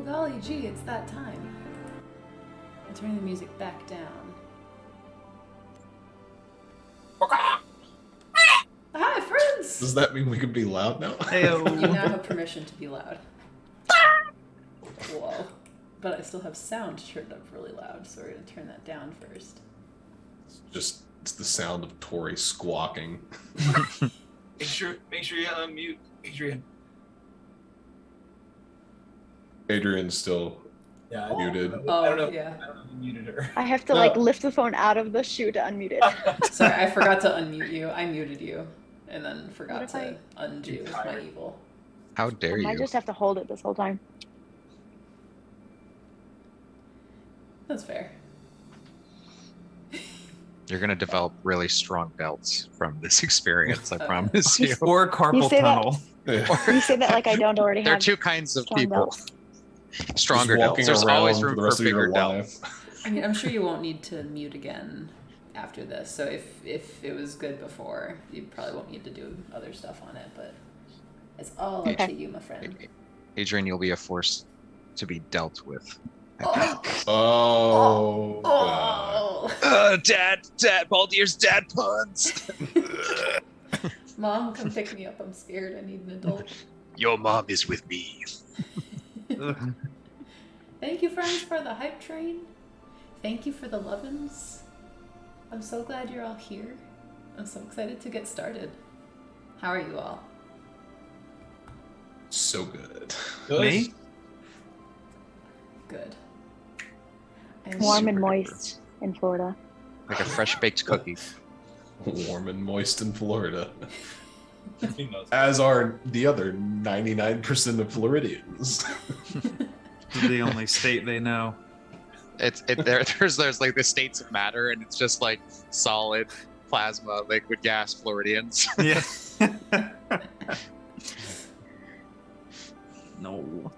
golly gee, it's that time. I'll turn the music back down. Hi, friends! Does that mean we can be loud now? You now have permission to be loud. Whoa. But I still have sound turned up really loud, so we're going to turn that down first. It's the sound of Tori squawking. Make sure you unmute Adrian. Adrian's still muted. Oh, I don't know. yeah. I don't know if you muted her. I have to lift the phone out of the shoe to unmute it. Sorry, I forgot to unmute you. I muted you, and then forgot What to if undo my evil. How dare I you? might just have to hold it this whole time. That's fair. You're gonna develop really strong belts from this experience, I promise you. Or carpal say that- tunnel. You say that like I don't already There are have two kinds of strong people. belts. Stronger Just walking delts. There's around always for room the for rest of your bigger delts. life. I mean, I'm sure you won't need to mute again after this, so if it was good before, you probably won't need to do other stuff on it, but it's all up to you, my friend. Adrian, you'll be a force to be dealt with. Oh, God. Dad, Baldier's dad puns. Mom, come pick me up. I'm scared. I need an adult. Your mom is with me. Thank you, friends, for the hype train. Thank you for the lovin's. I'm so glad you're all here. I'm so excited to get started. How are you all? So good. Me? Good. I'm Warm and Super moist in Florida. Like a fresh baked cookie. Warm and moist in Florida. He knows. As are the other 99% of Floridians. The only state they know. There's like the states of matter, and it's just like solid plasma, liquid gas Floridians. Yeah. No.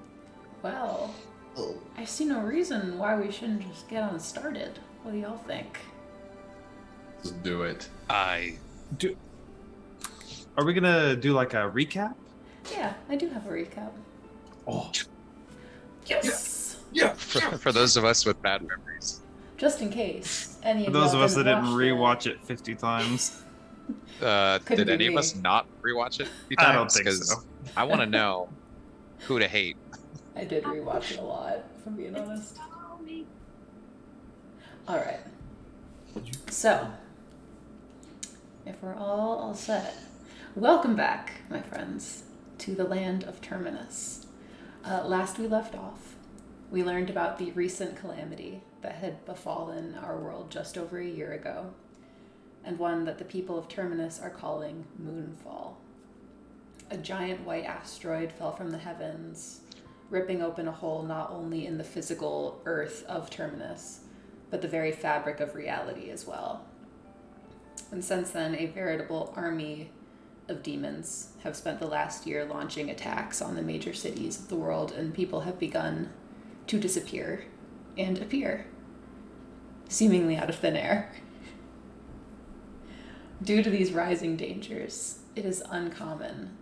Well, I see no reason why we shouldn't just get on started. What do y'all think? Let's do it. Are we gonna do like a recap? Yeah, I do have a recap. Oh, Yes! Yeah. For those of us with bad memories. Just in case any For of those y'all of us that didn't watch rewatch it 50 times. Couldn't Did be any of me. us not rewatch it a few I don't times? think 'Cause so. I want to know who to hate. I did rewatch it a lot, if I'm being honest. Alright. So, if we're all set, welcome back, my friends, to the land of Terminus. Last we left off, we learned about the recent calamity that had befallen our world just over a year ago, and one that the people of Terminus are calling Moonfall. A giant white asteroid fell from the heavens, ripping open a hole not only in the physical earth of Terminus, but the very fabric of reality as well. And since then, a veritable army of demons have spent the last year launching attacks on the major cities of the world, and people have begun to disappear and appear, seemingly out of thin air. Due to these rising dangers, it is uncommon.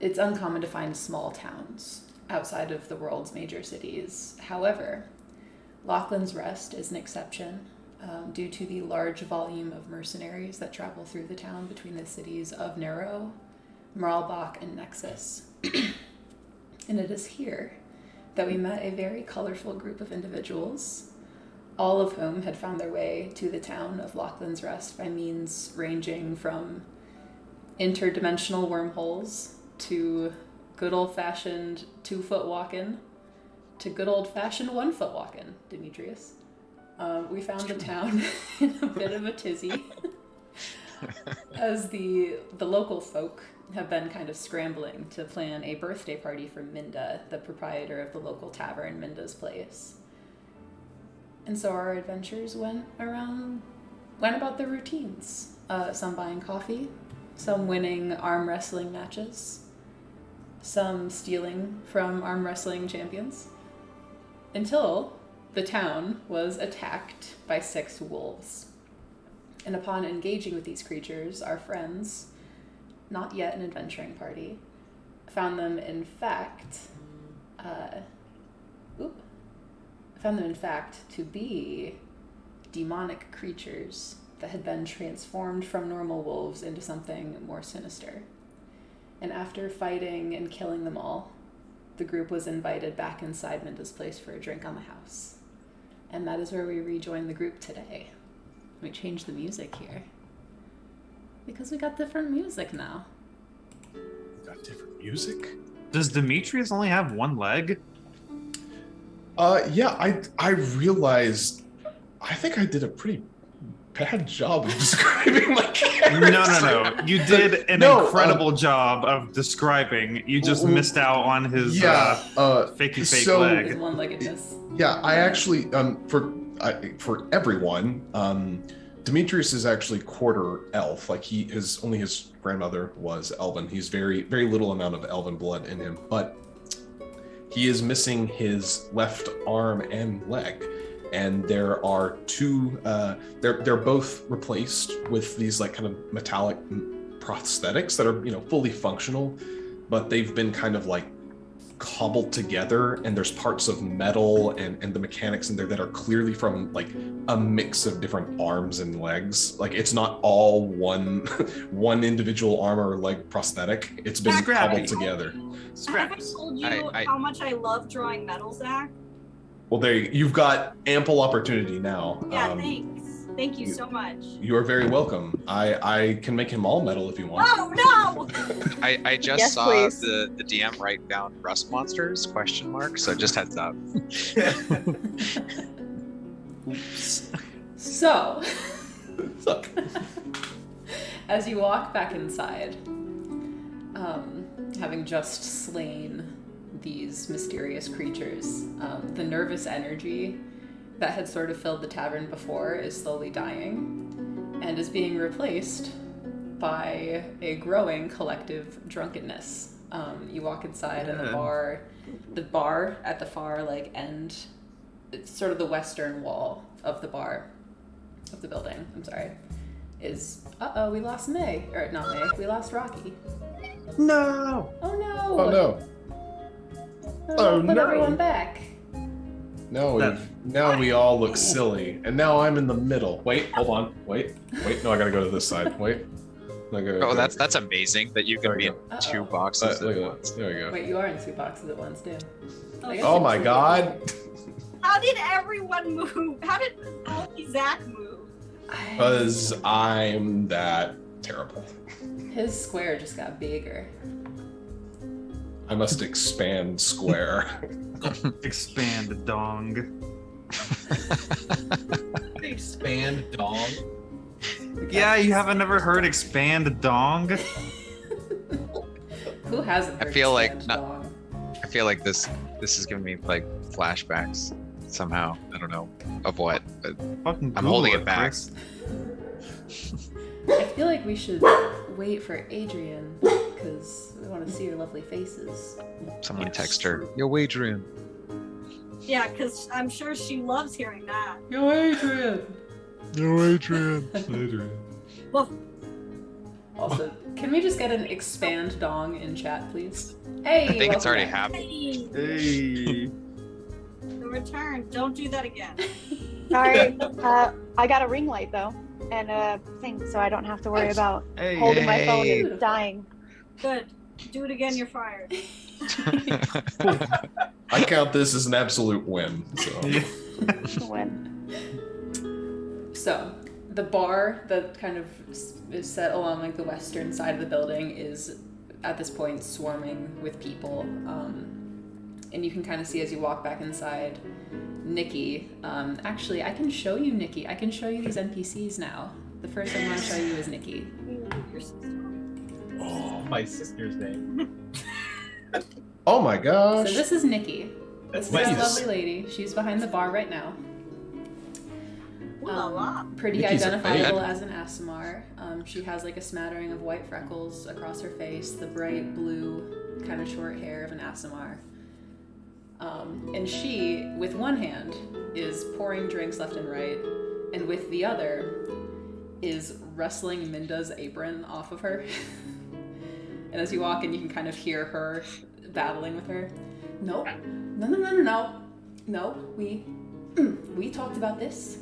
It's uncommon to find small towns outside of the world's major cities. However, Lachlan's Rest is an exception due to the large volume of mercenaries that travel through the town between the cities of Nero, Marlbach, and Nexus. And it is here that we met a very colorful group of individuals, all of whom had found their way to the town of Lachlan's Rest by means ranging from interdimensional wormholes to good old-fashioned 2-foot walk-in to good old-fashioned 1-foot walk-in, Demetrius. We found the town in a bit of a tizzy as the local folk have been kind of scrambling to plan a birthday party for Minda, the proprietor of the local tavern, Minda's Place. And so our adventures went about their routines. Some buying coffee, some winning arm wrestling matches, some stealing from arm wrestling champions, until the town was attacked by 6 wolves. And upon engaging with these creatures, our friends, not yet an adventuring party, found them in fact found them in fact to be demonic creatures that had been transformed from normal wolves into something more sinister. And after fighting and killing them all, the group was invited back inside Minda's place for a drink on the house. And that is where we rejoin the group today. We changed the music here. Because we got different music now. Got different music? Does Demetrius only have one leg? Yeah, I realized I think I did a pretty bad job of describing my character. No. You did an incredible job of describing. You just missed out on his fakey fake leg. His one-leggedness. Yeah, I actually for everyone, Demetrius is actually quarter elf. Like only his grandmother was elven. He's very little amount of elven blood in him, but he is missing his left arm and leg. And there are two, they're both replaced with these like kind of metallic prosthetics that are, fully functional, but they've been kind of like cobbled together, and there's parts of metal and the mechanics in there that are clearly from like a mix of different arms and legs. Like it's not all one individual arm or leg prosthetic. It's been cobbled together. Have I told you how much I love drawing metal, Zach? Well, you've got ample opportunity now. Yeah, thanks. Thank you so much. You are very welcome. I can make him all metal if you want. Oh no! I just Yes, saw please. the DM write down rust monsters ? So just heads up. Oops. So, as you walk back inside, having just slain these mysterious creatures, the nervous energy that had sort of filled the tavern before is slowly dying and is being replaced by a growing collective drunkenness. You walk inside and the bar at the far end, it's sort of the western wall of the building, is, we lost May, or not May, we lost Rocky. No! Oh no! Oh no! Oh, put everyone back. Now we all look silly, and now I'm in the middle. Wait, hold on. Wait. No, I gotta go to this side. Wait. That's amazing that you can be in two boxes Look at at once. that. There we go. Wait, you are in two boxes at once, too. Oh my god! How did everyone move? How did only Zach move? Because I'm that terrible. His square just got bigger. I must expand square. Expand dong. Expand dog. Yeah, you haven't ever heard expand dong? Who hasn't heard I feel like expand dog? I feel like this is giving me like flashbacks somehow. I don't know of what, but Fucking I'm Google holding it back. Chris. I feel like we should wait for Adrian, because we want to see your lovely faces. Someone text her. Yo, Adrian. Yeah, because I'm sure she loves hearing that. Yo, Adrian! Yo, Adrian. Well, Also, can we just get an expand dong in chat, please? Hey, I think it's welcome already back. happened. hey, Hey. the return. Don't do that again. Sorry, I got a ring light though, and a thing, so I don't have to worry about Hey. holding my phone Hey. and dying. Good. Do it again, you're fired. I count this as an absolute win. So. When So, the bar that kind of is set along the western side of the building is, at this point, swarming with people. And you can kind of see as you walk back inside, Nikki. Actually, I can show you Nikki. I can show you these NPCs now. The first I'm going to show you is Nikki. Your sister. Oh, my sister's name. Oh my So gosh! this is Nikki. This is my a Nikki's- lovely lady. She's behind the bar right now. Ooh la la. Pretty Nikki's a identifiable babe. as an Asimar. She has a smattering of white freckles across her face, the bright blue kind of short hair of an Asimar. And she, with one hand, is pouring drinks left and right, and with the other is wrestling Minda's apron off of her. And as you walk in, you can kind of hear her battling with her. No. No, we talked about this.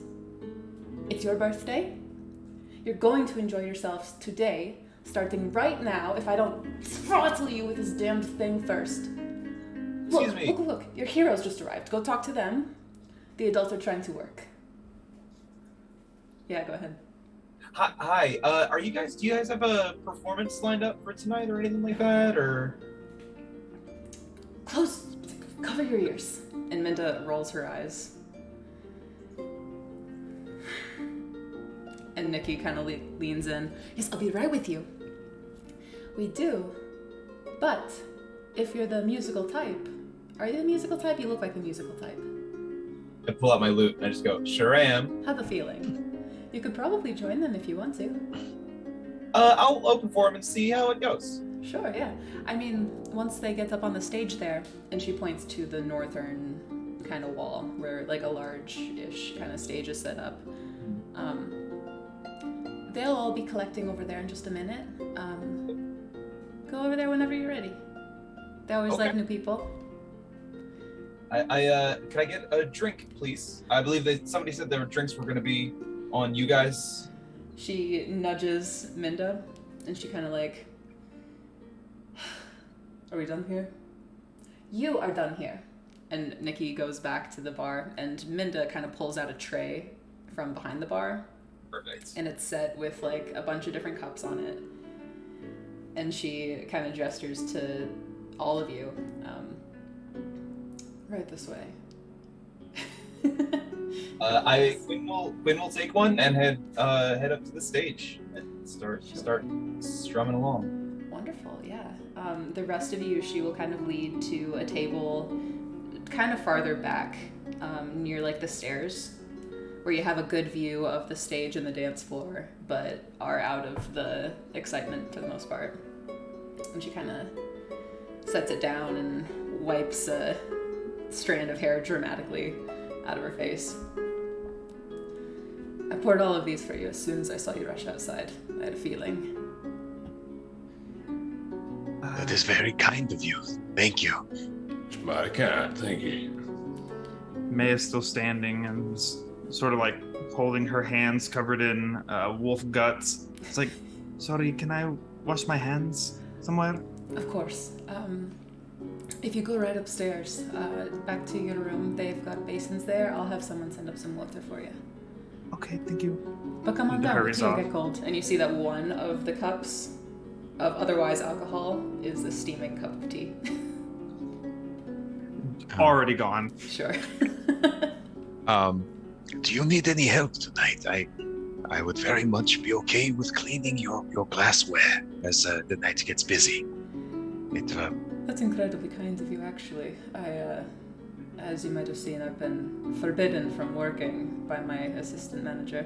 It's your birthday. You're going to enjoy yourselves today, starting right now, if I don't throttle you with this damned thing first. Excuse me. Look. Your heroes just arrived. Go talk to them. The adults are trying to work. Yeah, go ahead. Hi. Do you guys have a performance lined up for tonight or anything like that, or? Cover your ears. And Minda rolls her eyes. And Nikki kind of leans in. Yes, I'll be right with you. We do. But if you're the musical type, are you the musical type? You look like the musical type. I pull out my lute and I just go, sure I am. Have a feeling. You could probably join them if you want to. I'll perform and see how it goes. Sure, yeah. I mean, once they get up on the stage there, and she points to the northern kind of wall where like a large-ish kind of stage is set up. They'll all be collecting over there in just a minute. Go over there whenever you're ready. They always like new people. Can I get a drink, please? I believe somebody said their drinks were going to be on you guys. She nudges Minda, and she kind of like, are we done here? You are done here. And Nikki goes back to the bar, and Minda kind of pulls out a tray from behind the bar. Perfect. And it's set with like a bunch of different cups on it. And she kind of gestures to all of you. Right this way. Quinn will take one and head up to the stage and start strumming along. Wonderful, yeah. The rest of you, she will kind of lead to a table kind of farther back, near like the stairs, where you have a good view of the stage and the dance floor, but are out of the excitement for the most part. And she kind of sets it down and wipes a strand of hair dramatically out of her face. I poured all of these for you as soon as I saw you rush outside. I had a feeling. That is very kind of you. Thank you. It's mighty kind, thank you. May is still standing and sort of like holding her hands covered in wolf guts. It's like, sorry, can I wash my hands somewhere? Of course. If you go right upstairs, back to your room, they've got basins there. I'll have someone send up some water for you. Okay, thank you. But come on down, hurries the tea will off. get cold. And you see that one of the cups of otherwise alcohol is a steaming cup of tea. Already gone. Sure. Do you need any help tonight? I would very much be okay with cleaning your glassware as the night gets busy. That's incredibly kind of you, actually. As you might have seen, I've been forbidden from working by my assistant manager.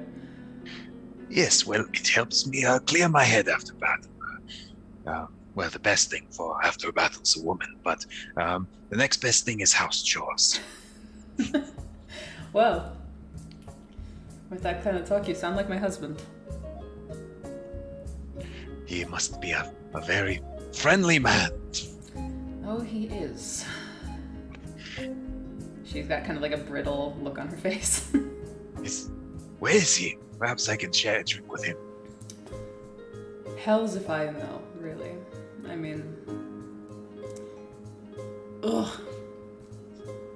Yes, well, it helps me clear my head after battle. Well, the best thing for after a battle is a woman, but the next best thing is house chores. Well, with that kind of talk, you sound like my husband. He must be a very friendly man. Oh, he is. She's got kind of like a brittle look on her face. Where is he? Perhaps I can share a drink with him. Hells if I know, really. I mean... Ugh.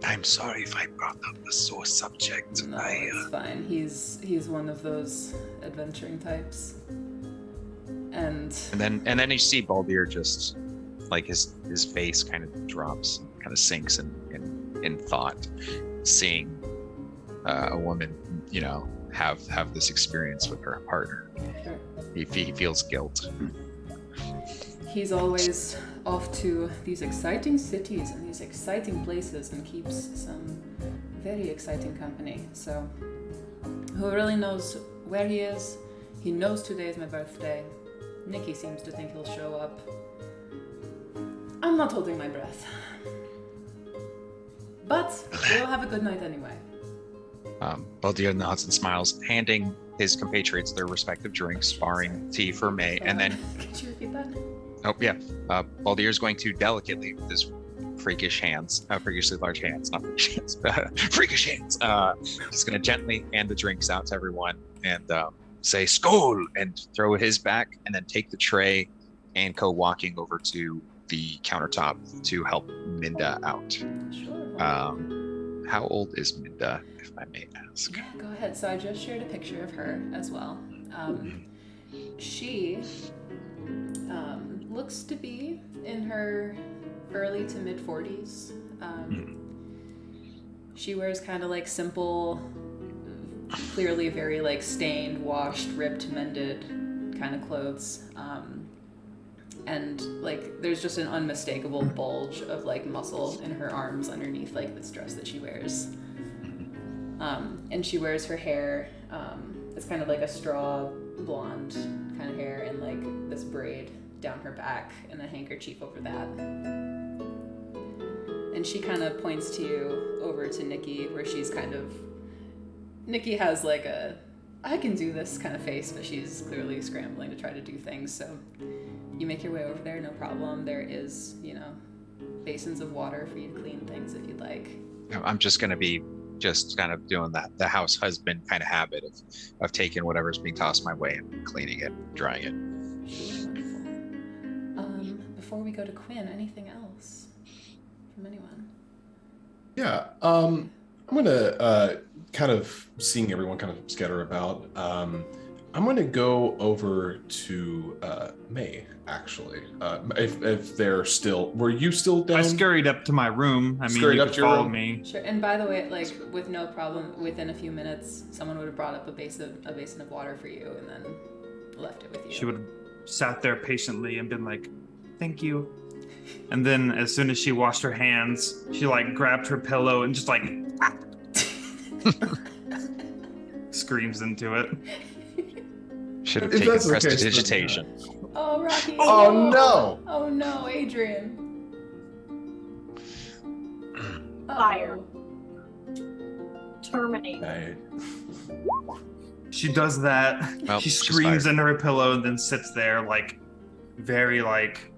I'm sorry if I brought up a sore subject. No, it's fine. He's one of those adventuring types. And then you see Baldir just like his face kind of drops, kind of sinks in thought, seeing a woman, have this experience with her partner. Sure. He feels guilt. He's always off to these exciting cities and these exciting places and keeps some very exciting company. So, who really knows where he is? He knows today is my birthday. Nikki seems to think he'll show up. I'm not holding my breath. But we'll have a good night anyway. Baldir nods and smiles, handing his compatriots their respective drinks, barring tea for May, and then... Could you repeat that? Oh, yeah. Baldir is going to delicately, with his freakishly large hands, not freakish hands, freakish hands. He's gonna gently hand the drinks out to everyone and say "Skål" and throw his back, and then take the tray and go walking over to the countertop to help Minda out. Sure. How old is Minda, if I may ask? Yeah, go ahead. So I just shared a picture of her as well. She looks to be in her early to mid 40s. She wears kind of like simple, clearly very like stained, washed, ripped, mended kind of clothes. And like there's just an unmistakable bulge of like muscle in her arms underneath like this dress that she wears. And she wears her hair, it's kind of like a straw blonde kind of hair and like this braid down her back and a handkerchief over that. And she kind of points to you over to Nikki, where she's kind of, Nikki has like a I can do this kind of face, but she's clearly scrambling to try to do things. So you make your way over there, no problem. There is, basins of water for you to clean things if you'd like. I'm just going to be just kind of doing that, the house husband kind of habit of taking whatever's being tossed my way and cleaning it, drying it. Sure, wonderful. Before we go to Quinn, anything else from anyone? Yeah, I'm gonna kind of seeing everyone kind of scatter about. I'm gonna go over to May actually. If they're still, were you still down? I scurried up to my room. I mean, Scurried you up could to your follow room? me. Sure. And by the way, like with no problem, within a few minutes, someone would have brought up a basin of water for you, and then left it with you. She would have sat there patiently and been like, "Thank you." And then as soon as she washed her hands, she like grabbed her pillow and just like screams into it. Should have If taken that's the case, prestidigitation. Oh, Rocky. Oh no! Oh no, Adrian. Fire. Uh-oh. Terminate. She does that. Well, she she's screams fired. into her pillow and then sits there like very like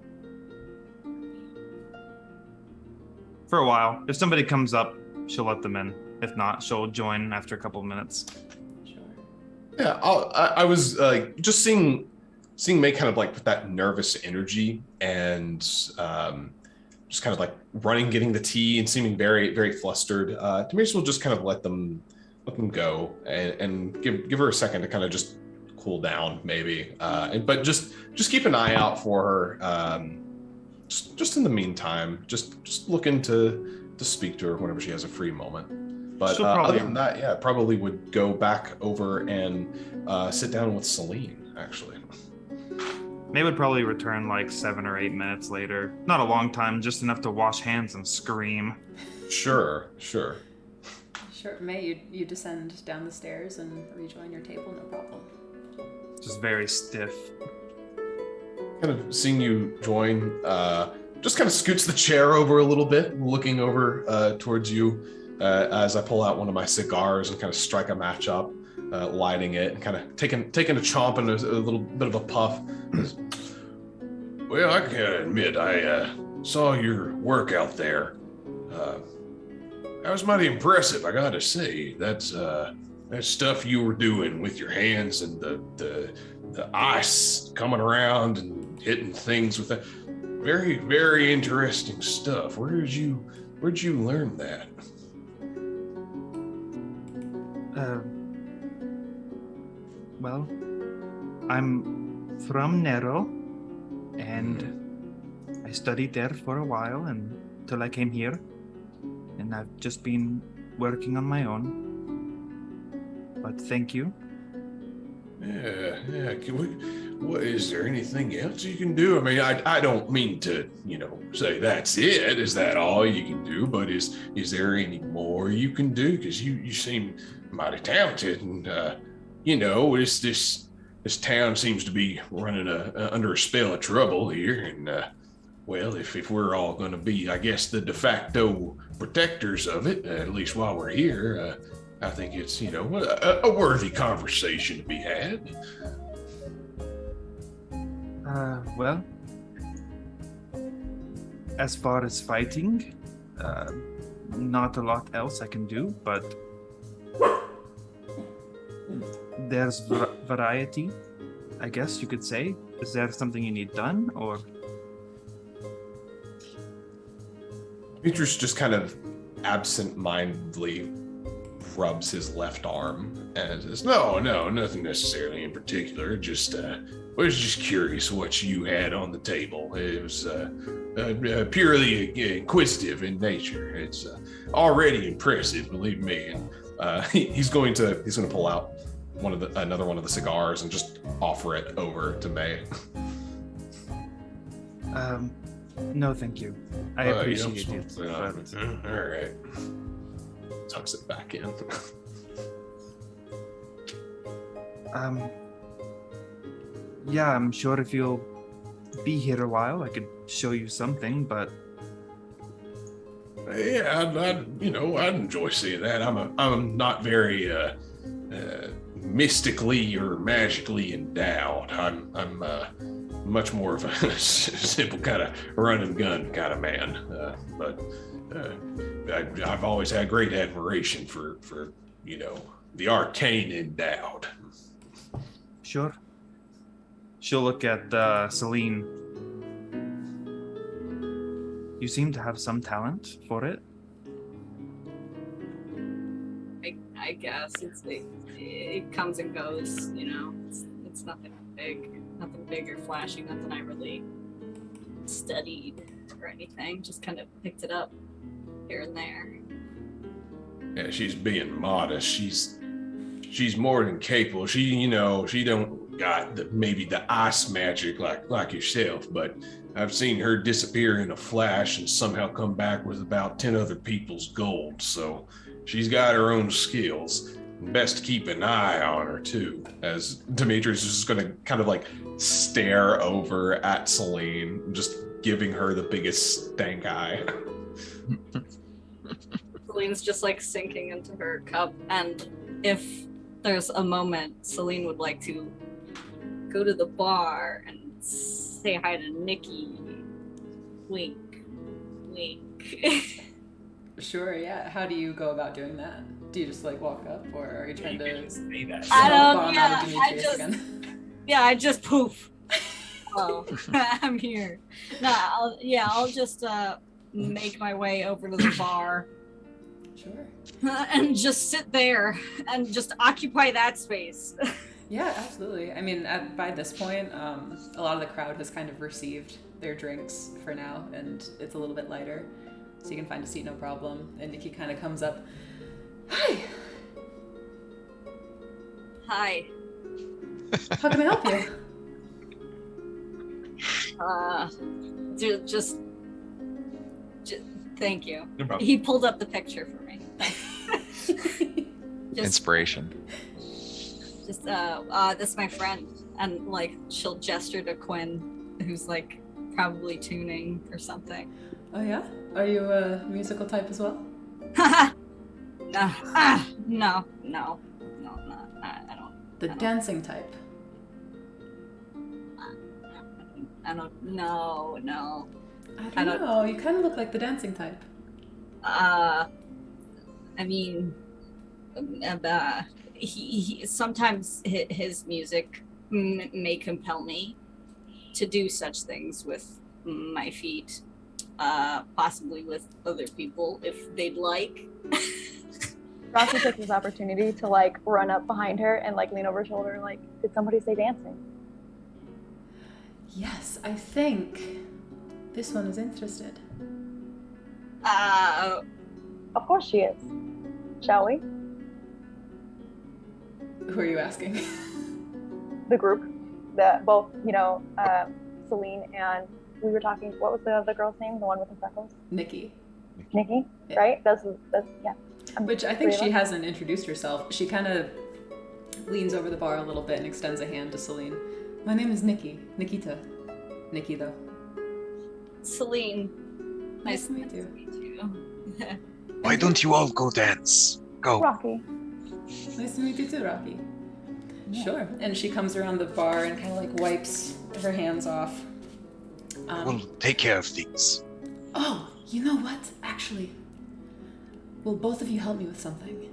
for a while. If somebody comes up, she'll let them in. If not, she'll join after a couple of minutes. Sure. Yeah, I was just seeing May kind of like with that nervous energy and just kind of like running, getting the tea, and seeming very, very flustered. Terminus will just kind of let them go and give her a second to kind of just cool down, maybe. But just keep an eye out for her. Just in the meantime, just looking to speak to her whenever she has a free moment. But other than that, yeah, probably would go back over and sit down with Celine, actually. May would probably return like 7 or 8 minutes later. Not a long time, just enough to wash hands and scream. Sure. Sure. May, you descend down the stairs and rejoin your table, no problem. Just very stiff. Kind of seeing you join, just kind of scoots the chair over a little bit, looking over towards you as I pull out one of my cigars and kind of strike a match up, lighting it, and kind of taking a chomp and a little bit of a puff. Well, I gotta admit, I saw your work out there. That was mighty impressive, I gotta say. That's that stuff you were doing with your hands and the ice coming around and hitting things with that. Very, very interesting stuff. Where'd you learn that? Well, I'm from Nero, and I studied there for a while until I came here, and I've just been working on my own. But thank you. Yeah. What is there anything else you can do? I mean, I don't mean to, say that's it. Is that all you can do? But is there any more you can do? Because you seem mighty talented, and this town seems to be running under a spell of trouble here. And well, if we're all going to be, I guess, the de facto protectors of it, at least while we're here, I think it's a worthy conversation to be had. Well, as far as fighting, not a lot else I can do, but there's variety, I guess you could say. Is there something you need done, or? Demetrius just kind of absent-mindedly rubs his left arm and says, No, nothing necessarily in particular. Just was just curious what you had on the table. It was purely inquisitive in nature. It's already impressive, believe me. And he's going to pull out another one of the cigars and just offer it over to May. No, thank you. I appreciate it. All right. Tucks it back in. Yeah, I'm sure if you'll be here a while, I could show you something, but Yeah, I'd enjoy seeing that. I'm not very mystically or magically endowed. I'm much more of a simple kind of run and gun kind of man. But I've always had great admiration for the arcane endowed. sure. She'll look at Celine. You seem to have some talent for it. I guess it comes and goes, It's nothing big or flashy, nothing I really studied or anything. Just kind of picked it up here and there. Yeah, she's being modest. She's more than capable. She don't got maybe the ice magic like yourself, but I've seen her disappear in a flash and somehow come back with about 10 other people's gold. So she's got her own skills. Best to keep an eye on her too, as Demetrius is just gonna kind of like stare over at Celine, just giving her the biggest stank eye. Celine's just like sinking into her cup, and if there's a moment, Celine would like to go to the bar and say hi to Nikki. Wink, wink. Sure, yeah. How do you go about doing that? Do you just like walk up, or are you trying to say that. I don't. bomb Yeah, out of Demetrius again? I just poof. Oh, I'm here. No, I'll just make my way over to the bar. Sure. And just sit there and just occupy that space. Yeah, absolutely. I mean, by this point, a lot of the crowd has kind of received their drinks for now, and it's a little bit lighter, so you can find a seat no problem. And Nikki kind of comes up. Hi. Hi. How can I help you? Just thank you. No problem. He pulled up the picture for me. Inspiration. This is my friend, and like she'll gesture to Quinn, who's like probably tuning or something. Oh yeah? Are you a musical type as well? No, I don't. The dancing type. I don't know. I don't know. You kind of look like the dancing type. I mean, he sometimes his music may compel me to do such things with my feet, possibly with other people if they'd like. Rossi takes this opportunity to like run up behind her and like lean over her shoulder and like, did somebody say dancing? Yes, I think this one is interested. Of course she is. Shall we? Who are you asking? The group, both, Celine and we were talking. What was the other girl's name? The one with the freckles? Nikki. Nikki, Yeah. right? That's yeah. Which I think she hasn't introduced herself. She kind of leans over the bar a little bit and extends a hand to Celine. My name is Nikki. Nikita. Nikki, though. Celine. Nice to meet you. Why don't you all go dance? Go. Rocky. Nice to meet you too, Rocky. Sure. And she comes around the bar and kind of like wipes her hands off. We'll take care of things. Oh, you know what? Actually, will both of you help me with something?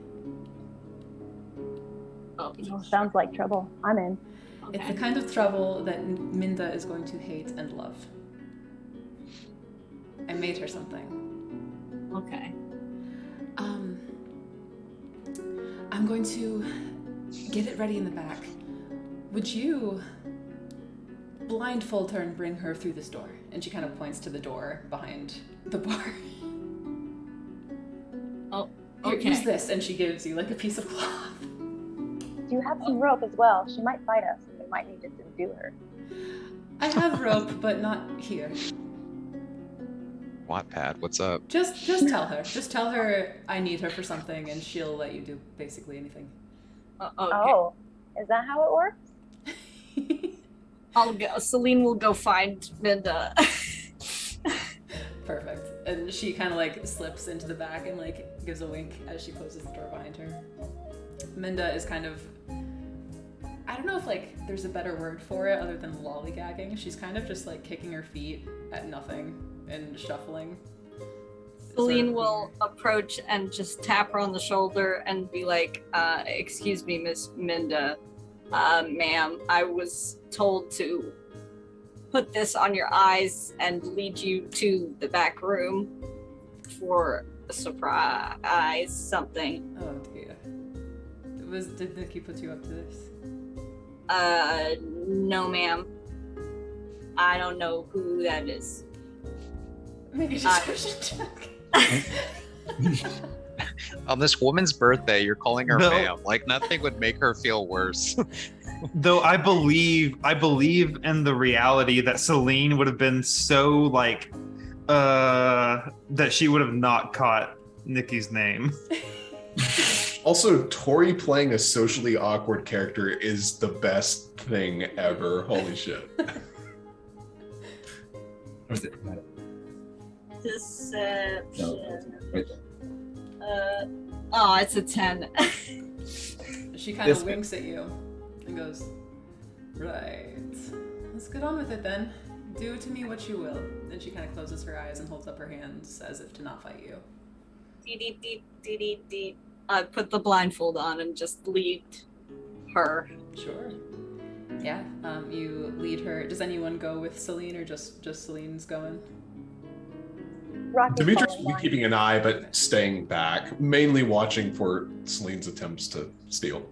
Oh, Sounds like trouble. I'm in. okay. It's the kind of trouble that Minda is going to hate and love. I made her something. Okay. I'm going to get it ready in the back. Would you blindfold her and bring her through this door? And she kind of points to the door behind the bar. Oh, Here, okay. use this, and she gives you like a piece of cloth. Do you have some rope as well? She might fight us, and we might need to subdue her. I have rope, but not here. Wattpad, what's up? Just tell her. Just tell her I need her for something, and she'll let you do basically anything. Okay. Oh, is that how it works? I'll go. Celine will go find Minda. Perfect. And she kind of like slips into the back and like gives a wink as she closes the door behind her. Minda is kind of, I don't know if like there's a better word for it other than lollygagging. She's kind of just like kicking her feet at nothing and shuffling. Celine will approach and just tap her on the shoulder and be like, excuse me, Miss Minda. Ma'am, I was told to put this on your eyes and lead you to the back room for a surprise something. Oh dear. Did Nikki put you up to this? No ma'am. I don't know who that is. Maybe just check. On this woman's birthday, you're calling her No. ma'am. Like nothing would make her feel worse. Though I believe in the reality that Celine would have been so like that she would have not caught Nikki's name. Also, Tori playing a socially awkward character is the best thing ever. Holy shit. Was it? Deception. No, right there. Oh, it's a 10. She kind of winks at you and goes, right. Let's get on with it then. Do to me what you will. Then she kind of closes her eyes and holds up her hands as if to not fight you. I put the blindfold on and just lead her. Sure. Yeah, you lead her. Does anyone go with Celine or just Celine's going? Rocky's Demetrius following will be behind. keeping an eye, but staying back, mainly watching for Celine's attempts to steal.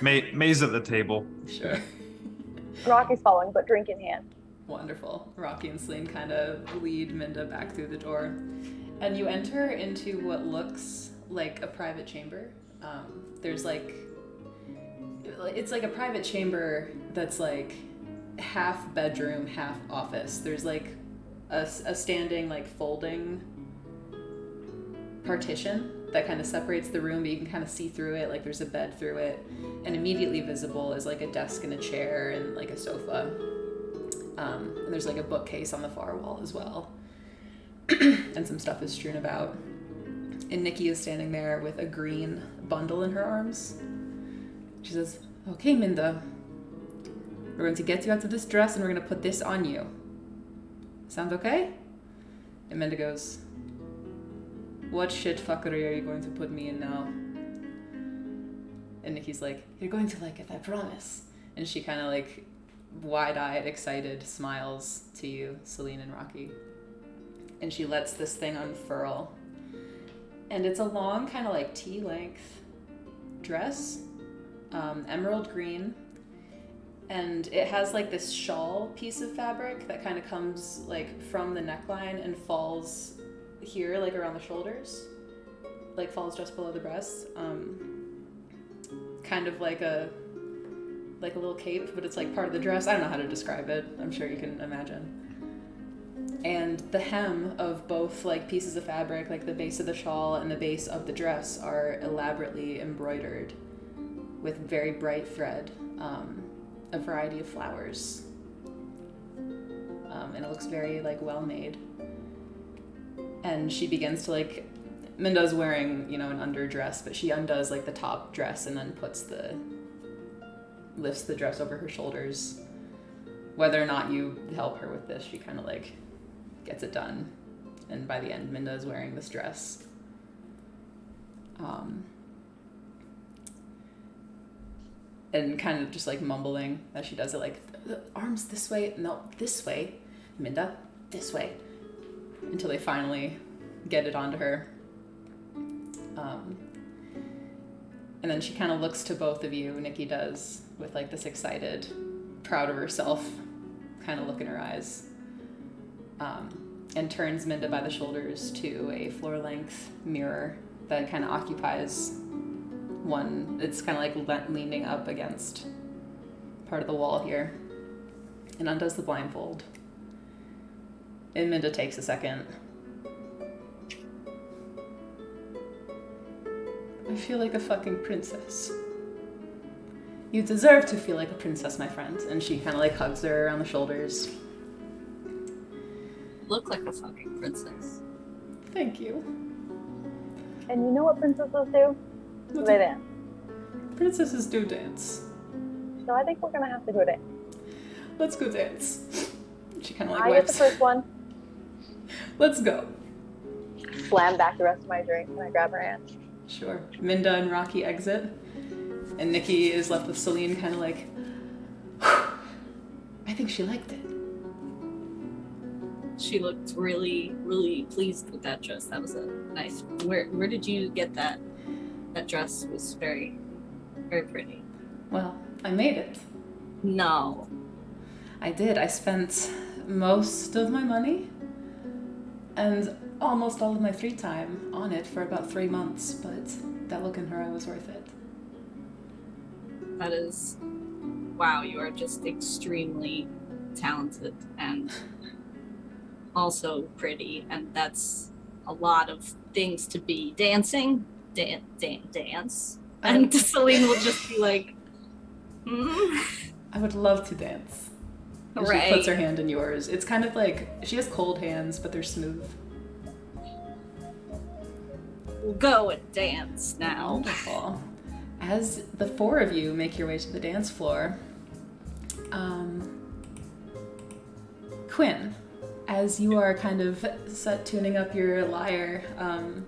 May's at the table. Sure. Rocky's following, but drink in hand. Wonderful. Rocky and Celine kind of lead Minda back through the door. And you enter into what looks like a private chamber. There's like, it's like a private chamber that's like half bedroom, half office. There's like a standing like folding partition that kind of separates the room, but you can kind of see through it. Like there's a bed through it, and immediately visible is like a desk and a chair and like a sofa. And there's like a bookcase on the far wall as well. And some stuff is strewn about. And Nikki is standing there with a green bundle in her arms. She says, okay, Minda, we're going to get you out of this dress and we're going to put this on you. Sound okay? And Minda goes, what shit fuckery are you going to put me in now? And Nikki's like, you're going to like it, I promise. And she kind of like wide-eyed, excited smiles to you, Celine and Rocky. And she lets this thing unfurl. And it's a long kind of like tea-length dress, emerald green. And it has like this shawl piece of fabric that kind of comes like from the neckline and falls here, like around the shoulders, like falls just below the breasts. Kind of like a little cape, but it's like part of the dress. I don't know how to describe it. I'm sure you can imagine. And the hem of both like pieces of fabric, like the base of the shawl and the base of the dress, are elaborately embroidered with very bright thread, a variety of flowers. And it looks very like well made. And she begins to like, Minda's wearing, you know, an underdress, but she undoes like the top dress and then lifts the dress over her shoulders. Whether or not you help her with this, she kind of like gets it done and by the end, Minda is wearing this dress. And kind of just like mumbling as she does it, like, the arms this way, no, this way, Minda, this way, until they finally get it onto her. And then she kind of looks to both of you, Nikki does, with like this excited, proud of herself kind of look in her eyes, and turns Minda by the shoulders to a floor-length mirror that kind of occupies one. It's kind of like leaning up against part of the wall here, and undoes the blindfold. And Minda takes a second. I feel like a fucking princess. You deserve to feel like a princess, my friend. And she kind of like hugs her around the shoulders. Look like a fucking princess. Thank you. And you know what princesses do? They dance. Princesses do dance. So I think we're gonna have to go dance. Let's go dance. She kind of like I get the wipes. first one. Let's go. Slam back the rest of my drink and I grab her hand. Sure. Minda and Rocky exit. And Nikki is left with Celine kind of like, I think she liked it. She looked really, really pleased with that dress. That was a nice. Where did you get that? That dress was very, very pretty. Well, I made it. No. I did. I spent most of my money and almost all of my free time on it for about 3 months, but that look in her eye was worth it. That is, wow, you are just extremely talented and also pretty, and that's a lot of things to be. Dancing, dance. And Celine will just be like, I would love to dance. And right. She puts her hand in yours. It's kind of like, she has cold hands, but they're smooth. We'll go and dance now. Wonderful. As the four of you make your way to the dance floor, Quinn, as you are kind of tuning up your lyre,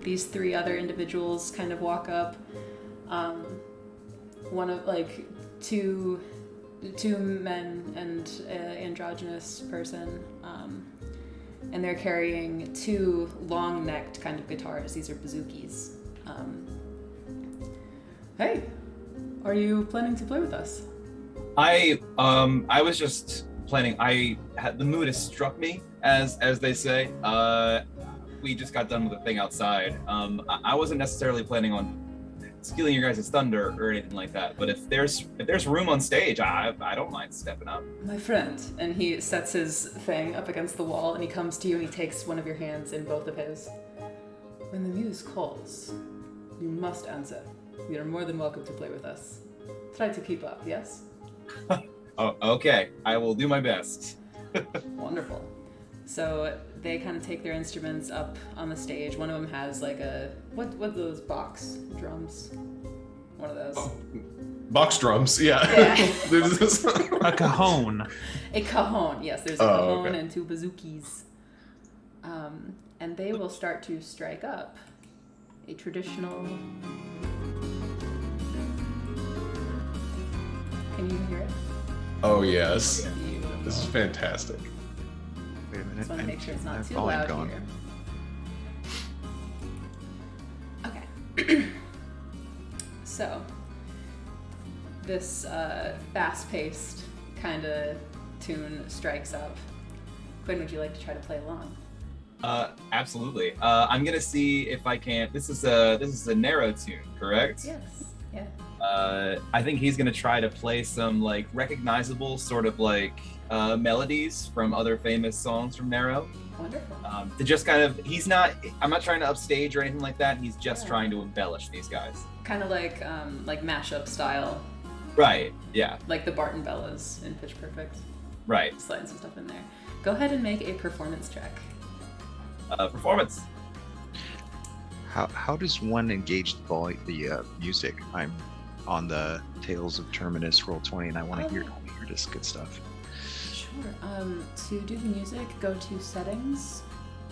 these three other individuals kind of walk up. One of like two men and an androgynous person, and they're carrying two long-necked kind of guitars. These are bazookies. Hey, are you planning to play with us? I was just planning. The mood has struck me, as they say. We just got done with a thing outside. I wasn't necessarily planning on stealing your guys' thunder or anything like that. But if there's room on stage, I don't mind stepping up. My friend, and he sets his thing up against the wall, and he comes to you and he takes one of your hands in both of his. When the muse calls, you must answer. You're more than welcome to play with us. Try to keep up, yes? Oh, okay. I will do my best. Wonderful. So they kind of take their instruments up on the stage. One of them has like a, what are those box drums? One of those. Oh, box drums, yeah. There's this. A cajon. A cajon, yes. There's a cajon okay. and two bazookies. And they will start to strike up a traditional... Can you hear it? Oh, yes. Beautiful. This is fantastic. Wait a minute. Just want to make sure it's not too volume loud gone. here. Okay. So, this fast-paced kind of tune strikes up. Quinn, would you like to try to play along? Absolutely. I'm gonna see if I can. This is a narrow tune, correct? Yes. Yeah. I think he's gonna try to play some like recognizable sort of like melodies from other famous songs from Narrow. Wonderful. To just kind of, I'm not trying to upstage or anything like that. He's just Yeah. trying to embellish these guys. Kind of like mashup style, Right. Yeah. like the Barton Bellas in Pitch Perfect. Right. Sliding some stuff in there. Go ahead and make a performance check. Performance. How does one engage the music? I'm on the Tales of Terminus Roll20, and I want to hear this good stuff. Sure. To do the music, go to Settings,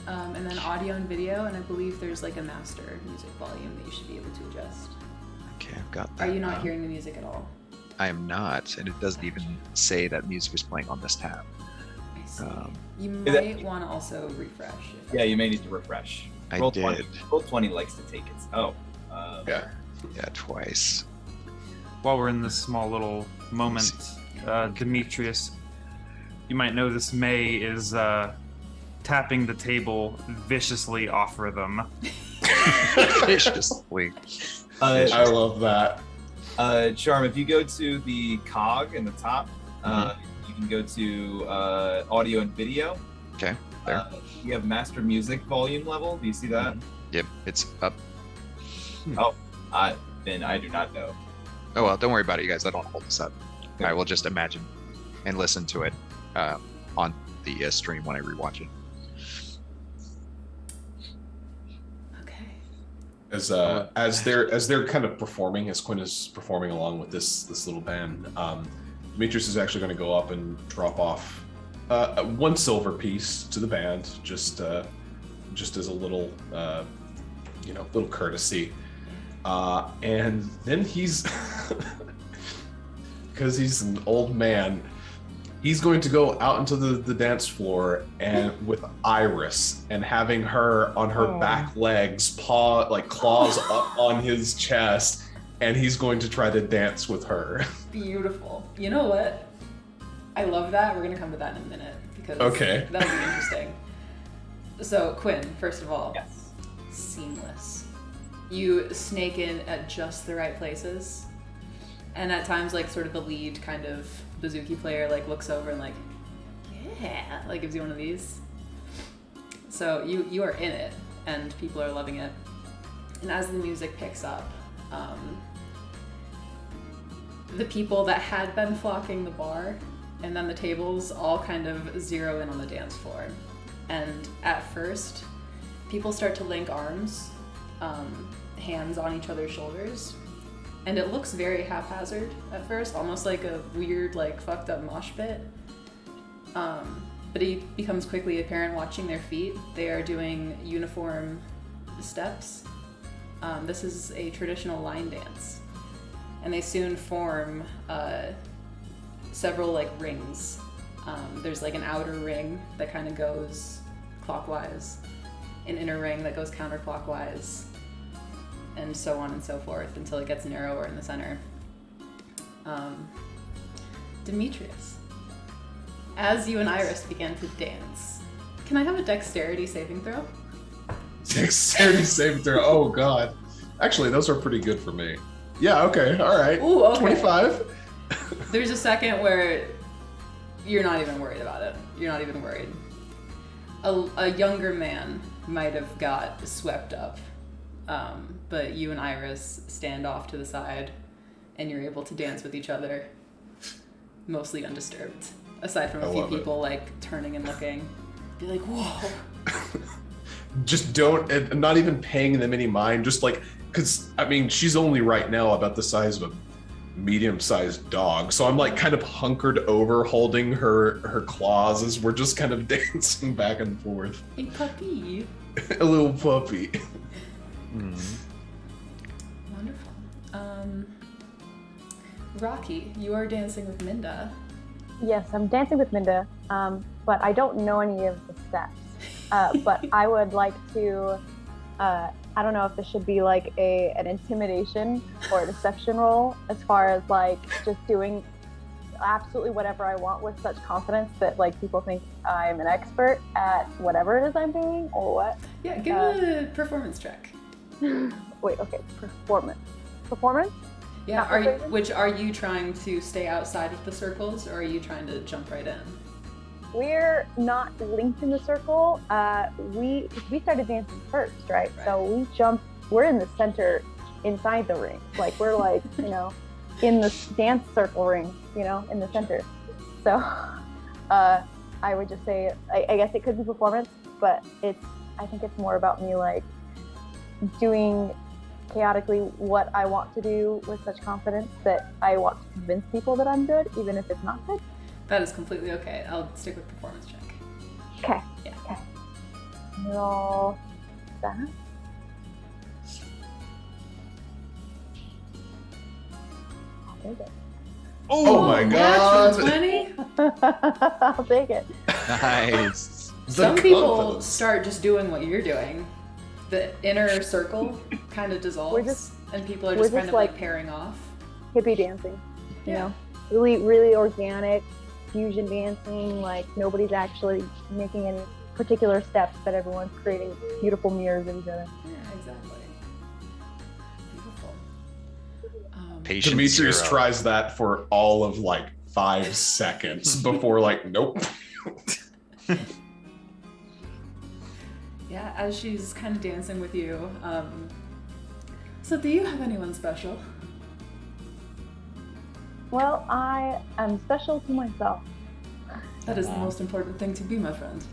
and then audio and video, and I believe there's like a master music volume that you should be able to adjust. Okay, I've got that. Are you not now. hearing the music at all? I am not, and it doesn't even say that music is playing on this tab. I see. You Is that- might want to also refresh. Yeah, you may need to refresh. I Roll did. 20. Roll 20 likes to take it. Oh. Yeah. Yeah, twice. While we're in this small little moment, Demetrius, you might notice May is tapping the table viciously off rhythm. Viciously. I love that. Charm, if you go to the cog in the top, you can go to audio and video. Okay, there. You have master music volume level. Do you see that? Yep, it's up. Then I do not know. Oh well, don't worry about it, you guys. I don't hold this up. I will just imagine and listen to it on the stream when I rewatch it. Okay. As they're kind of performing, as Quinn is performing along with this little band, Demetrius is actually going to go up and drop off 1 silver piece to the band, just as a little little courtesy. And then he's, because he's an old man, he's going to go out into the dance floor and with Iris and having her on her back legs, claws up on his chest, and he's going to try to dance with her. Beautiful. You know what? I love that. We're going to come to that in a minute because Okay. that'll be interesting. So, Quinn, first of all, Yes. seamless. You snake in at just the right places, and at times, like, sort of the lead kind of bouzouki player, like, looks over and like, yeah, like, gives you one of these. So you are in it, and people are loving it. And as the music picks up, the people that had been flocking the bar and then the tables all kind of zero in on the dance floor. And at first, people start to link arms, hands on each other's shoulders, and it looks very haphazard at first, almost like a weird, like, fucked up mosh pit. But it becomes quickly apparent watching their feet. They are doing uniform steps. This is a traditional line dance, and they soon form several, like, rings. There's like an outer ring that kind of goes clockwise, an inner ring that goes counterclockwise, and so on and so forth until it gets narrower in the center. Demetrius, as you and Iris began to dance, can I have a dexterity saving throw? Dexterity saving throw. Oh god. Actually, those are pretty good for me. Yeah. Okay. All right. Ooh, okay. 25. There's a second where you're not even worried about it. You're not even worried. A younger man might have got swept up, but you and Iris stand off to the side, and you're able to dance with each other, mostly undisturbed. Aside from a few people like turning and looking, be like, whoa. Just don't, and not even paying them any mind. Just like, because I mean, she's only right now about the size of a medium-sized dog, so I'm like kind of hunkered over, holding her claws as we're just kind of dancing back and forth. A puppy. A little puppy. Wonderful. Rocky, you are dancing with Minda. Yes, I'm dancing with Minda, but I don't know any of the steps. But I would like to, I don't know if this should be like an intimidation or a deception roll, as far as like just doing absolutely whatever I want with such confidence that like people think I'm an expert at whatever it is I'm doing, or what? Yeah, give it a performance check. Wait, okay, performance? Yeah, Not persuasion? are you trying to stay outside of the circles, or are you trying to jump right in? We're not linked in the circle. We started dancing first, right? So we're in the center, inside the ring. Like we're like, in the dance circle ring, in the center. So I would just say, I guess it could be performance, but I think it's more about me like doing chaotically what I want to do with such confidence that I want to convince people that I'm good, even if it's not good. That is completely okay. I'll stick with performance check. Okay. Yeah. Okay. Roll that. I'll take it. Oh my Natural god! 20? I'll take it. Nice. The Some people confidence. start just doing what you're doing. The inner circle kind of dissolves, and people are we're just kind just of like like- pairing off. Hippie dancing, you Yeah. know, really, really organic fusion dancing. Like nobody's actually making any particular steps, but everyone's creating beautiful mirrors of each other. Yeah, exactly. Beautiful. Patient Demetrius zero. tries that for all of like 5 seconds before like, nope. Yeah, as she's kind of dancing with you. So, do you have anyone special? Well, I am special to myself. That is the most important thing to be, my friend.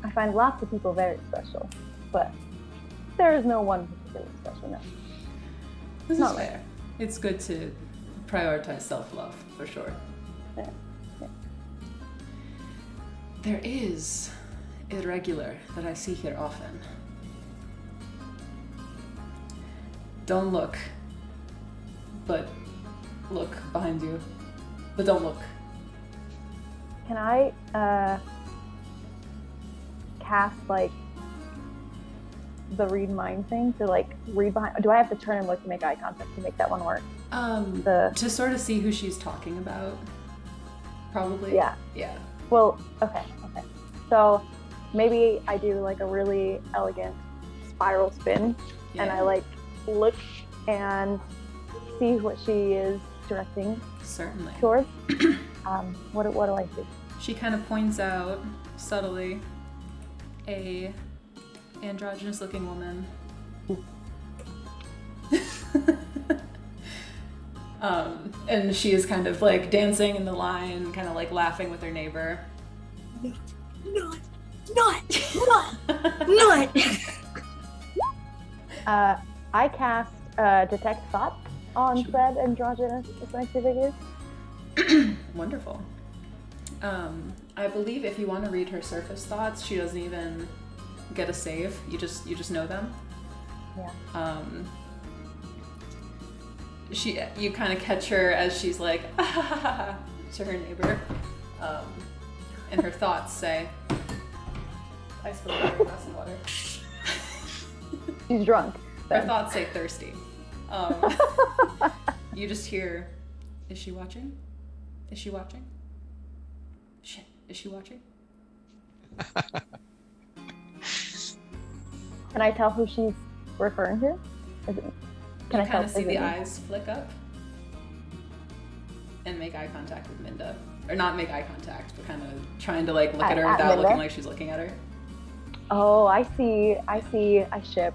I find lots of people very special, but there is no one particularly special now. This is Not fair. It's good to prioritize self-love, for sure. Yeah. There is irregular that I see here often. Don't look, but look behind you. But don't look. Can I cast like the read mind thing to like read behind? Do I have to turn and look to make eye contact to make that one work? To sort of see who she's talking about, probably. Yeah. Yeah. Well, okay. So maybe I do like a really elegant spiral spin, and I like look and see what she is directing Certainly. towards. What do I see? She kind of points out subtly a androgynous looking woman. And she is kind of like dancing in the line, kind of like laughing with her neighbor. Not. I cast detect thought on said androgynous figure. Wonderful. I believe if you want to read her surface thoughts, she doesn't even get a save. You just know them. Yeah. You kind of catch her as she's like to her neighbor, and her thoughts say, "I spilled a glass of water." She's drunk. Her thoughts say thirsty. You just hear, "Is she watching? Is she watching? Shit, is she watching?" Can I tell who she's referring to? Can I You kind of tell? see the eyes flick up and make eye contact with Minda. Or not make eye contact, but kind of trying to like look at her At without Minda? looking like she's looking at her. Oh, I see. I ship.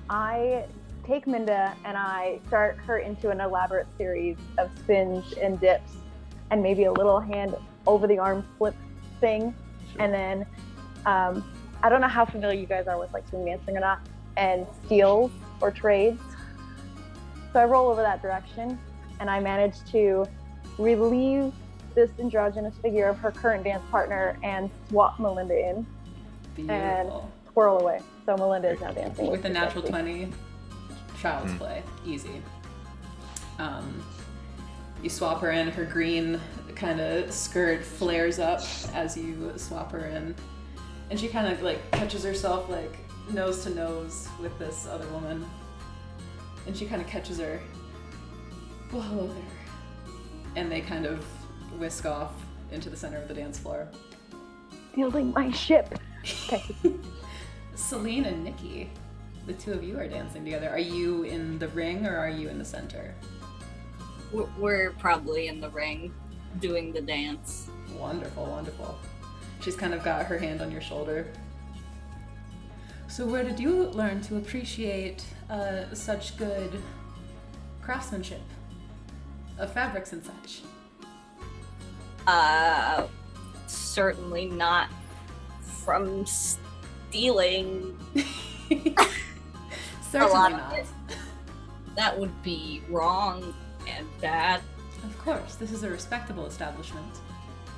I take Minda and I start her into an elaborate series of spins and dips and maybe a little hand over the arm flip thing. And then I don't know how familiar you guys are with like swing dancing or not, and steals or trades. So I roll over that direction and I manage to relieve this androgynous figure of her current dance partner and swap Melinda in and Beautiful. twirl away. So Melinda is now dancing With a natural Sexy. 20, child's play. Easy. You swap her in, her green kind of skirt flares up as you swap her in. And she kind of like catches herself like nose to nose with this other woman. And she kind of catches her. Well, hello there. And they kind of whisk off into the center of the dance floor. Stealing my ship. Okay. Celine and Nikki, the two of you are dancing together. Are you in the ring or are you in the center? We're probably in the ring doing the dance. Wonderful, wonderful. She's kind of got her hand on your shoulder. So where did you learn to appreciate such good craftsmanship of fabrics and such? Certainly not from stealing. Certainly lot of not. it. That would be wrong. And Dad. Of course, this is a respectable establishment.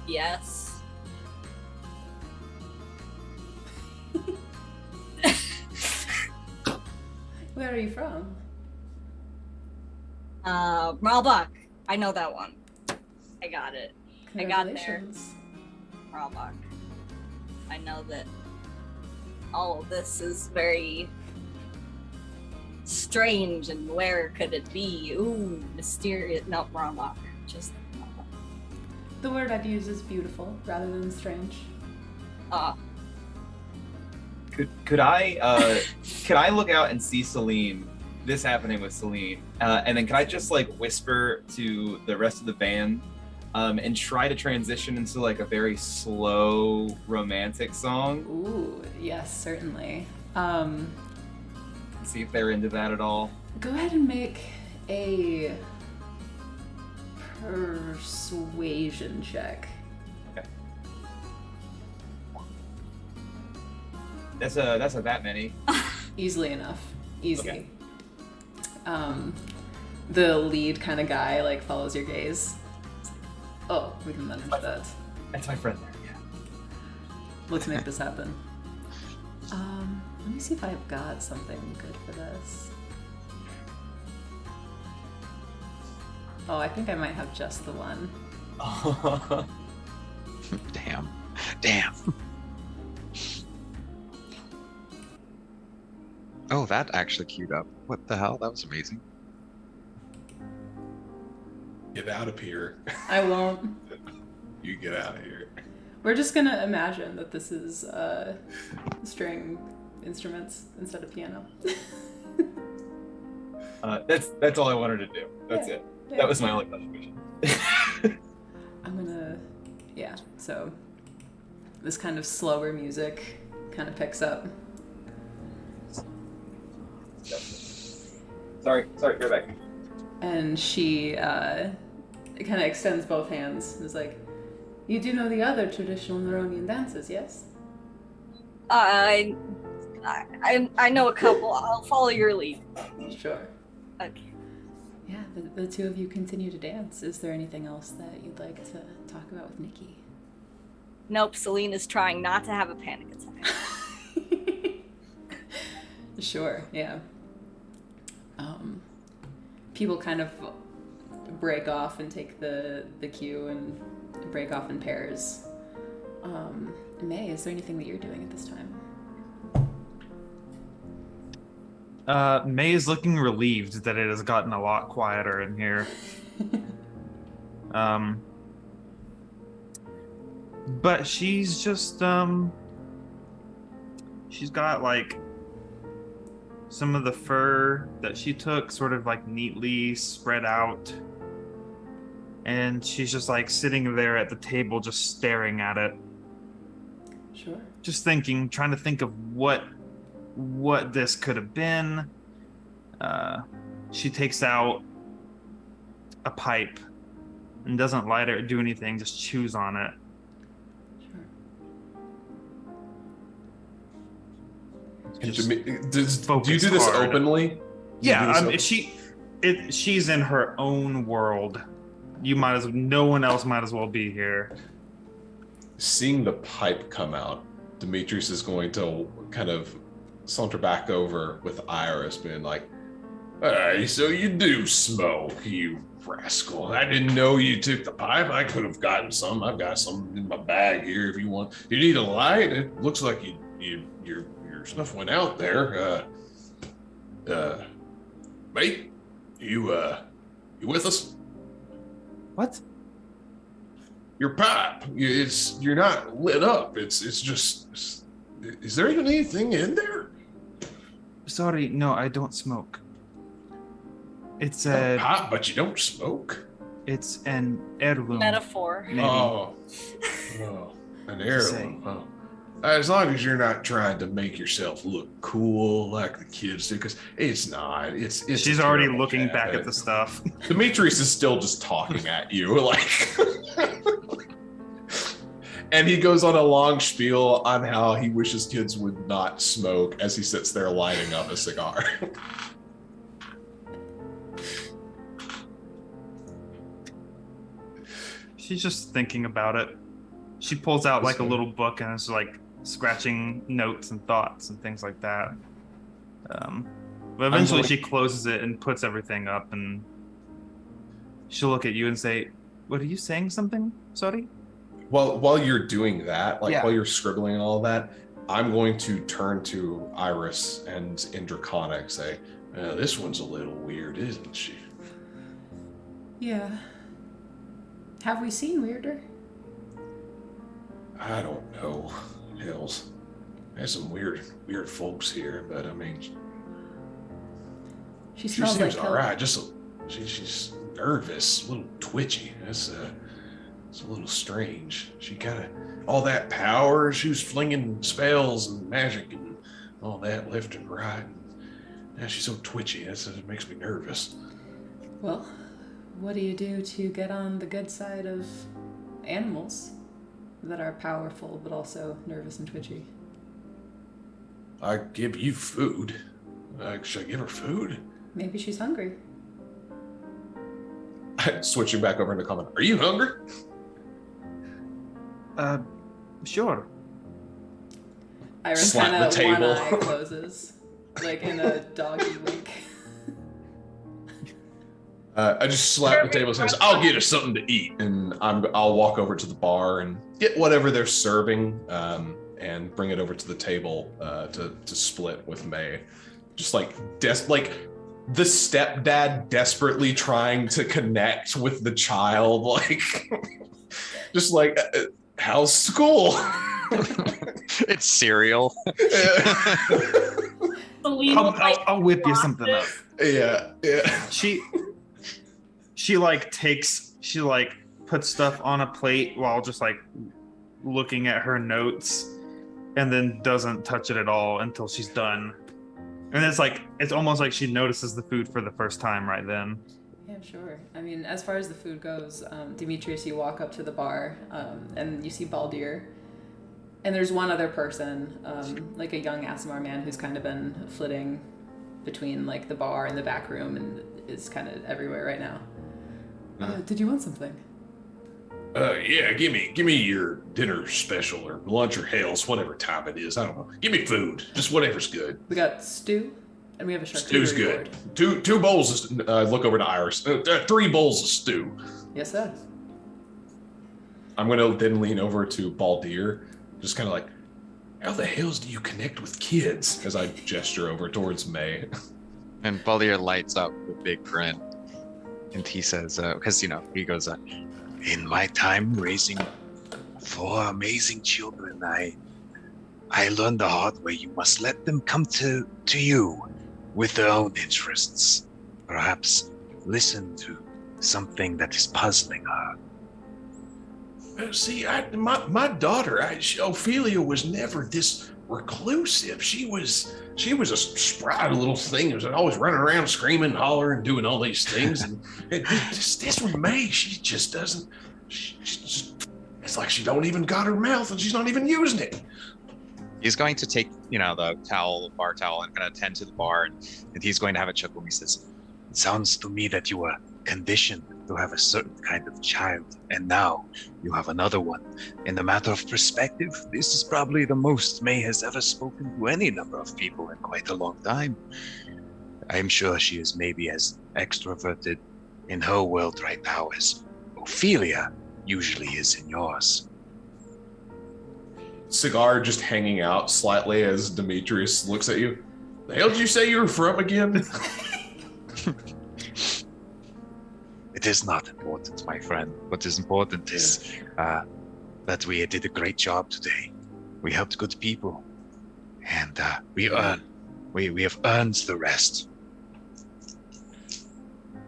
Yes. Where are you from? Ralbach. I know that one. I got it. I got there. Congratulations. Ralbach. I know that all of this is very strange, and where could it be? Ooh, mysterious. No, Ralbach. Just The word I'd use is beautiful rather than strange. Could I look out and see Celine? This happening with Celine, and then can I just like whisper to the rest of the band, and try to transition into like a very slow romantic song? Ooh, yes, certainly. See if they're into that at all. Go ahead and make a persuasion check. Okay. That's a that many. Easily enough. Easy. Okay. The lead kind of guy like follows your gaze. It's like, oh, we can manage that. That's my friend there. Yeah. Let's make this happen. Let me see if I've got something good for this. Oh, I think I might have just the one. Damn. Oh, that actually queued up. What the hell? That was amazing. Get out of here. I won't. You get out of here. We're just gonna imagine that this is string instruments instead of piano. That's all I wanted to do. That's it. Yeah. That was my only contribution. So this kind of slower music kind of picks up. Sorry, go back. And she kind of extends both hands and is like, you do know the other traditional Neronian dances, yes? I know a couple. I'll follow your lead. Sure. Okay. Yeah, the two of you continue to dance. Is there anything else that you'd like to talk about with Nikki? Nope, Celine is trying not to have a panic attack. Sure, yeah. People kind of break off and take the cue and break off in pairs. May, is there anything that you're doing at this time? May is looking relieved that it has gotten a lot quieter in here. But she's just she's got like some of the fur that she took sort of like neatly spread out, and she's just like sitting there at the table just staring at it, Sure. just thinking, trying to think of what this could have been. She takes out a pipe and doesn't light it or do anything, just chews on it. Sure. And Just do you do focus this hard. openly? Do you Yeah, do this she's in her own world. No one else might as well be here. Seeing the pipe come out, Demetrius is going to kind of saunter back over with Iris, being like, "Hey, so you do smoke, you rascal. I didn't know you took the pipe. I could have gotten some. I've got some in my bag here if you want. You need a light? It looks like your stuff went out there. Mate, you with us? What? Your pipe. You're not lit up. It's just. Is there even anything in there? Sorry, no, I don't smoke. It's A pipe, but you don't smoke. it's an heirloom. Metaphor. Maybe. Oh, an heirloom. Oh. As long as you're not trying to make yourself look cool like the kids do, because it's not. It's. She's a already terrible looking back habit. at the stuff. Demetrius is still just talking at you, like. And he goes on a long spiel on how he wishes kids would not smoke as he sits there lighting up a cigar. She's just thinking about it. She pulls out like a little book and is like scratching notes and thoughts and things like that. But eventually she closes it and puts everything up, and she'll look at you and say, "What, are you saying something? Sorry?" Well, while you're doing that, like Yeah. while you're scribbling and all that, I'm going to turn to Iris and in Draconic say, this one's a little weird, isn't she? Yeah. Have we seen weirder? I don't know. Hells. There's some weird folks here, but I mean, She she smells seems like all right. She's nervous, a little twitchy. It's a little strange. She kind of all that power. She was flinging spells and magic and all that left and right. Now she's so twitchy. It makes me nervous. Well, what do you do to get on the good side of animals that are powerful but also nervous and twitchy? I give you food. Should I give her food? Maybe she's hungry. Switching back over into common. Are you hungry? Sure. Iris Slap kind of the table. one eye closes, like in a doggy wink. I just slap the table and says, "I'll get us something to eat," and I'll walk over to the bar and get whatever they're serving, and bring it over to the table to split with May. Just like the stepdad desperately trying to connect with the child, like just like, how's school? It's cereal. I'll whip you something up. Yeah. She puts stuff on a plate while just like looking at her notes, and then doesn't touch it at all until she's done. And it's almost like she notices the food for the first time right then. Yeah, sure. I mean, as far as the food goes, Demetrius, you walk up to the bar, and you see Baldir. And there's one other person, like a young Asimar man who's kind of been flitting between like the bar and the back room and is kind of everywhere right now. Did you want something? Yeah, give me your dinner special or lunch or hells, whatever time it is. I don't know. Give me food, just whatever's good. We got stew, and we have a charcuterie Stew's good. Two bowls of, look over to Iris. 3 bowls of stew. Yes, sir. I'm going to then lean over to Baldir, just kind of like, how the hells do you connect with kids? As I gesture over towards May. And Baldir lights up with a big grin. And he says, because, he goes, In my time raising 4 amazing children, I learned the hard way. You must let them come to you with their own interests. Perhaps listen to something that is puzzling her. See, my daughter, Ophelia, was never this reclusive. She was a spry little thing. She was always running around screaming, hollering, doing all these things. And this one, May, she just doesn't. It's like she don't even got her mouth, and she's not even using it. he's going to take, the bar towel, and kind of tend to the bar, and he's going to have a chuckle. He says, It sounds to me that you were conditioned to have a certain kind of child, and now you have another one. In the matter of perspective, this is probably the most May has ever spoken to any number of people in quite a long time. I'm sure she is maybe as extroverted in her world right now as Ophelia usually is in yours. Cigar just hanging out slightly as Demetrius looks at you. The hell did you say you were from again? It is not important, my friend. What is important is that we did a great job today. We helped good people, and we have earned the rest.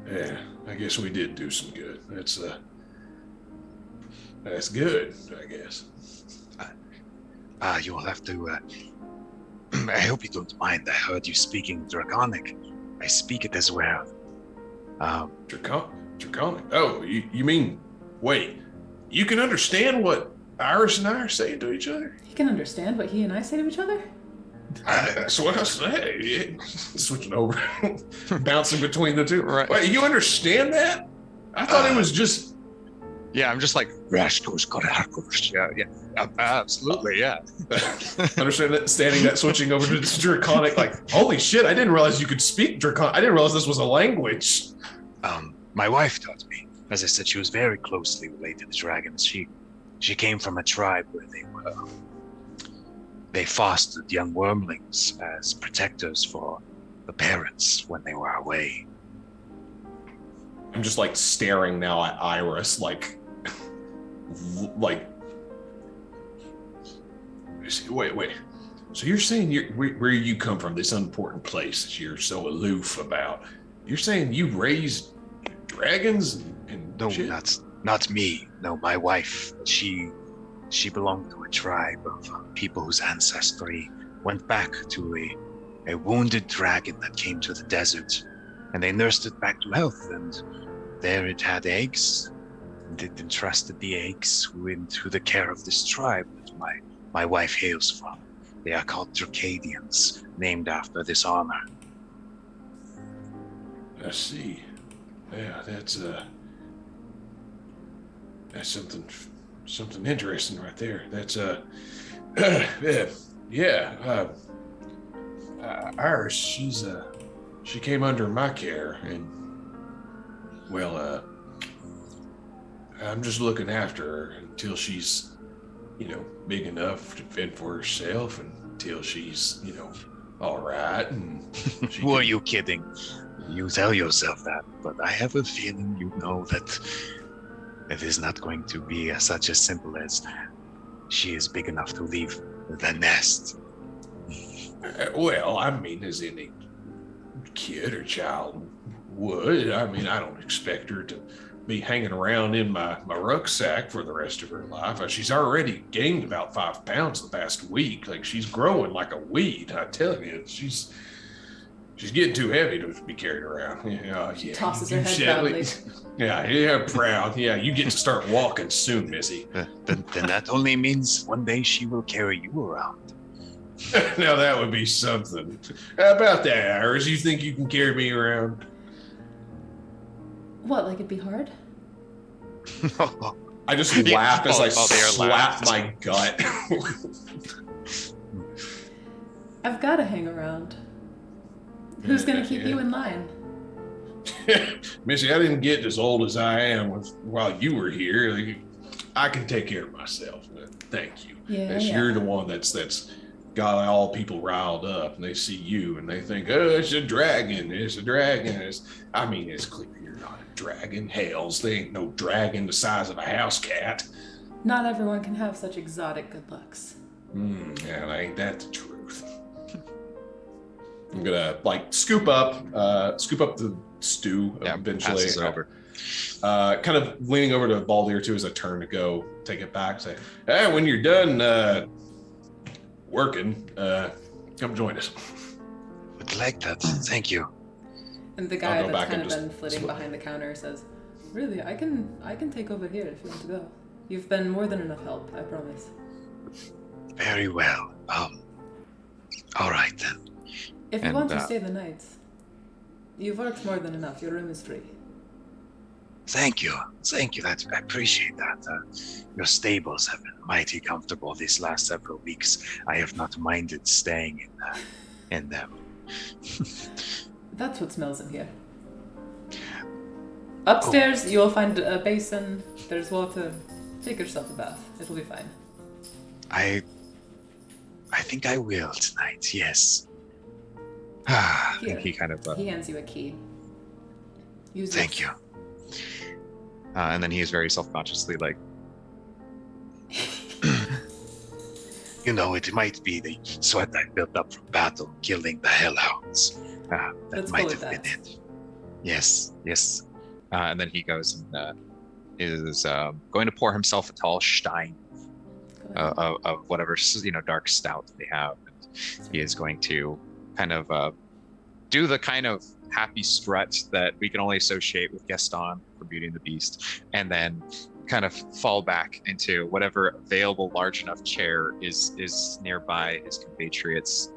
Yeah, I guess we did do some good. That's good, I guess. You'll have to. I hope you don't mind. I heard you speaking Draconic. I speak it as well. Draconic? Oh, you mean? Wait, you can understand what Iris and I are saying to each other? He can understand what he and I say to each other? That's what I say. Switching over, bouncing between the two. Right. Wait, you understand that? I thought it was just. Yeah, I'm just like, Rashko's got yeah, absolutely, yeah. Understand that, standing that, switching over to Draconic, like, holy shit, I didn't realize you could speak Draconic. I didn't realize this was a language. My wife taught me. As I said, she was very closely related to dragons. She came from a tribe where they fostered young wormlings as protectors for the parents when they were away. I'm just like staring now at Iris, like, wait. So you're saying where you come from, this unimportant place that you're so aloof about? You're saying you raised dragons and No, shit? not me. No, my wife. She belonged to a tribe of people whose ancestry went back to a wounded dragon that came to the desert, and they nursed it back to health, and there it had eggs, and it entrusted the eggs into the care of this tribe that my wife hails from. They are called Dracadians, named after this honor. I see. Yeah, that's something interesting right there. That's Iris, she came under my care, and well, I'm just looking after her until she's, big enough to fend for herself, and until she's, all right. And Who are you kidding? You tell yourself that, but I have a feeling you know that it is not going to be such as simple as she is big enough to leave the nest. Well, I mean, as any kid or child would. I mean, I don't expect her to be hanging around in my rucksack for the rest of her life. She's already gained about 5 pounds the past week. Like, she's growing like a weed. I tell you, she's getting too heavy to be carried around. She tosses her head proudly. Yeah, proud. Yeah, you get to start walking soon, Missy. Then that only means one day she will carry you around. Now that would be something. How about that, Iris? You think you can carry me around? What, like it'd be hard? I just laugh as I slap my gut. I've got to hang around. Who's going to keep you in line? Missy, I didn't get as old as I am while you were here. Like, I can take care of myself. Thank you. You're the one that's got all people riled up, and they see you and they think, oh, it's a dragon. It's a dragon. It's clear you're not a dragon. Hells, there ain't no dragon the size of a house cat. Not everyone can have such exotic good looks. Yeah, ain't that the truth? I'm gonna scoop up the stew eventually. Passes over. Kind of leaning over to Baldir too as I turn to go take it back. Say, hey, when you're done working, come join us. Would like that. Thank you. And the guy that's kind of been flitting behind the counter says, really, I can take over here if you want to go. You've been more than enough help, I promise. Very well. All right then. If you want to stay the night, you've worked more than enough. Your room is free. Thank you. I appreciate that. Your stables have been mighty comfortable these last several weeks. I have not minded staying in them. That's what smells in here. Upstairs, you will find a basin. There's water. Take yourself a bath. It'll be fine. I think I will tonight. Yes. Here. He kind of. He hands you a key. Use Thank this. you. And then he is very self-consciously like, it might be the sweat I built up from battle killing the hellhounds. That Let's might go have with been that. it. Yes. and then he goes and is going to pour himself a tall stein of whatever dark stout they have. And he is going to kind of do the kind of happy strut that we can only associate with Gaston from Beauty and the Beast, and then kind of fall back into whatever available large enough chair is nearby his compatriots.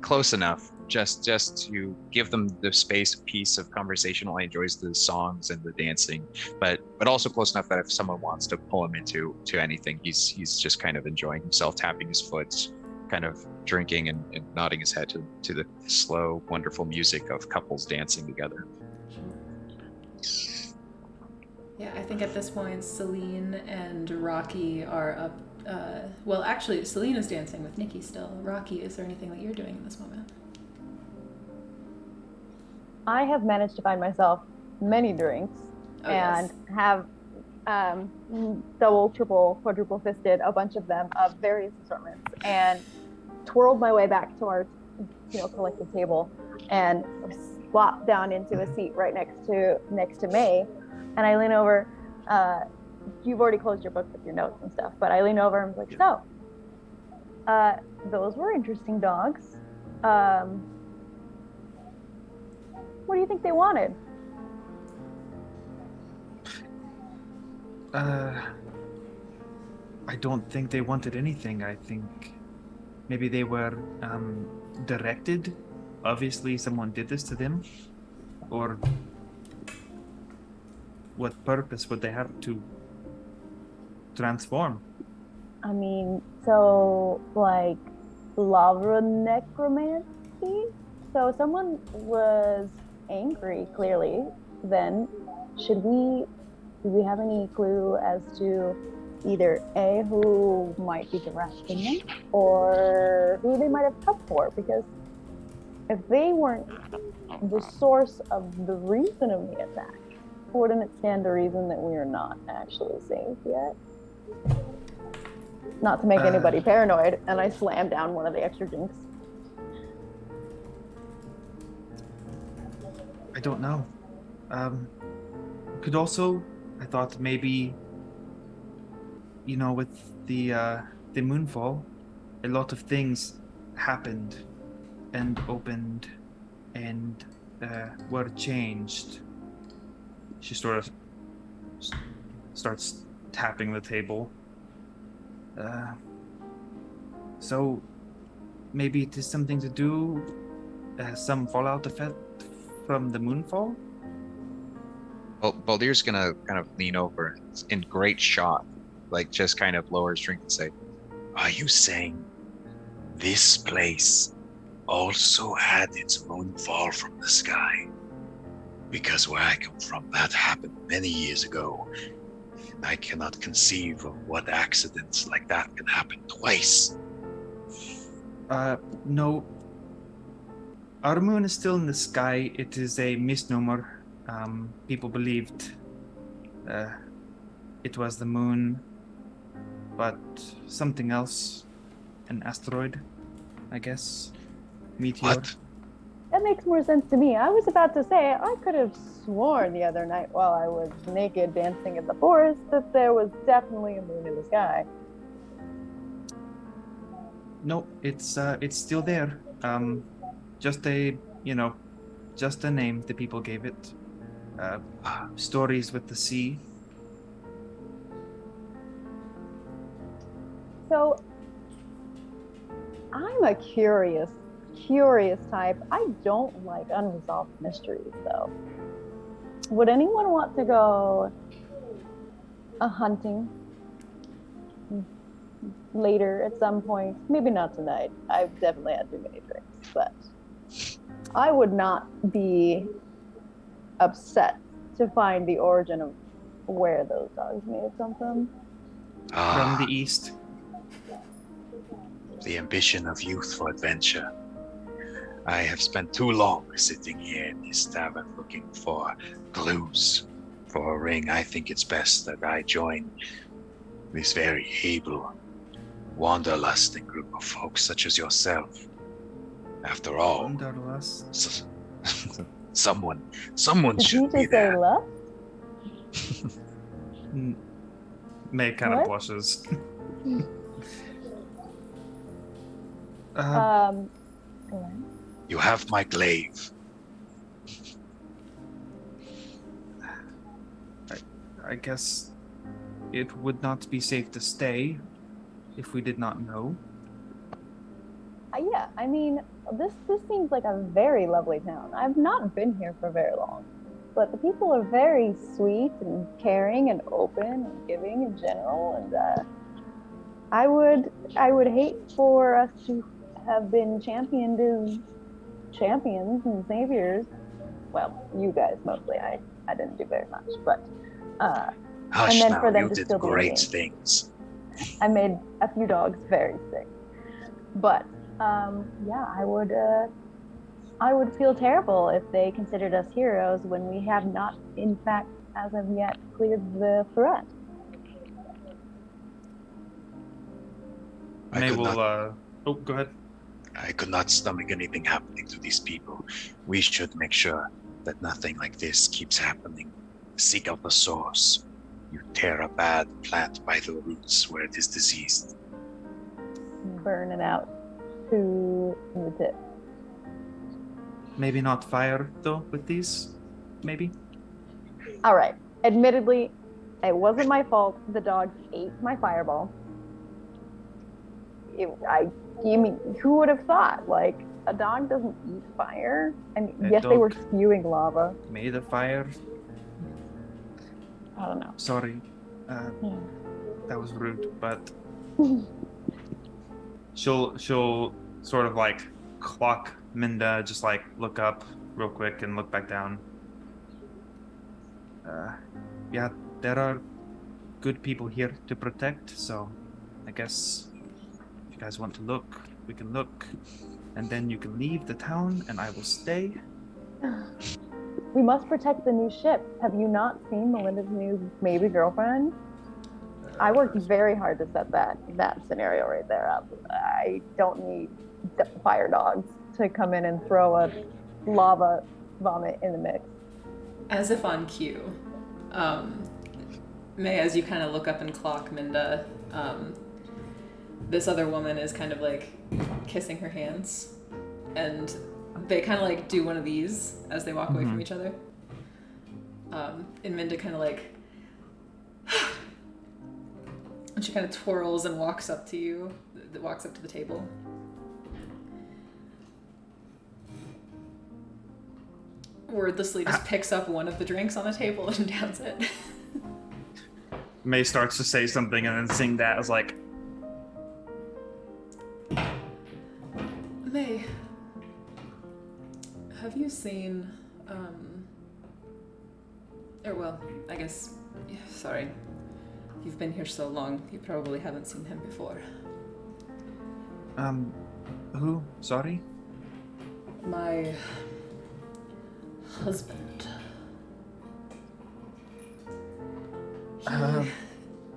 Close enough just to give them the space, piece of conversation while he enjoys the songs and the dancing, but also close enough that if someone wants to pull him into anything, he's just kind of enjoying himself, tapping his foot, kind of drinking and nodding his head to the slow, wonderful music of couples dancing together. Yeah, I think at this point, Celine and Rocky are up. Well, actually, Celine is dancing with Nikki still. Rocky, is there anything that you're doing in this moment? I have managed to find myself many drinks and have double, triple, quadruple fisted a bunch of them of various assortments and twirled my way back to our collective table and flopped down into a seat right next to May, and I lean over. You've already closed your book with your notes and stuff, but I lean over and was like, so those were interesting dogs. What do you think they wanted? I don't think they wanted anything. I think maybe they were directed. Obviously, someone did this to them. Or what purpose would they have to transform? I mean, so like lava necromancy? So someone was angry, clearly. Then do we have any clue as to either A, who might be directing them, or who they might have come for? Because if they weren't the source of the reason of the attack, wouldn't it stand to reason that we are not actually safe yet? Not to make anybody paranoid, and I slam down one of the extra drinks. I don't know. Could also, I thought maybe, with the moonfall, a lot of things happened and opened and were changed. She sort of starts tapping the table. So maybe it is something to do, some fallout effect from the moonfall? Well, Baldir's gonna kind of lean over in great shock, like just kind of lower his drink and say, Are you saying this place also had its moonfall from the sky? Because where I come from, that happened many years ago. And I cannot conceive of what accidents like that can happen twice. No. Our moon is still in the sky. It is a misnomer. People believed it was the moon, but something else. An asteroid, I guess. Meteor. What? That makes more sense to me. I was about to say, I could have sworn the other night while I was naked dancing in the forest that there was definitely a moon in the sky. No, it's still there. Just a name the people gave it. Stories with the sea. So, I'm a curious type. I don't like unresolved mysteries, though. Would anyone want to go hunting later at some point? Maybe not tonight. I've definitely had too many drinks, but I would not be upset to find the origin of where those dogs may have come from. From the east. The ambition of youth for adventure. I have spent too long sitting here in this tavern looking for clues for a ring. I think it's best that I join this very able, wanderlusting group of folks such as yourself. After all, Wanderlust. someone Did should you be just say there. love? May kind What? of blushes. Go ahead. You have my glaive. I guess it would not be safe to stay if we did not know. Yeah, I mean, this seems like a very lovely town. I've not been here for very long, but the people are very sweet and caring and open and giving in general. And I would hate for us to have been championed as champions and saviors. Well, you guys mostly. I didn't do very much, but Hush then now, for them you to did still be great mean. things. I made a few dogs very sick. But yeah, I would feel terrible if they considered us heroes when we have not, in fact, as of yet, cleared the threat. I May could will. not- Oh, go ahead. I could not stomach anything happening to these people. We should make sure that nothing like this keeps happening. Seek out the source. You tear a bad plant by the roots where it is diseased. Burn it out to the tip. Maybe not fire though with these. Maybe. All right. Admittedly, it wasn't my fault. The dogs ate my fireball. You mean, who would have thought? Like, a dog doesn't eat fire? And A yes, they were dog spewing lava. Made a fire. I don't know. Sorry. Yeah. That was rude, but she'll sort of like clock Minda, just like look up real quick and look back down. Yeah, there are good people here to protect, so I guess if you guys want to look, we can look, and then you can leave the town and I will stay. We must protect the new ship. Have you not seen Melinda's new maybe girlfriend? I worked very hard to set that scenario right there up. I don't need fire dogs to come in and throw a lava vomit in the mix. As if on cue, May, as you kind of look up and clock Minda, this other woman is kind of like kissing her hands, and they kind of like do one of these as they walk away from each other. And Minda kind of like, and she kind of twirls and walks up to you, walks up to the table. Wordlessly just picks up one of the drinks on the table and downs it. May starts to say something and then sing that as like, May, have you seen, or well, I guess, yeah, sorry. You've been here so long, you probably haven't seen him before. who? Sorry? My husband.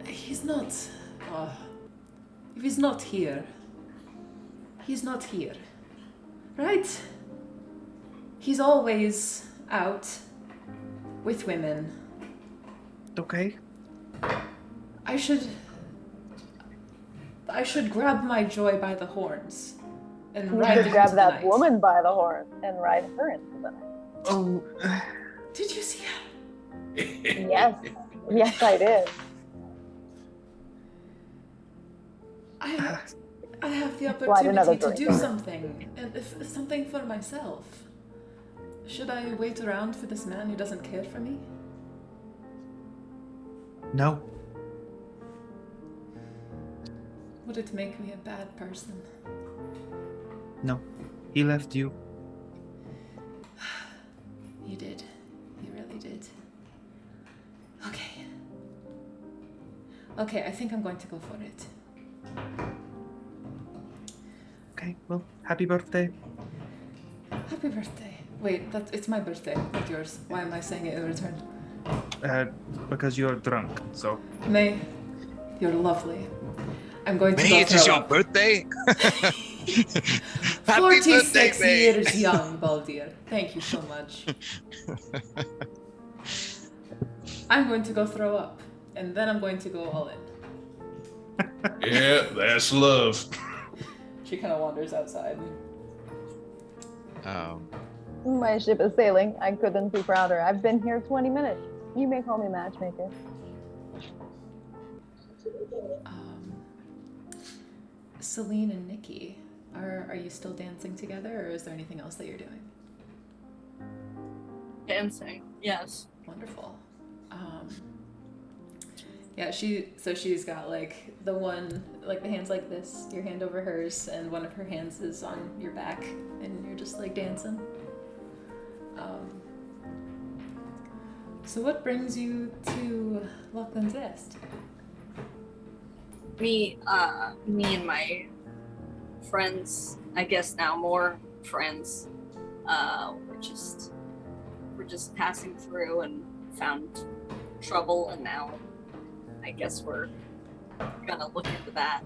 He's not. If he's not here, he's not here. Right? He's always out with women. Okay. I should grab my joy by the horns and You ride should it grab into the that night. woman by the horn and ride her into the night. Oh. Did you see her? Yes. Yes, I did. I have the Slide another opportunity to drink. do something, and something for myself. Should I wait around for this man who doesn't care for me? No. Would it make me a bad person? No. He left you. You did. You really did. Okay. Okay, I think I'm going to go for it. Okay, well, happy birthday. Happy birthday. Wait, it's my birthday, not yours. Why am I saying it in return? Because you're drunk, so. May, you're lovely. I'm going to go May, it is throw your up. birthday? Happy 46 birthday, May. years young, Baldir. Thank you so much. I'm going to go throw up, and then I'm going to go all in. Yeah, that's love. She kind of wanders outside. My ship is sailing. I couldn't be prouder. I've been here 20 minutes. You may call me matchmaker. Celine and Nikki, Are you still dancing together, or is there anything else that you're doing? Dancing, yes. Wonderful. Yeah, she's got like the one, like the hands like this, your hand over hers, and one of her hands is on your back, and you're just like dancing. So what brings you to Lachlan's Rest? Me and my friends, I guess now more friends, we're just passing through and found trouble, and now I guess we're gonna look into that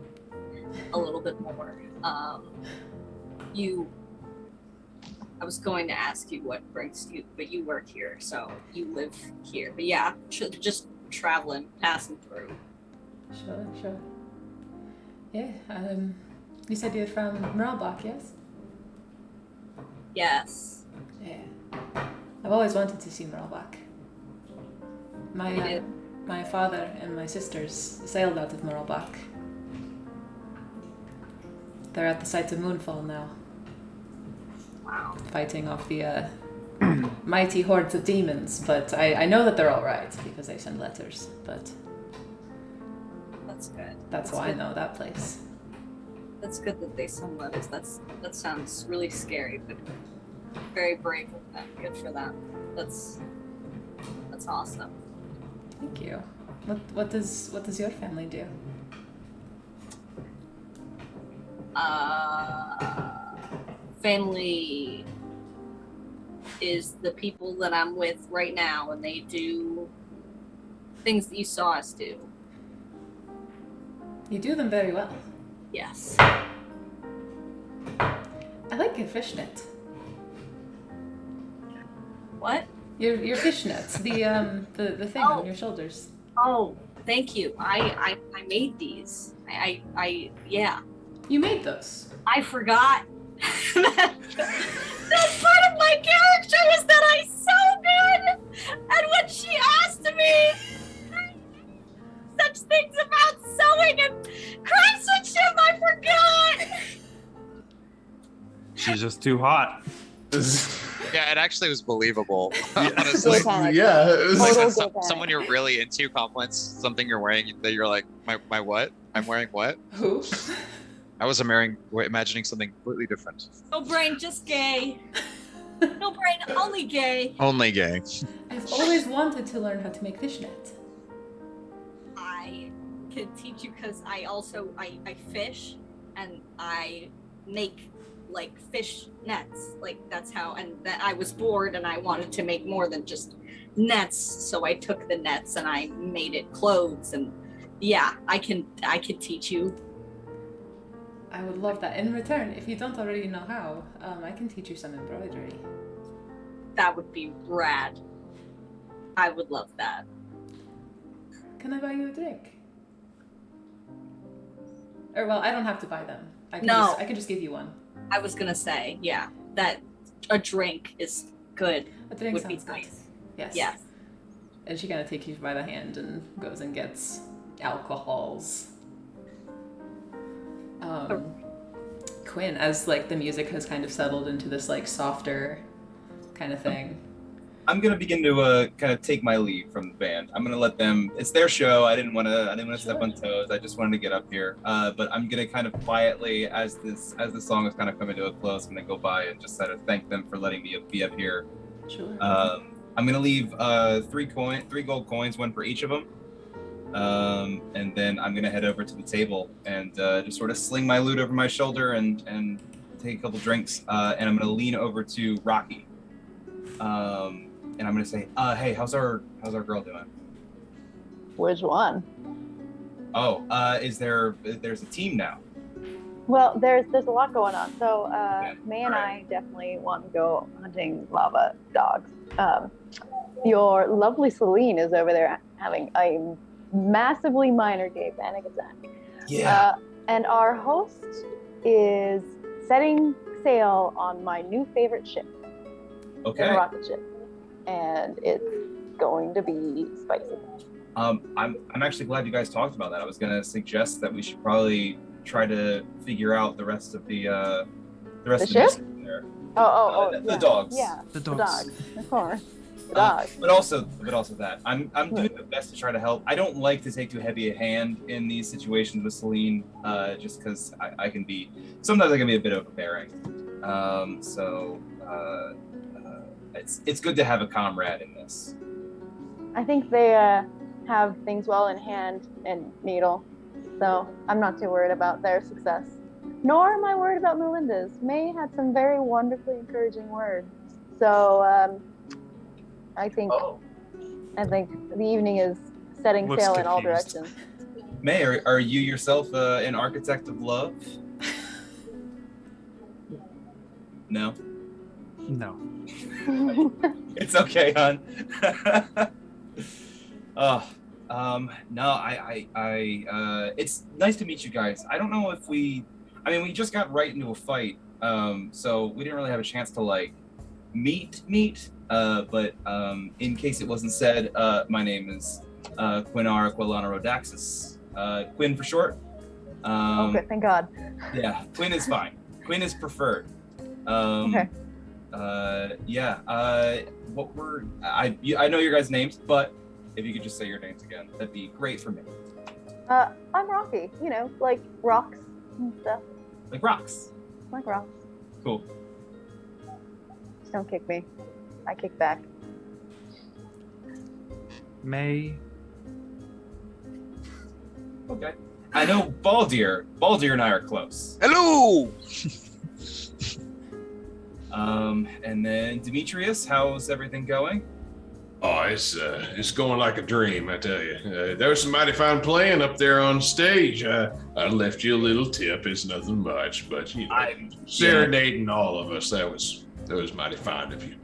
a little bit more. I was going to ask you what brings you, but you work here, so you live here. But yeah, just traveling, passing through. Sure. Yeah, you said you're from Merlbach, yes? Yes. Yeah. I've always wanted to see Merlbach. My father and my sisters sailed out of Merlbach. They're at the site of Moonfall now. Wow. Fighting off the mighty hordes of demons, but I know that they're all right because they send letters, but That's good. that's why good. I know that place. That's good that they send letters. That sounds really scary, but very brave of them. Good for them. That's awesome. Thank you. What does your family do? Family is the people that I'm with right now, and they do things that you saw us do. You do them very well. Yes. I like your fishnet. What? Your fishnets, the thing on your shoulders. Oh, thank you. I made these. I yeah. You made those. I forgot. that part of my character is that I'm so good. And when she asked me such things about sewing and craftsmanship, I forgot. She's just too hot. Yeah, it actually was believable. Honestly, Gay panic. Yeah. it was- like Total when gay panic. someone you're really into compliments something you're wearing that you're like, my what? I'm wearing what? Who? I was imagining something completely different. No brain, just gay. No brain, only gay. Only gay. I've always wanted to learn how to make fishnet. I can teach you because I fish and I make like fish nets. Like that's how, and that I was bored and I wanted to make more than just nets. So I took the nets and I made it clothes, and yeah, I can teach you. I would love that. In return, if you don't already know how, I can teach you some embroidery. That would be rad. I would love that. Can I buy you a drink? Or well, I don't have to buy them. I can just give you one. I was gonna say, yeah, that a drink is good. A drink Would be sounds good. nice. Yes. Yes. And she kind of takes you by the hand and goes and gets alcohols. Quinn, as like the music has kind of settled into this like softer kind of thing. I'm gonna begin to kind of take my leave from the band. I'm gonna let them. It's their show. I didn't want to step on toes. I just wanted to get up here. But I'm gonna kind of quietly, as the song is kind of coming to a close, I'm gonna go by and just sort of thank them for letting me be up here. Sure. I'm gonna leave 3 gold coins, one for each of them. And then I'm gonna head over to the table and just sort of sling my loot over my shoulder and take a couple drinks. And I'm gonna lean over to Rocky. And I'm gonna say, hey, how's our girl doing? Which one? Oh, there's a team now. Well, there's a lot going on. So May and Alright. I definitely want to go hunting lava dogs. Your lovely Celine is over there having a massively minor gay panic attack. Yeah. And our host is setting sail on my new favorite ship, the Okay. rocket ship, and it's going to be spicy. I'm actually glad you guys talked about that. I was gonna suggest that we should probably try to figure out the rest of the rest The of ship? the there. The The dogs. Yeah, The the dogs. dogs. Of course. The dogs. But also that I'm doing my best to try to help. I don't like to take too heavy a hand in these situations with Celine, just because I can be sometimes I can be a bit overbearing. It's good to have a comrade in this. I think they have things well in hand and Needle, so I'm not too worried about their success. Nor am I worried about Melinda's. May had some very wonderfully encouraging words. So I think the evening is setting Looks sail in all confused. directions. May, are you yourself an architect of love? No. No. It's okay, hon. No, it's nice to meet you guys. I don't know if we just got right into a fight, so we didn't really have a chance to like meet. But in case it wasn't said, my name is Quinar Quilana Rodaxis. Quinn for short. Okay, thank God. Yeah, Quinn is fine. Quinn is preferred. Okay. I know your guys' names, but if you could just say your names again, that'd be great for me. I'm Rocky, like rocks and stuff. Like rocks. Like rocks. Cool. Just don't kick me. I kick back. May. Okay. I know Baldir. Baldir and I are close. Hello. And then Demetrius, how's everything going? Oh, it's going like a dream, I tell you. There was some mighty fine playing up there on stage. I left you a little tip. It's nothing much, but serenading all of us. That was mighty fine of you.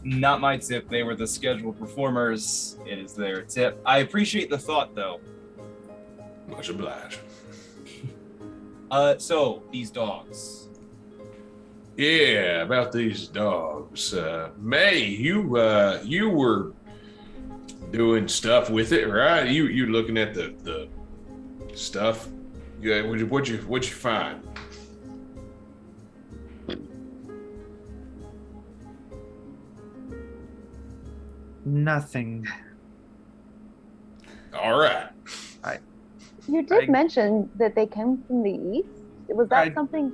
Not my tip. They were the scheduled performers. It is their tip. I appreciate the thought, though. Much obliged. So these dogs. Yeah, about these dogs. May, you were doing stuff with it, right? You looking at the stuff. Yeah, what'd you find? Nothing. All right. You did mention that they came from the east. Was that something?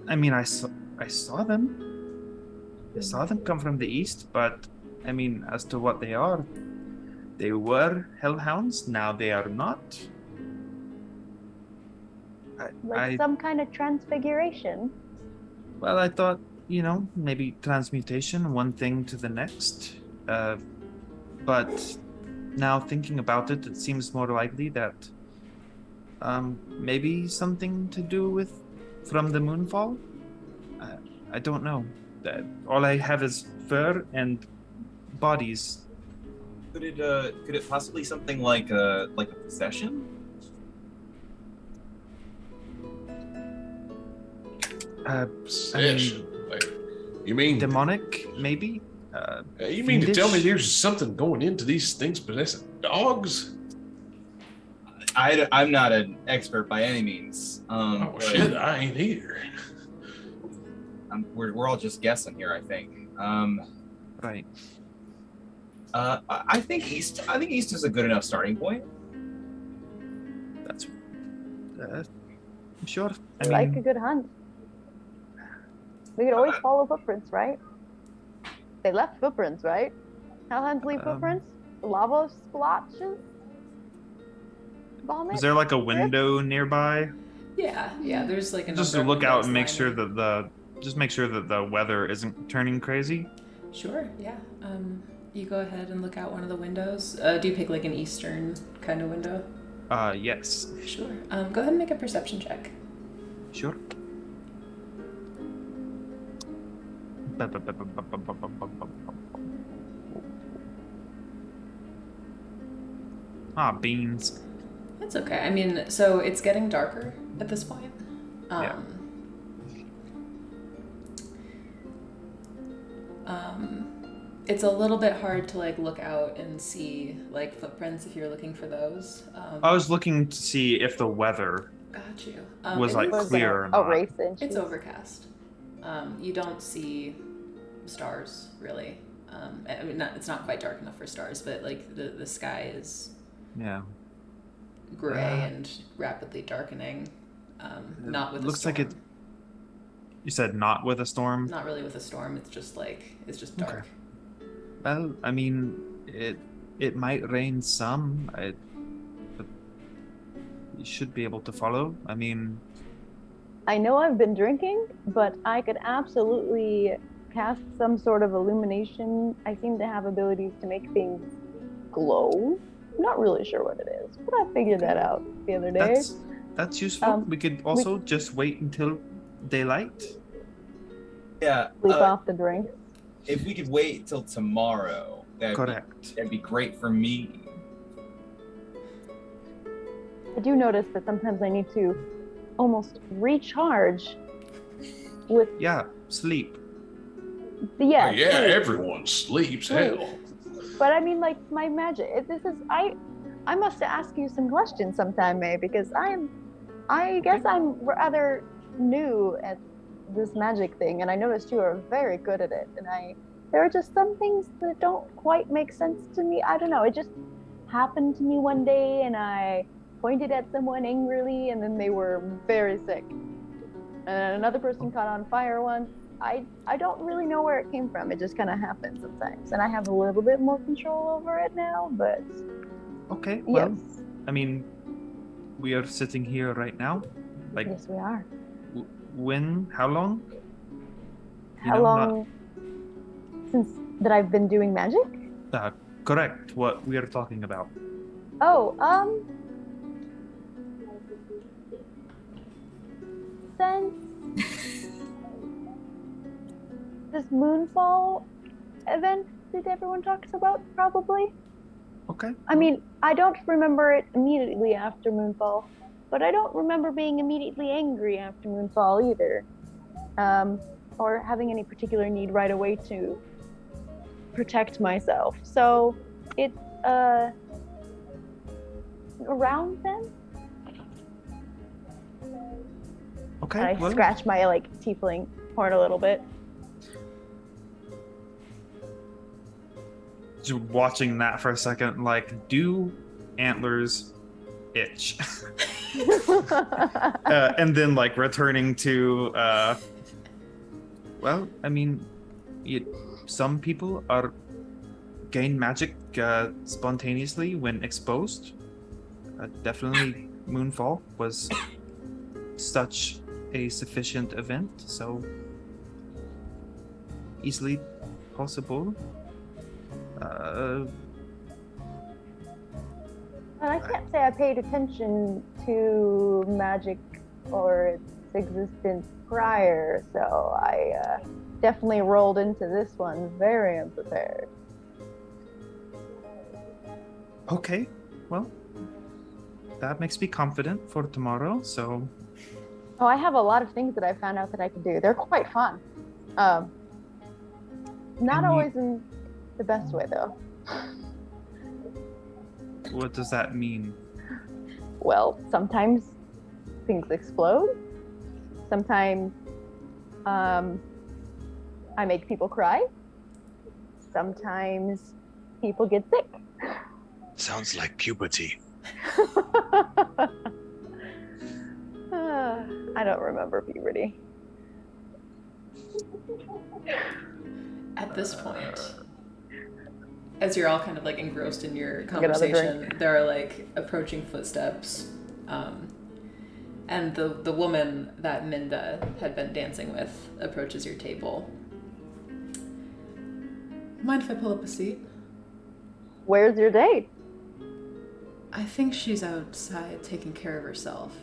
I mean, I saw them. I saw them come from the east, but I mean, as to what they are, they were hellhounds. Now they are not. Some kind of transfiguration. Well, I thought, maybe transmutation, one thing to the next. But now thinking about it, it seems more likely that maybe something to do with from the moonfall. I don't know. All I have is fur and bodies. Could it possibly something like a possession? Possession? You mean demonic? Maybe. You mean to tell me there's something going into these things possessing dogs? I'm not an expert by any means. Shit, I ain't either. We're all just guessing here, I think. Right. I think East is a good enough starting point. That's sure. I like a good hunt. We could always follow footprints, right? They left footprints, right? Hellhounds leave footprints? Lava splotches? Is there like a window nearby? Yeah. There's like a just to look out and make sure that the weather isn't turning crazy. Sure. Yeah. You go ahead and look out one of the windows. Do you pick like an eastern kind of window? Yes. Sure. Go ahead and make a perception check. Sure. Beans. That's okay. I mean, so it's getting darker at this point. Yeah. It's a little bit hard to like look out and see like footprints if you're looking for those. I was looking to see if the weather Got you. was like was clear or gonna not. erase it. It's overcast. You don't see stars really. I mean, it's not quite dark enough for stars, but like the sky is Yeah. gray and rapidly darkening. Not with looks a storm. like it. You said not with a storm. Not really with a storm. It's just dark. Okay. Well, I mean, it might rain some. But you should be able to follow. I mean, I know I've been drinking, but I could absolutely cast some sort of illumination. I seem to have abilities to make things glow. I'm not really sure what it is, but I figured that out the other day. that's useful. We could also just wait until daylight. Yeah. Sleep off the drink. If we could wait till tomorrow, that'd be great for me. I do notice that sometimes I need to almost recharge with Sleep. yeah. Oh, yeah, sleep. everyone sleeps. Hell. But I mean, like my magic. I must ask you some questions sometime, May, because I guess I'm rather new at this magic thing, and I noticed you are very good at it. And there are just some things that don't quite make sense to me. I don't know. It just happened to me one day, and I pointed at someone angrily, and then they were very sick. And another person caught on fire once. I don't really know where it came from. It just kind of happens sometimes, and I have a little bit more control over it now. But Okay. Well, yes, I mean, we are sitting here right now. Like, yes, we are. when? How long? How long since that I've been doing magic? Correct. What we are talking about. Oh, since this moonfall event that everyone talks about, probably. Okay. I mean, I don't remember it immediately after moonfall, but I don't remember being immediately angry after moonfall either, or having any particular need right away to protect myself. So it's around then. Okay. I well, scratch my tiefling horn a little bit. just watching that for a second, like, do antlers itch? And then like returning to well, I mean, some people gain magic spontaneously when exposed. Definitely moonfall was such a sufficient event, so easily possible. And I can't say I paid attention to magic or its existence prior, so I definitely rolled into this one very unprepared. Okay, well, that makes me confident for tomorrow, so... Oh, I have a lot of things that I found out that I can do. They're quite fun. Not always in the best way, though. What does that mean? Well, sometimes things explode. Sometimes I make people cry. Sometimes people get sick. Sounds like puberty. I don't remember puberty. At this point, as you're all kind of like engrossed in your conversation, there are like approaching footsteps, and the woman that Minda had been dancing with approaches your table. Mind if I pull up a seat? Where's your date? I think she's outside taking care of herself.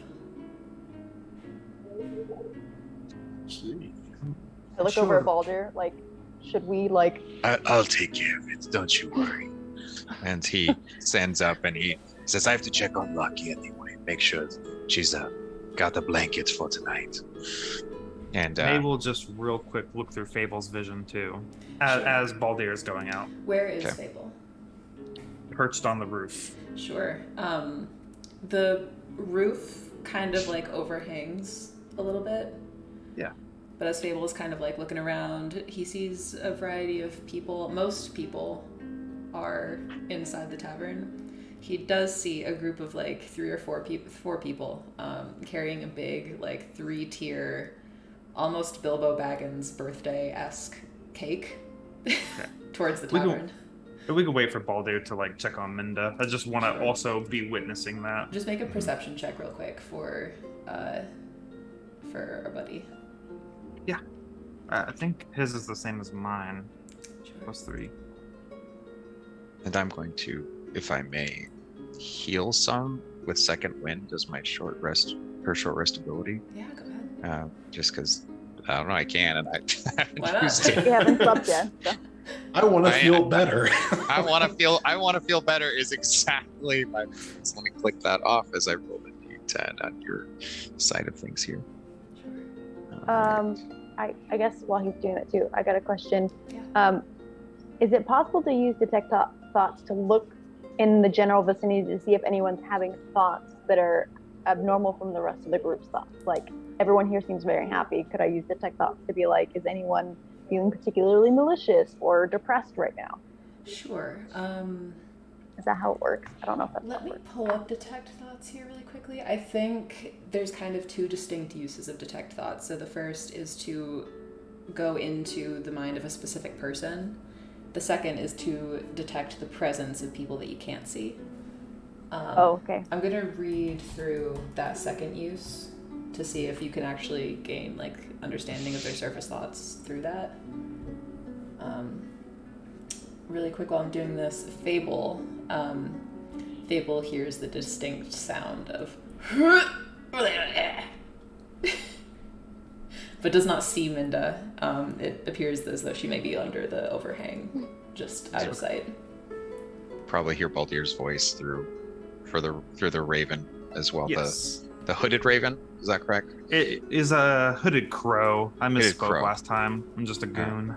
I look over at Baldur, like, should we, like... I'll take care of it, don't you worry. And he stands up and he Says I have to check on Lucky anyway, make sure she's got a blanket for tonight. and May will just real quick look through Fable's vision too, as Baldur is going out. Where is Okay. Fable? Perched on the roof. Sure. The roof kind of like overhangs a little bit. Yeah. But as Fable is kind of like looking around, he sees a variety of people. Most people are inside the tavern. He does see a group of like four people carrying a big like 3-tier, almost Bilbo Baggins birthday-esque cake towards the tavern. We can wait for Baldur to like check on Minda. I just want to also be witnessing that. Just make a perception check real quick for our buddy. Yeah. I think his is the same as mine. Sure. +3. And I'm going to, if I may, heal some with second wind as my short rest ability. Yeah, go ahead. Just because I don't know, I can, and I Why not? used it. You haven't slept yet. So. I want to feel better. I want to feel better is exactly my. So let me click that off as I roll a d10 on your side of things here. I guess while he's doing that too, I got a question. Yeah. Is it possible to use detect thoughts to look in the general vicinity to see if anyone's having thoughts that are abnormal from the rest of the group's thoughts? Like, everyone here seems very happy. Could I use detect thoughts to be like, is anyone feeling particularly malicious or depressed right now? Sure. Is that how it works? I don't know if that's Let how me it works. pull up detect thoughts here really quickly. I think there's kind of two distinct uses of detect thoughts. So the first is to go into the mind of a specific person. The second is to detect the presence of people that you can't see. Okay. I'm going to read through that second use to see if you can actually gain like understanding of their surface thoughts through that. Really quick while I'm doing this, Fable hears the distinct sound of but does not see Minda. It appears as though she may be under the overhang, just out of sight. Probably hear Baldur's voice through the raven as well. Yes. The hooded raven, is that correct? It is a hooded crow. I Hooded misspoke crow. last time. I'm just a goon.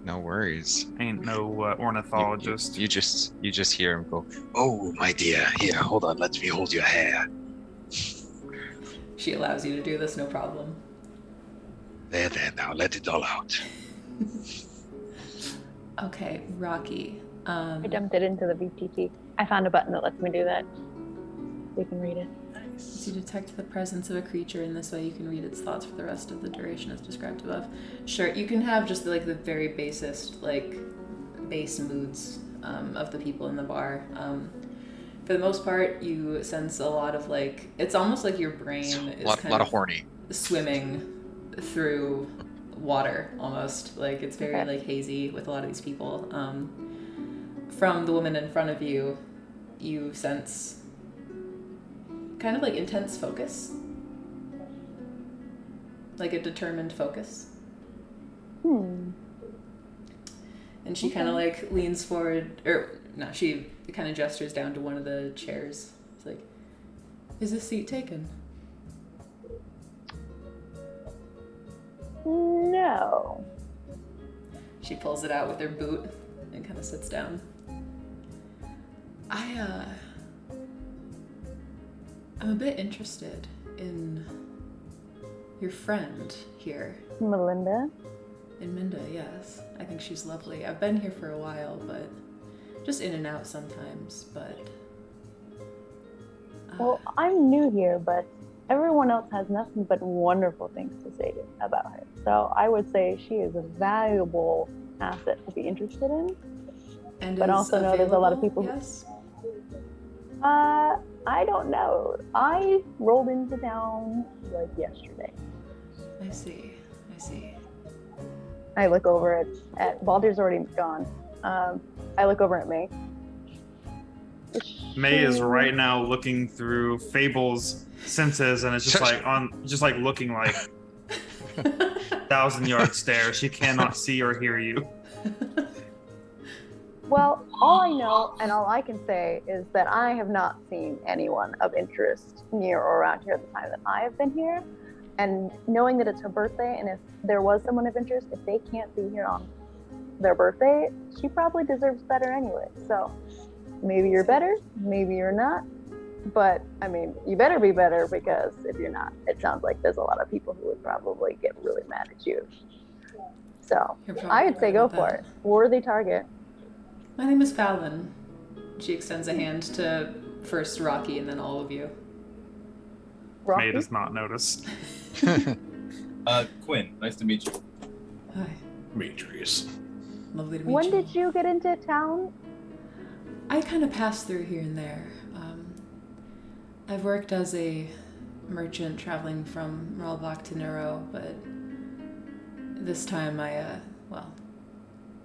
No worries. Ain't no ornithologist. You just hear him go, Oh, my dear, here, hold on, let me hold your hair. She allows you to do this, no problem. There, now, let it all out. Okay, Rocky. I dumped it into the VTT. I found a button that lets me do that. You can read it. As you detect the presence of a creature in this way, you can read its thoughts for the rest of the duration as described above. Sure, you can have just like the very basest, like base moods of the people in the bar. For the most part, you sense a lot of like, it's almost like your brain is a lot of horny. swimming through water almost. Like it's very like hazy with a lot of these people. From the woman in front of you, you sense kind of like intense focus, like a determined focus. And she kind of like leans forward, or no, she kind of gestures down to one of the chairs. It's like, is this seat taken? No. She pulls it out with her boot and kind of sits down. I'm a bit interested in your friend here. Melinda? In Minda, yes. I think she's lovely. I've been here for a while, but just in and out sometimes, but... Well, I'm new here, but everyone else has nothing but wonderful things to say about her. So I would say she is a valuable asset to be interested in. And but also know there's a lot of people. Yes. I don't know. I rolled into town like yesterday. I see. I look over at Baldur's already gone. I look over at May. May is right now looking through Fable's senses, and it's just like looking like 1,000-yard stare. She cannot see or hear you. Well, all I know and all I can say is that I have not seen anyone of interest near or around here at the time that I have been here. And knowing that it's her birthday, and if there was someone of interest, if they can't be here on their birthday, she probably deserves better anyway. So maybe you're better, maybe you're not. But I mean, you better be better, because if you're not, it sounds like there's a lot of people who would probably get really mad at you. So I would say go for it. Worthy target. My name is Fallon. She extends a hand to first Rocky and then all of you. Rocky? May does not notice. Quinn, nice to meet you. Hi. Demetrius. Lovely to meet you. When did you get into town? I kind of passed through here and there. I've worked as a merchant traveling from Ralbach to Neuro, but this time I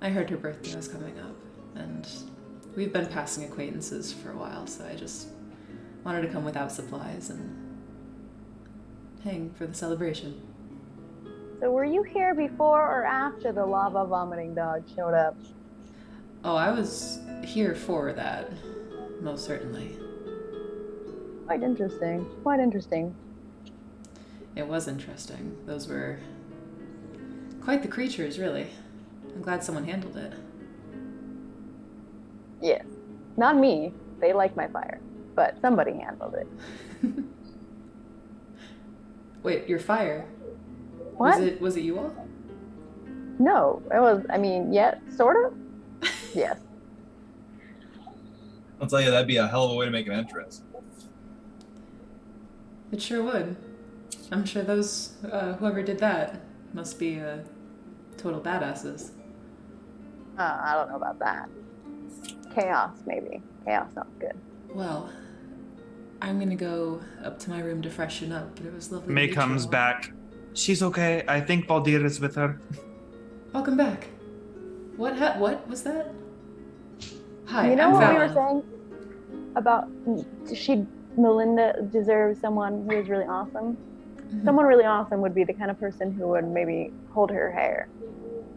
heard her birthday was coming up, and we've been passing acquaintances for a while, so I just wanted to come without supplies and hang for the celebration. So were you here before or after the lava vomiting dog showed up? Oh, I was here for that, most certainly. Quite interesting. Quite interesting. It was interesting. Those were quite the creatures, really. I'm glad someone handled it. Yes. Not me. They like my fire. But somebody handled it. Wait, your fire? What? Was it you all? No. It was, I mean, yeah, sort of. Yes. I'll tell you, that'd be a hell of a way to make an entrance. It sure would. I'm sure those, whoever did that must be total badasses. I don't know about that. Chaos, maybe. Chaos sounds good. Well, I'm gonna go up to my room to freshen up, but it was lovely. May to meet you comes all. back. She's okay. I think Valdir is with her. Welcome back. What was that? Hi, You know I'm what Fallon. we were saying about Melinda deserves someone who is really awesome? Mhm. Someone really awesome would be the kind of person who would maybe hold her hair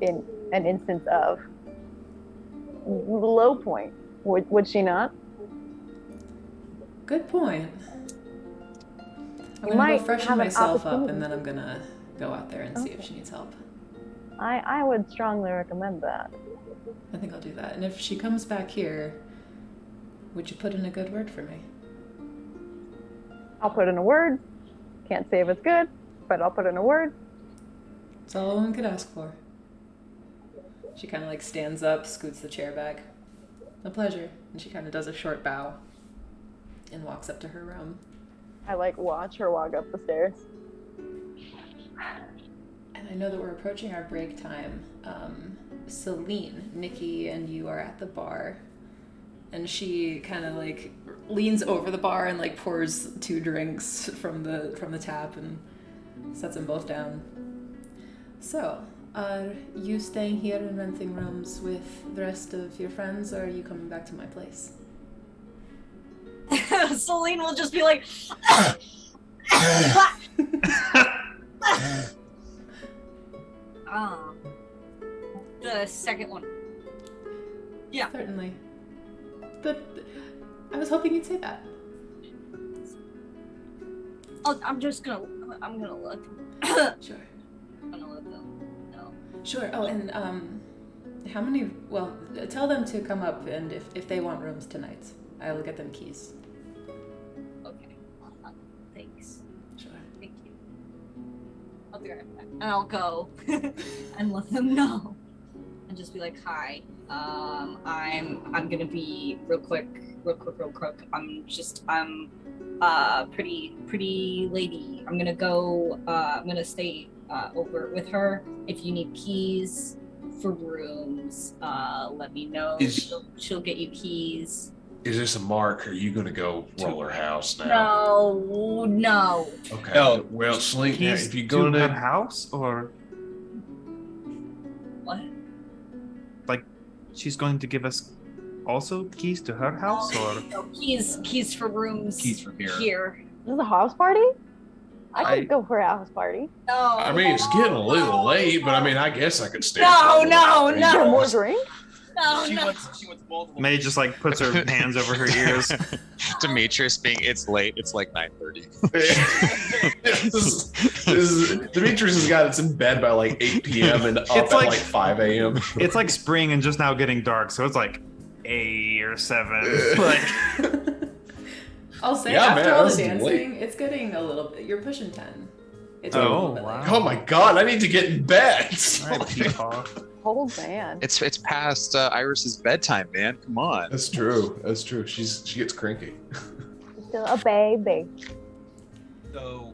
in an instance of low point. Would she not? Good point. I'm You gonna might go freshen have an myself up, opportunity. and then I'm gonna go out there and see if Okay. she needs help. I would strongly recommend that. I think I'll do that. And if she comes back here, would you put in a good word for me? I'll put in a word. Can't say if it's good, but I'll put in a word. That's all one could ask for. She kind of like stands up, scoots the chair back. A pleasure. And she kind of does a short bow and walks up to her room. I watch her walk up the stairs. And I know that we're approaching our break time. Celine, Nikki, and you are at the bar. And she kind of like leans over the bar and like pours 2 drinks from the tap and sets them both down. So, are you staying here in renting rooms with the rest of your friends, or are you coming back to my place? Celine will just be like, the second one. Yeah. Certainly. But I was hoping you'd say that. I'm gonna let Sure. I'm gonna let them know. Sure. Oh, and how many? Well, tell them to come up, and if they want rooms tonight, I will get them keys. Okay. Thanks. Sure. Thank you. I'll be right back. And I'll go and let them know. And just be like, hi. I'm gonna be real quick. I'm pretty lady. I'm gonna stay over with her. If you need keys for rooms, let me know. She'll get you keys. Is this a mark? Or are you going to go roll her house now? No. Okay. No. Well, Celine, yeah, Keys if you go to her to house, or What? like she's going to give us also keys to her house, or No, keys for rooms. Keys for here. Here. This is a house party? I I- could go for a house party. No. I mean, it's getting a little late, but I mean, I guess I could stay. No, for a no, little no. bit. More drink? She No. wants multiple. May just like puts her hands over her ears. Demetrius being, it's late. It's like 9:30. Demetrius has got it's in bed by like 8 p.m. and up It's at like- like 5 a.m. It's like spring and just now getting dark, so it's like 8 or 7. Like I'll say Yeah, after man, all the this is dancing, late. it's getting a little bit. You're pushing 10. It's Oh, a little bit wow. late. Oh my god, I need to get in bed. All right, Peepaw. Old man. It's past Iris's bedtime, man. Come on. That's true. That's true. She gets cranky. Still a baby. So,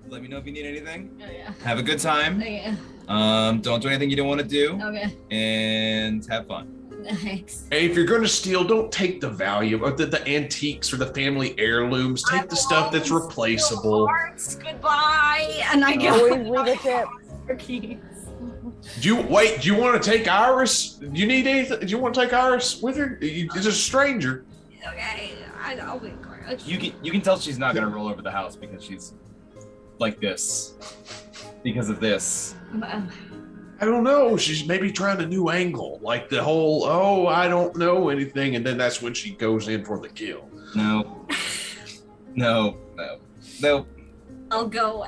let me know if you need anything. Oh yeah. Have a good time. Okay. Don't do anything you don't want to do, Okay. and have fun. Thanks. Hey, if you're going to steal, don't take the value or the antiques or the family heirlooms. Take the stuff that's replaceable. Hearts, goodbye. And I go. Always leave a tip. For keys. Do you want to take Iris? Do you need anything? Do you want to take Iris with her? It's a stranger. Okay. I'll be quiet. You can tell she's not gonna roll over the house because she's like this because of this. I don't know. She's maybe trying a new angle, like the whole I don't know anything, and then that's when she goes in for the kill. No. I'll go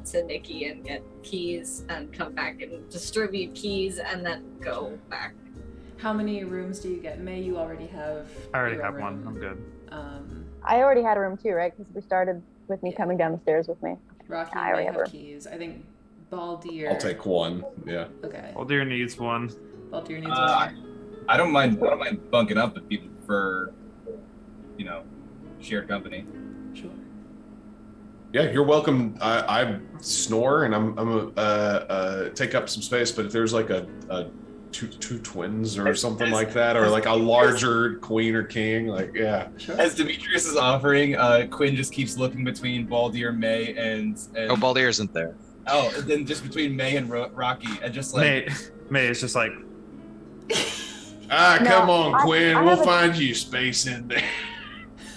to Nikki and get keys and come back and distribute keys and then go back. How many rooms do you get? May, you already have. I already your have room. one. I'm good. I already had a room too, right? Because we started with me coming down the stairs with me. Rocky I may already have have room. keys. I think Baldir. I'll take one. Yeah. Okay. Baldir needs one. Baldir needs one. I don't mind bunking up with people for, shared company. Sure. Yeah, you're welcome. I snore and I'm take up some space, but if there's like a two twins or something like that, or like a larger queen or king, like yeah. Sure. As Demetrius is offering, Quinn just keeps looking between Baldir, May, and Oh, Baldir isn't there. and then just between May and Rocky, and just like May is just like, Come on, I Quinn. have We'll a- find you space in there.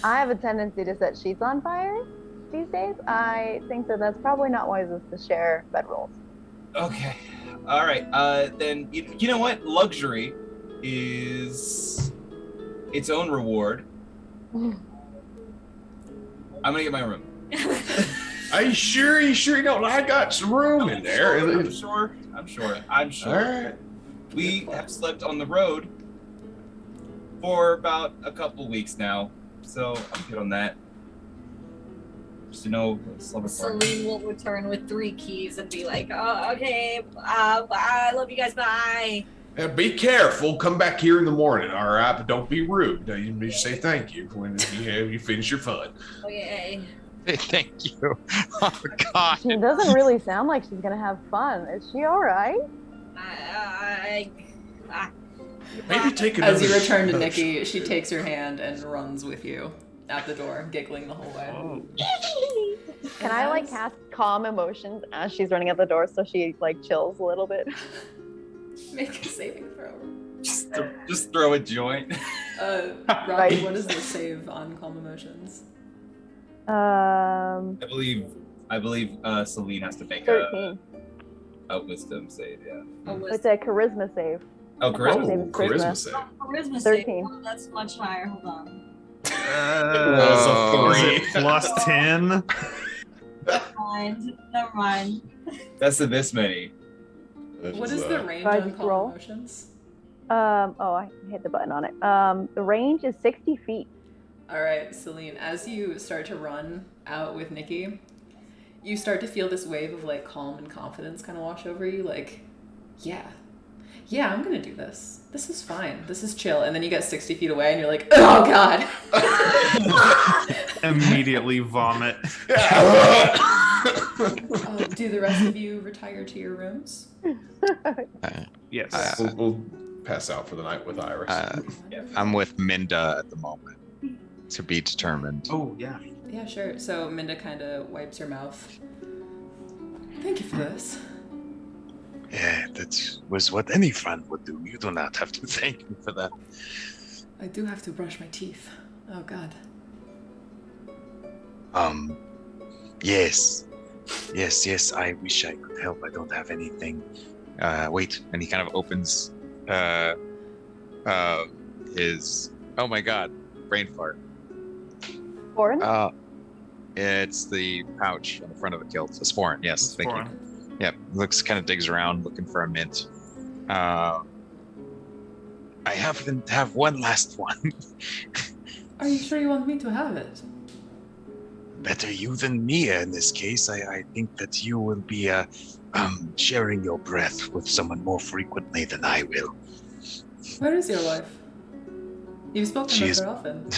I have a tendency to set sheets on fire these days. I think that that's probably not wisest to share bedrolls. okay, all right. Then you know what? Luxury is its own reward. I'm gonna get my room. Are you sure? You don't? I got some room in there. I'm sure. All right. We have slept on the road for about a couple weeks now, so I'm good on that. Just to know, Celine will return with 3 keys and be like, "Oh, okay, I love you guys. Bye." Be careful. Come back here in the morning, all right? But don't be rude. You need to say thank you when you finish your fun. Okay. Thank you. Oh God. She doesn't really sound like she's gonna have fun. Is she all right? Maybe take another. As you return to another- Nikki, she takes your hand and runs with you out the door, giggling the whole way. oh, Can I like cast calm emotions as she's running out the door so she like chills a little bit? Make a saving throw. just throw a joint. Rocky, Right. what is the save on calm emotions? I believe Celine has to make 13. a wisdom save. Yeah. It's a charisma save. Oh, Charisma. charisma. Charisma save. Charisma 13. save. Oh, that's much higher. Hold on. Oh. is it plus 10? Never mind. That's this many. What is the range Can I on just calm roll? emotions? I hit the button on it. The range is 60 feet. All right, Celine, as you start to run out with Nikki, you start to feel this wave of like calm and confidence kind of wash over you. Like, yeah, I'm gonna do this. This is fine. This is chill. And then you get 60 feet away and you're like, oh God. Immediately vomit. Do the rest of you retire to your rooms? Yes. We'll pass out for the night with Iris. I'm with Minda at the moment. To be determined. Oh, yeah. Yeah, sure. So Minda kind of wipes her mouth. Thank you for this. Yeah, that was what any friend would do. You do not have to thank me for that. I do have to brush my teeth. Oh God. Yes. I wish I could help. I don't have anything. Wait, and he kind of opens his. Oh my God, brain fart. Foreign? It's the pouch on the front of the kilt. A sporran, yes. It's Thank foreign. you. Yep. Looks kind of digs around looking for a mint. I have one last one. Are you sure you want me to have it? Better you than me in this case. I think that you will be sharing your breath with someone more frequently than I will. Where is your wife? You've spoken She with is- her often.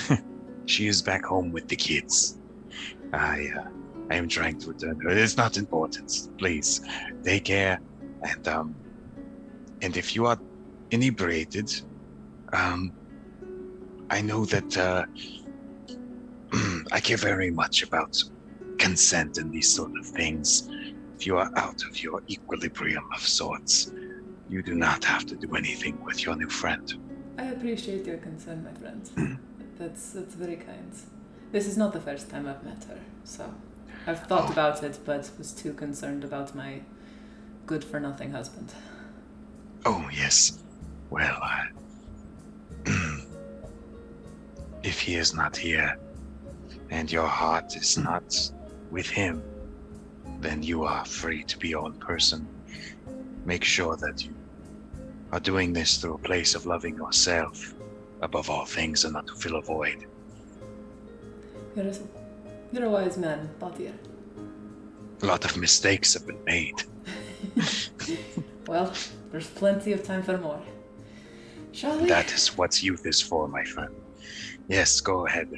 She is back home with the kids. I am trying to return her. It's not important. Please, take care. And if you are inebriated, I know that I care very much about consent and these sort of things. If you are out of your equilibrium of sorts, you do not have to do anything with your new friend. I appreciate your concern, my friend. That's very kind. This is not the first time I've met her, so I've thought about it, but was too concerned about my good-for-nothing husband. Oh, yes. Well, if he is not here, and your heart is not with him, then you are free to be your own person. Make sure that you are doing this through a place of loving yourself above all things and not to fill a void. You're a wise man, Batir. A lot of mistakes have been made. Well, there's plenty of time for more. Shall we? That is what youth is for, my friend. Yes, go ahead.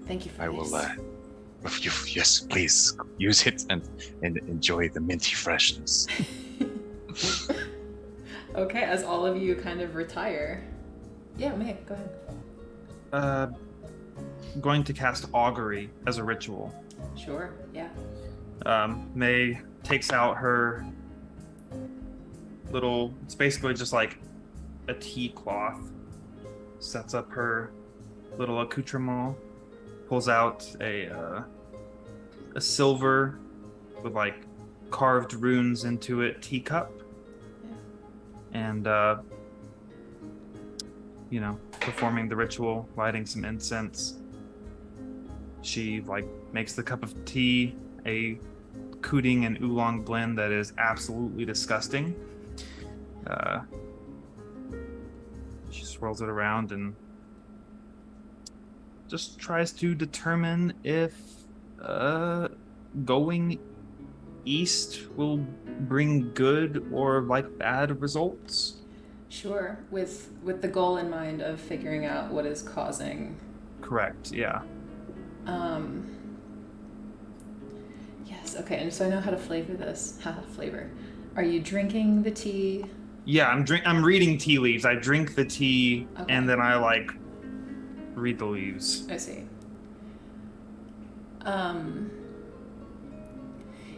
Thank you for I this. will, yes, please use it and enjoy the minty freshness. Okay, as all of you kind of retire. Yeah, May, go ahead. Going to cast augury as a ritual. Sure, yeah. May takes out her little, it's basically just like a tea cloth, sets up her little accoutrement, pulls out a silver with like carved runes into it teacup, and performing the ritual, lighting some incense. She like makes the cup of tea, a Kuding and oolong blend that is absolutely disgusting. She swirls it around and just tries to determine if going east will bring good or like bad results. Sure, with the goal in mind of figuring out what is causing. Correct, yeah. Yes, okay, and so I know how to flavor this. Flavor. Are you drinking the tea? Yeah, I'm reading tea leaves. I drink the tea, Okay. and then I like read the leaves. I see.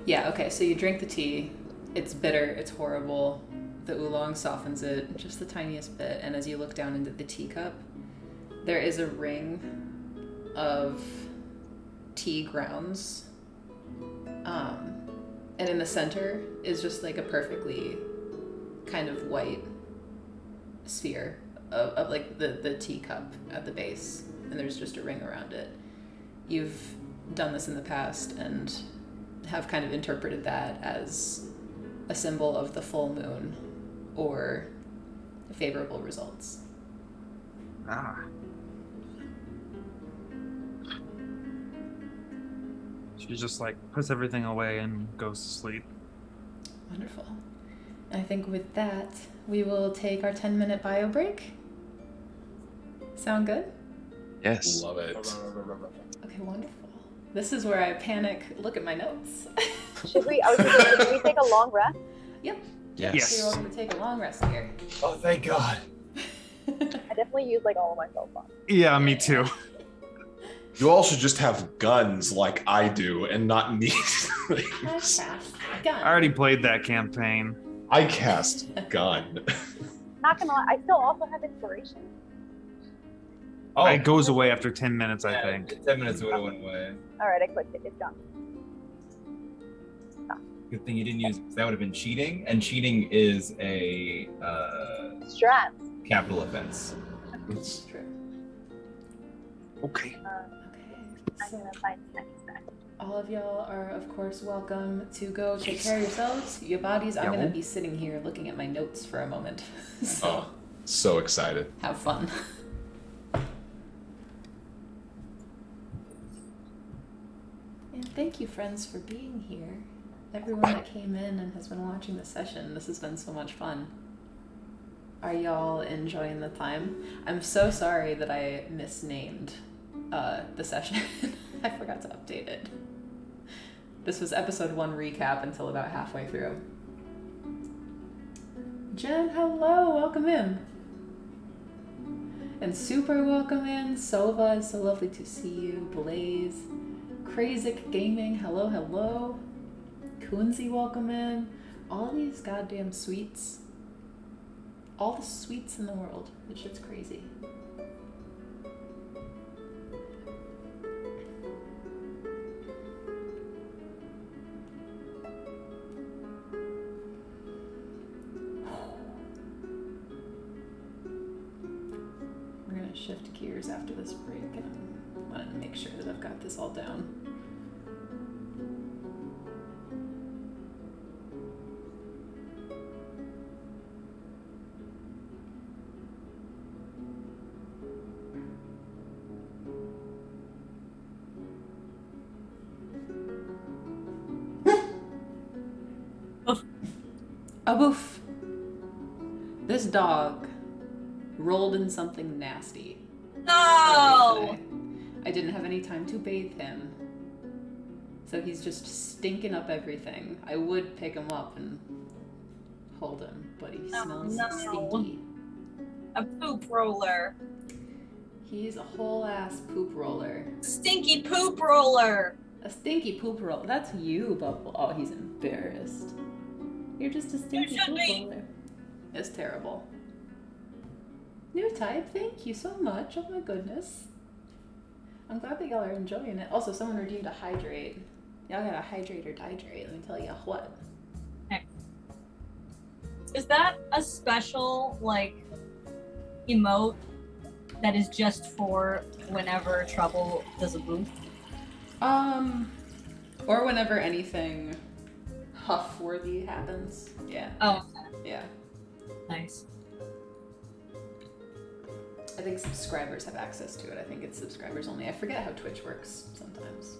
Yeah, okay, so you drink the tea. It's bitter, it's horrible. The oolong softens it just the tiniest bit, and as you look down into the teacup, there is a ring of tea grounds. And in the center is just like a perfectly kind of white sphere of like the teacup at the base, and there's just a ring around it. You've done this in the past and have kind of interpreted that as a symbol of the full moon or favorable results. Ah. She just like puts everything away and goes to sleep. Wonderful. And I think with that, we will take our 10-minute bio break. Sound good? Yes. Love it. Okay, wonderful. This is where I panic, look at my notes. Should we take a long rest? Yep. Yes. So you're welcome to take a long rest here. Oh, thank God. I definitely use like all of my cell phones. Yeah, me too. You all should just have guns like I do and not need I things. cast gun. I already played that campaign. I cast gun. Not gonna lie, I still also have inspiration. Oh, It goes away after 10 minutes, I yeah, think. 10 minutes would have went away. All right, I clicked it. It's done. Good thing you didn't use it, 'cause that would have been cheating, and cheating is a Strat. capital offense. It's true. Okay. Okay. I'm So gonna find next time. all of y'all are, of course, welcome to go take care of yourselves, your bodies. I'm Yeah, going to well- be sitting here looking at my notes for a moment. So Oh, so excited. have fun. Thank you, friends, for being here. Everyone that came in and has been watching the session. This has been so much fun. Are y'all enjoying the time? I'm so sorry that I misnamed the session. I forgot to update it. This was episode 1 recap until about halfway through. Jen, hello, welcome in. And super welcome in. Sova, it's so lovely to see you. Blaze. Crazic Gaming, hello, hello. Kunzi, welcome in. All these goddamn sweets. All the sweets in the world. This shit's crazy. We're gonna shift gears after this break, and I want to make sure that I've got this all down. A boof. This dog rolled in something nasty. No! I didn't have any time to bathe him. So he's just stinking up everything. I would pick him up and hold him, but he smells stinky. A poop roller. He's a whole ass poop roller. Stinky poop roller. A stinky poop roller. That's you, Bubble. Oh, he's embarrassed. You're just a stinky poop roller. It's terrible. New type, thank you so much. Oh my goodness. I'm glad that y'all are enjoying it. Also, someone redeemed a hydrate. Y'all gotta hydrate or dihydrate. Let me tell you what. Is that a special, like, emote that is just for whenever Trouble does a boof? Or whenever anything huff-worthy happens. Yeah. Oh, Yeah. nice. I think subscribers have access to it. I think it's subscribers only. I forget how Twitch works sometimes.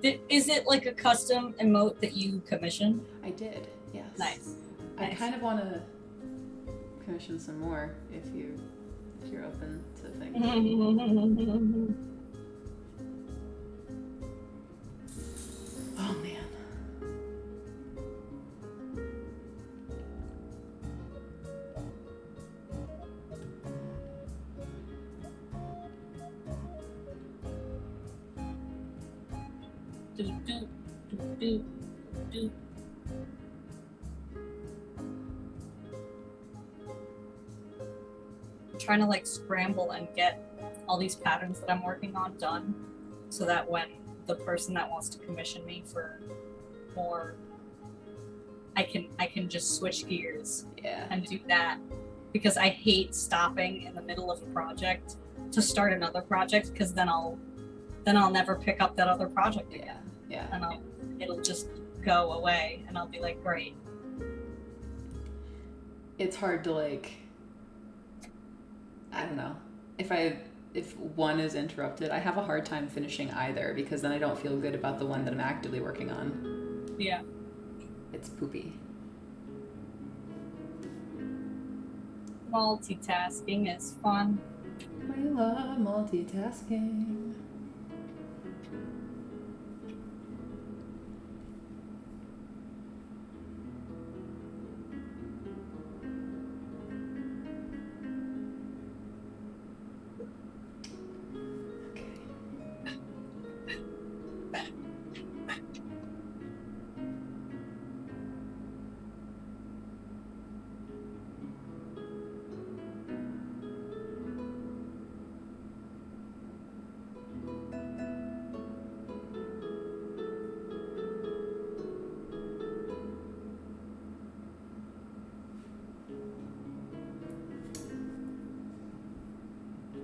Is it like a custom emote that you commission? I did, yes. Nice. I Nice. kind of want to commission some more if you're open to things. Oh man. Do, do, do, do. I'm trying to like scramble and get all these patterns that I'm working on done so that when the person that wants to commission me for more, I can just switch gears and do that, because I hate stopping in the middle of a project to start another project, because then I'll never pick up that other project again. Yeah. And it'll just go away, and I'll be like, great. It's hard to like, I don't know. If one is interrupted, I have a hard time finishing either, because then I don't feel good about the one that I'm actively working on. Yeah. It's poopy. Multitasking is fun. I love multitasking.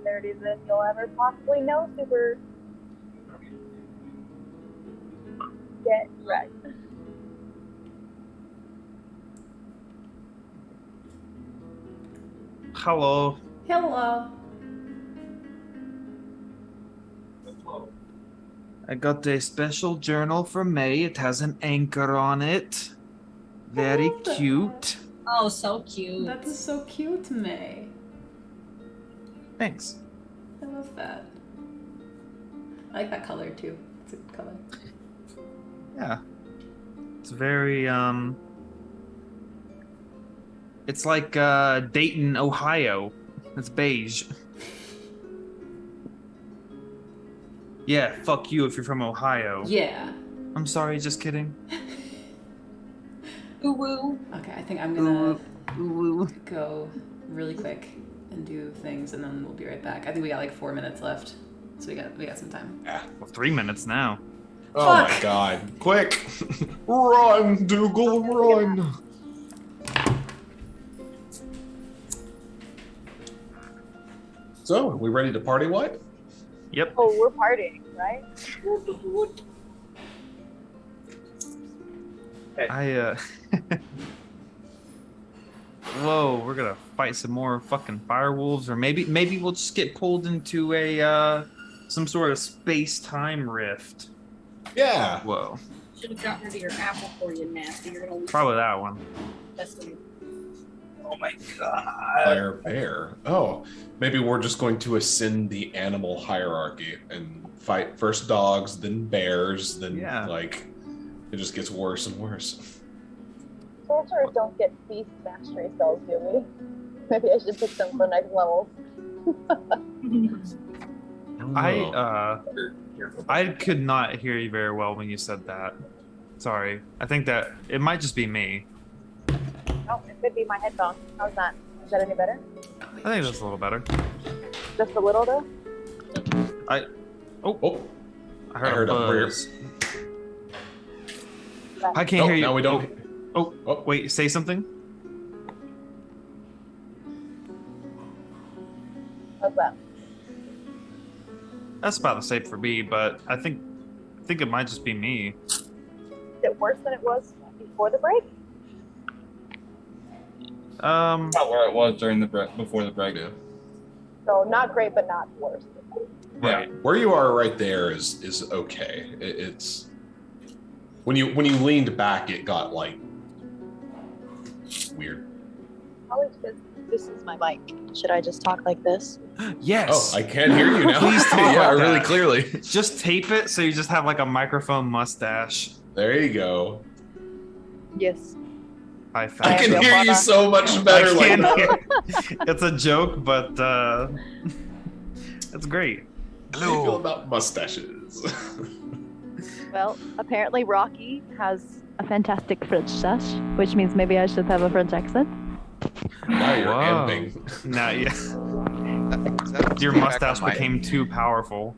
Nerdy than you'll ever possibly know, super. Get right. Hello. Hello. I got a special journal for May. It has an anchor on it. Very love that. cute. Oh, so cute. That is so cute, May. Thanks. I love that. I like that color too. It's a good color. Yeah. It's very it's like Dayton, Ohio. It's beige. Yeah, fuck you if you're from Ohio. Yeah. I'm sorry, just kidding. Ooh woo. Okay, I think I'm gonna Ooh. go really quick and do things, and then we'll be right back. I think we got like 4 minutes left, so we got some time. Yeah. Well, 3 minutes now. Oh my Fuck. god. Quick! Run, Dougal, run! So, are we ready to party wipe? Yep. Oh, we're partying, right? I Whoa, we're gonna fight some more fucking firewolves, or maybe we'll just get pulled into a some sort of space-time rift. Yeah. Whoa. Should have gotten rid of your apple for you, nasty. You're gonna lose Probably that one. destiny. Oh my god. Fire bear. Oh, maybe we're just going to ascend the animal hierarchy and fight first dogs, then bears, then Yeah. like it just gets worse and worse. Sorcerers don't get beast mastery spells, do we? Maybe I should pick them for next levels. I could not hear you very well when you said that. Sorry. I think that it might just be me. Oh, it could be my headphones. How's that? Is that any better? I think that's a little better. Just a little, though? Oh, I heard a weird- buzz. I can't oh, hear you. now we don't. Oh, Oh. wait, say something? How's that? That's about the same for me, but I think it might just be me. Is it worse than it was before the break? Not where it was during the before the break. Yeah. So not great, but not worse. Right. Yeah, where you are right there is okay. It's when you leaned back, it got like weird. Probably because this is my mic. Should I just talk like this? Yes. Oh, I can't hear you now. Please talk yeah, like really that. clearly. Just tape it so you just have like a microphone mustache. There you go. Yes. I I found can feel hear you better. so much better. Like can't that. hear- It's a joke, but it's great. How do you feel about mustaches? Well, apparently Rocky has a fantastic French sash, which means maybe I should have a French accent. Now you're Whoa. amping. Now, yeah. Your mustache became too powerful.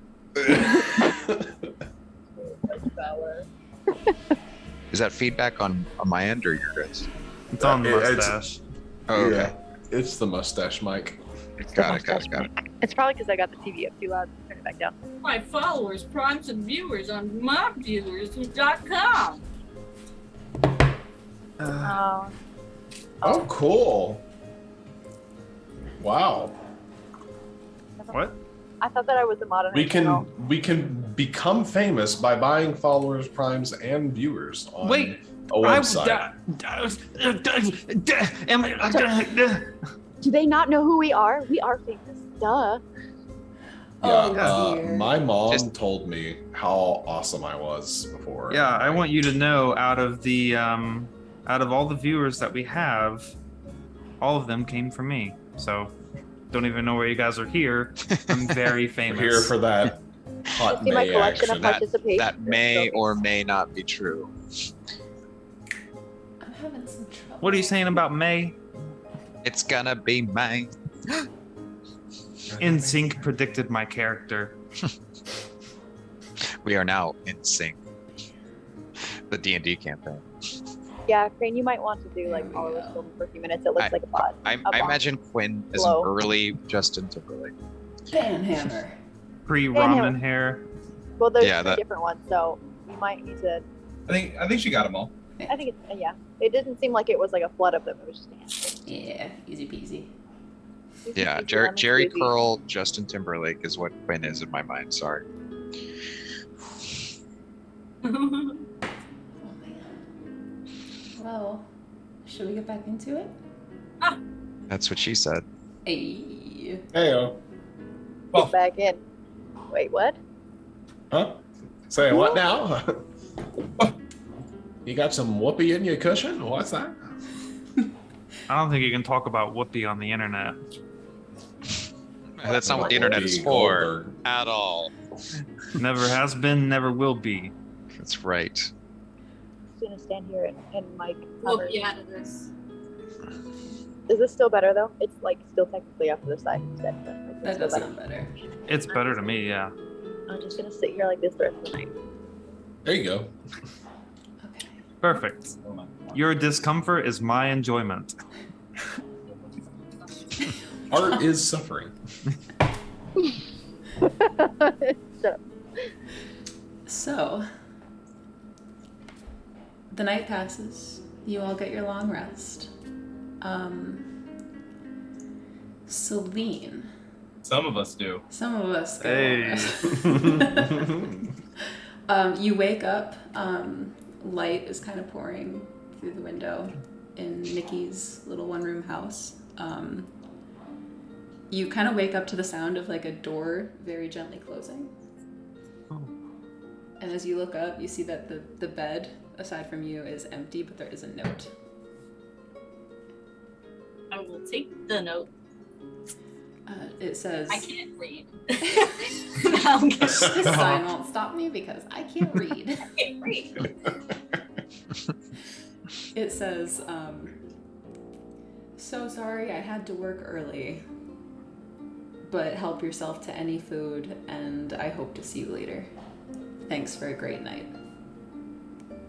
Is that feedback on my end or your guys? It's on the It's- mustache. Oh, okay. Yeah, it's the mustache mic. Got it. It's probably because I got the TV up too loud. Turn it back down. My followers, primes, and viewers on mobviewers.com. Oh, cool. Wow. What? I thought that I was a modern. We can become famous by buying followers, primes, and viewers on Wait, a website. Do they not know who we are? We are famous. Duh. Oh, dear. My mom Just- told me how awesome I was before. Yeah, I want you to know out of all the viewers that we have, all of them came from me. So don't even know where you guys are here. I'm very We're famous. here for that hot See my May collection of action. participation. That may or may not be true. I'm having some trouble. What are you saying about May? It's gonna be mine. NSYNC predicted my character. We are now in sync. The D&D campaign. Yeah, Crane, you might want to do like followers filming for a few minutes. It looks like a bot. I bot. imagine Quinn is Hello. an early Justin Timberlake. Banhammer. Pre-ramen hair. Well, there's Yeah, three that- different ones, so you might need to. I think she got them all. I think it's yeah. It didn't seem like it was like a flood of them. It was just a handful. Yeah, easy peasy. Yeah, Jerry Curl, Justin Timberlake is what Quinn is in my mind. Sorry. Oh man. Well, should we get back into it? That's what she said. Hey. Heyo. Get back in. Wait, what? Huh? Say what now? You got some whoopee in your cushion? What's that? I don't think you can talk about Whoopi on the internet. That's not what the internet is Whoopi for Goldberg. at all. Never has been, never will be. That's right. Just gonna stand here and mic We'll cover. be out of this. Is this still better though? It's like still technically off to the side instead. But like, it's That still does better. sound better. It's better to me, yeah. I'm just gonna sit here like this the rest of the night. There you go. Okay. Perfect. Your discomfort is my enjoyment. Art is suffering. Shut up. So, the night passes. You all get your long rest. Celine. Some of us do. Some of us get Hey. a long rest. You wake up. Light is kind of pouring through the window in Nikki's little one-room house. You kind of wake up to the sound of like a door very gently closing. Oh. And as you look up, you see that the bed, aside from you, is empty, but there is a note. I will take the note. It says... I can't read. No, I'm kidding. This sign won't stop me because I can't read. I can't read. It says, so sorry I had to work early, but help yourself to any food, and I hope to see you later. Thanks for a great night.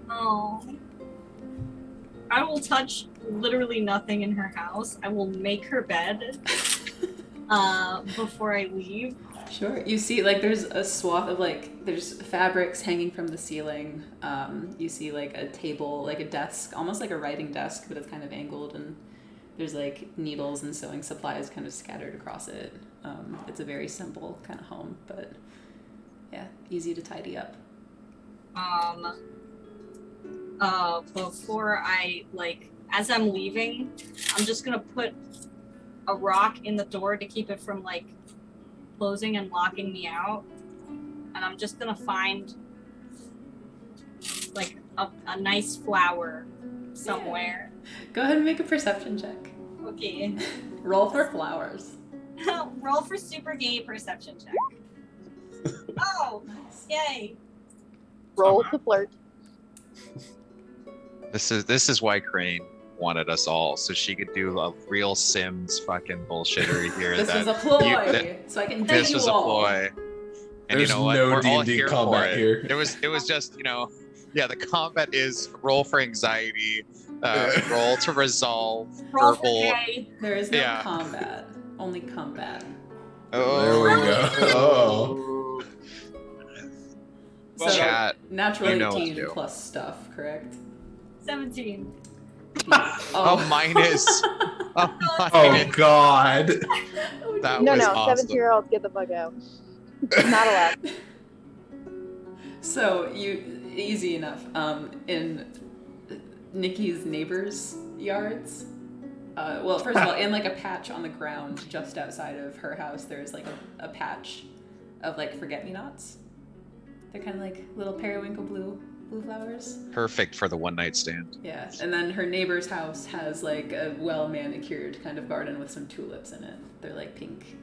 Oh. I will touch literally nothing in her house. I will make her bed before I leave. Sure. You see, like, there's a swath of, like, there's fabrics hanging from the ceiling. You see, like, a table, like a desk, almost like a writing desk, but it's kind of angled, and there's, like, needles and sewing supplies kind of scattered across it. It's a very simple kind of home, but, yeah, easy to tidy up. Before I, like, as I'm leaving, I'm just gonna put a rock in the door to keep it from, like, closing and locking me out. And I'm just gonna find, like, a nice flower somewhere. Go ahead and make a perception check. Okay. Roll for flowers. Roll for super gay perception check. Oh, Nice. yay. Roll to flirt. This is why Crane wanted us all, so she could do a real Sims fucking bullshittery here. This that was a ploy, you- so I can this take was you a all. ploy. And There's you know what? no We're all D&D here for combat it. here. It was just, you know, yeah, the combat is roll for anxiety, roll to resolve, Roll for verbal. gay. There is no Yeah. combat, only combat. Oh, There we go. Oh. So Chat. natural you know what to 18 do. plus stuff, correct? 17. Oh, minus. Oh, Oh minus. God. That No, was no, awesome. 17-year-olds get the fuck out. Not allowed. So easy enough. In Nikki's neighbors' yards. Well, first of all, in like a patch on the ground just outside of her house, there's like a patch of like forget-me-nots. They're kind of like little periwinkle blue flowers. Perfect for the one night stand. Yeah, and then her neighbor's house has like a well-manicured kind of garden with some tulips in it. They're like pink.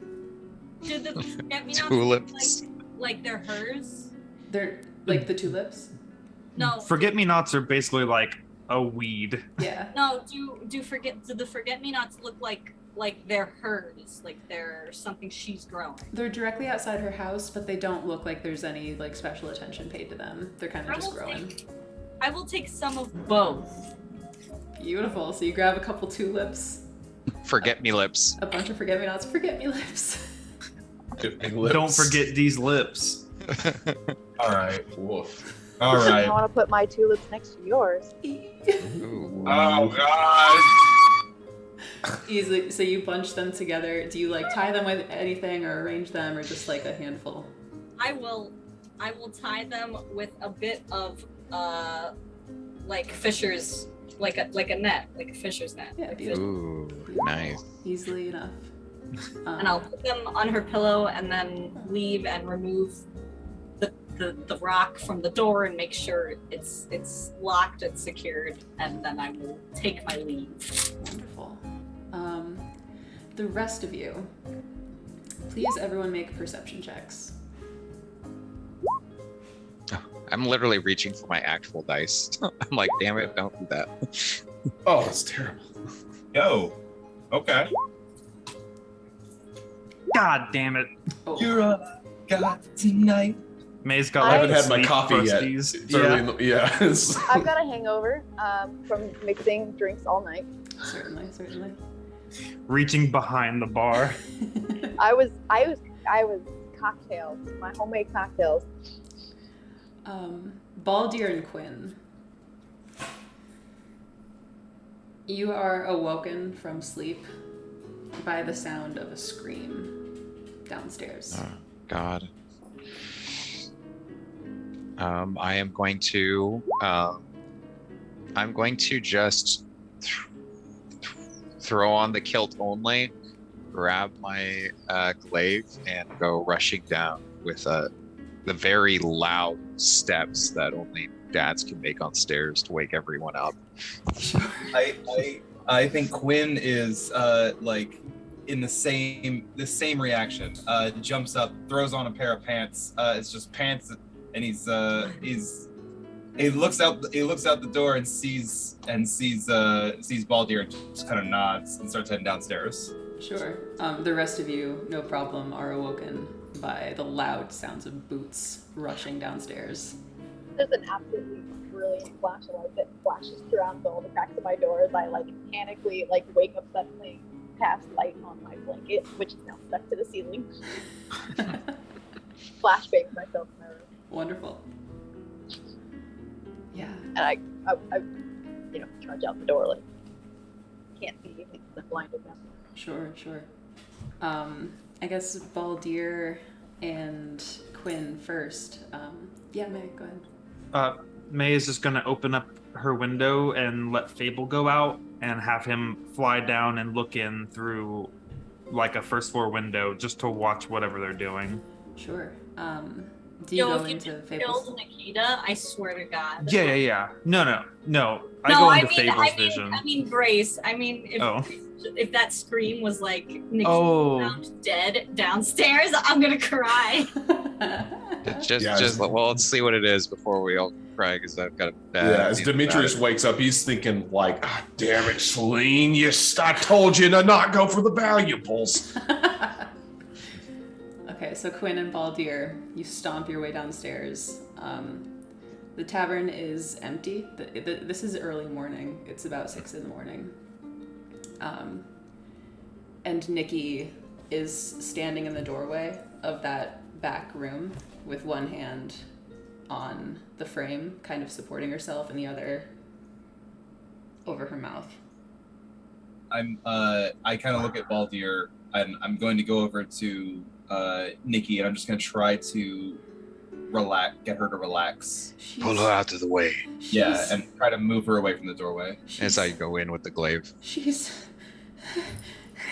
Did the forget-me-nots Tulips. like they're hers? They're like the tulips. No. Forget-me-nots are basically like a weed. Yeah. No, do the forget-me-nots look like they're hers, like they're something she's growing? They're directly outside her house, but they don't look like there's any like special attention paid to them. They're kind of just growing. I will take some of both. Beautiful. So you grab a couple tulips, Forget me lips. a bunch of forget-me-nots, forget-me-lips. Don't forget these lips. All right. Woof. All I right. want to put my tulips next to yours. Ooh. Oh God. Easily. So you bunch them together. Do you like tie them with anything or arrange them or just like a handful? I will I will tie them with a bit of like fisher's, like a net, like a fisher's net. Yeah, Like beautiful. Ooh, Beautiful. nice. Easily enough. And I'll put them on her pillow and then leave and remove the rock from the door and make sure it's locked and secured, and then I will take my leave. Wonderful. The rest of you, please everyone make perception checks. I'm literally reaching for my actual dice. I'm like, damn it, don't do that. Oh, that's terrible. Yo. Okay. God damn it. Oh, You're a god tonight. May's got I like haven't the had my sleep coffee yet. frosties. It's early in the, it's- I've got a hangover from mixing drinks all night. certainly. Reaching behind the bar. I was cocktails, my homemade cocktails. Baldir and Quinn, you are awoken from sleep by the sound of a scream downstairs. Oh, God. I am going to just throw on the kilt only, grab my glaive, and go rushing down with the very loud steps that only dads can make on stairs to wake everyone up. I think Quinn is like in the same reaction. Jumps up, throws on a pair of pants. It's just pants, and he looks out the door and sees Baldir and just kind of nods and starts heading downstairs. Sure. The rest of you, no problem, are awoken by the loud sounds of boots rushing downstairs. There's an absolutely brilliant flashlight that flashes throughout all the cracks of my door as I mechanically wake up suddenly, cast light on my blanket, which is now stuck to the ceiling. Flashbang myself in my room. Wonderful. Yeah. And I charge out the door can't see anything because I'm blinded now. Sure. I guess Baldir and Quinn first. Yeah, May, go ahead. May is just gonna open up her window and let Fable go out and have him fly down and look in through like a first floor window just to watch whatever they're doing. Sure. Do you go if you into Fable's? killed Nikita, I swear to God. Yeah. No. I go into Fable's vision. I mean, Grace. I mean, if that scream was like Nikita found dead downstairs, I'm gonna cry. Well, let's see what it is before we all cry, because I've got a bad. Yeah, as Demetrius wakes up, he's thinking damn it, Celine, I told you to not go for the valuables. Okay, so Quinn and Baldir, you stomp your way downstairs. The tavern is empty. This is early morning. It's about 6 a.m. And Nikki is standing in the doorway of that back room with one hand on the frame, kind of supporting herself, and the other over her mouth. I kind of look at Baldir, and I'm going to go over to Nikki, and I'm just going to try to get her to relax. Pull her out of the way. Yeah, and try to move her away from the doorway. As I go in with the glaive. She's...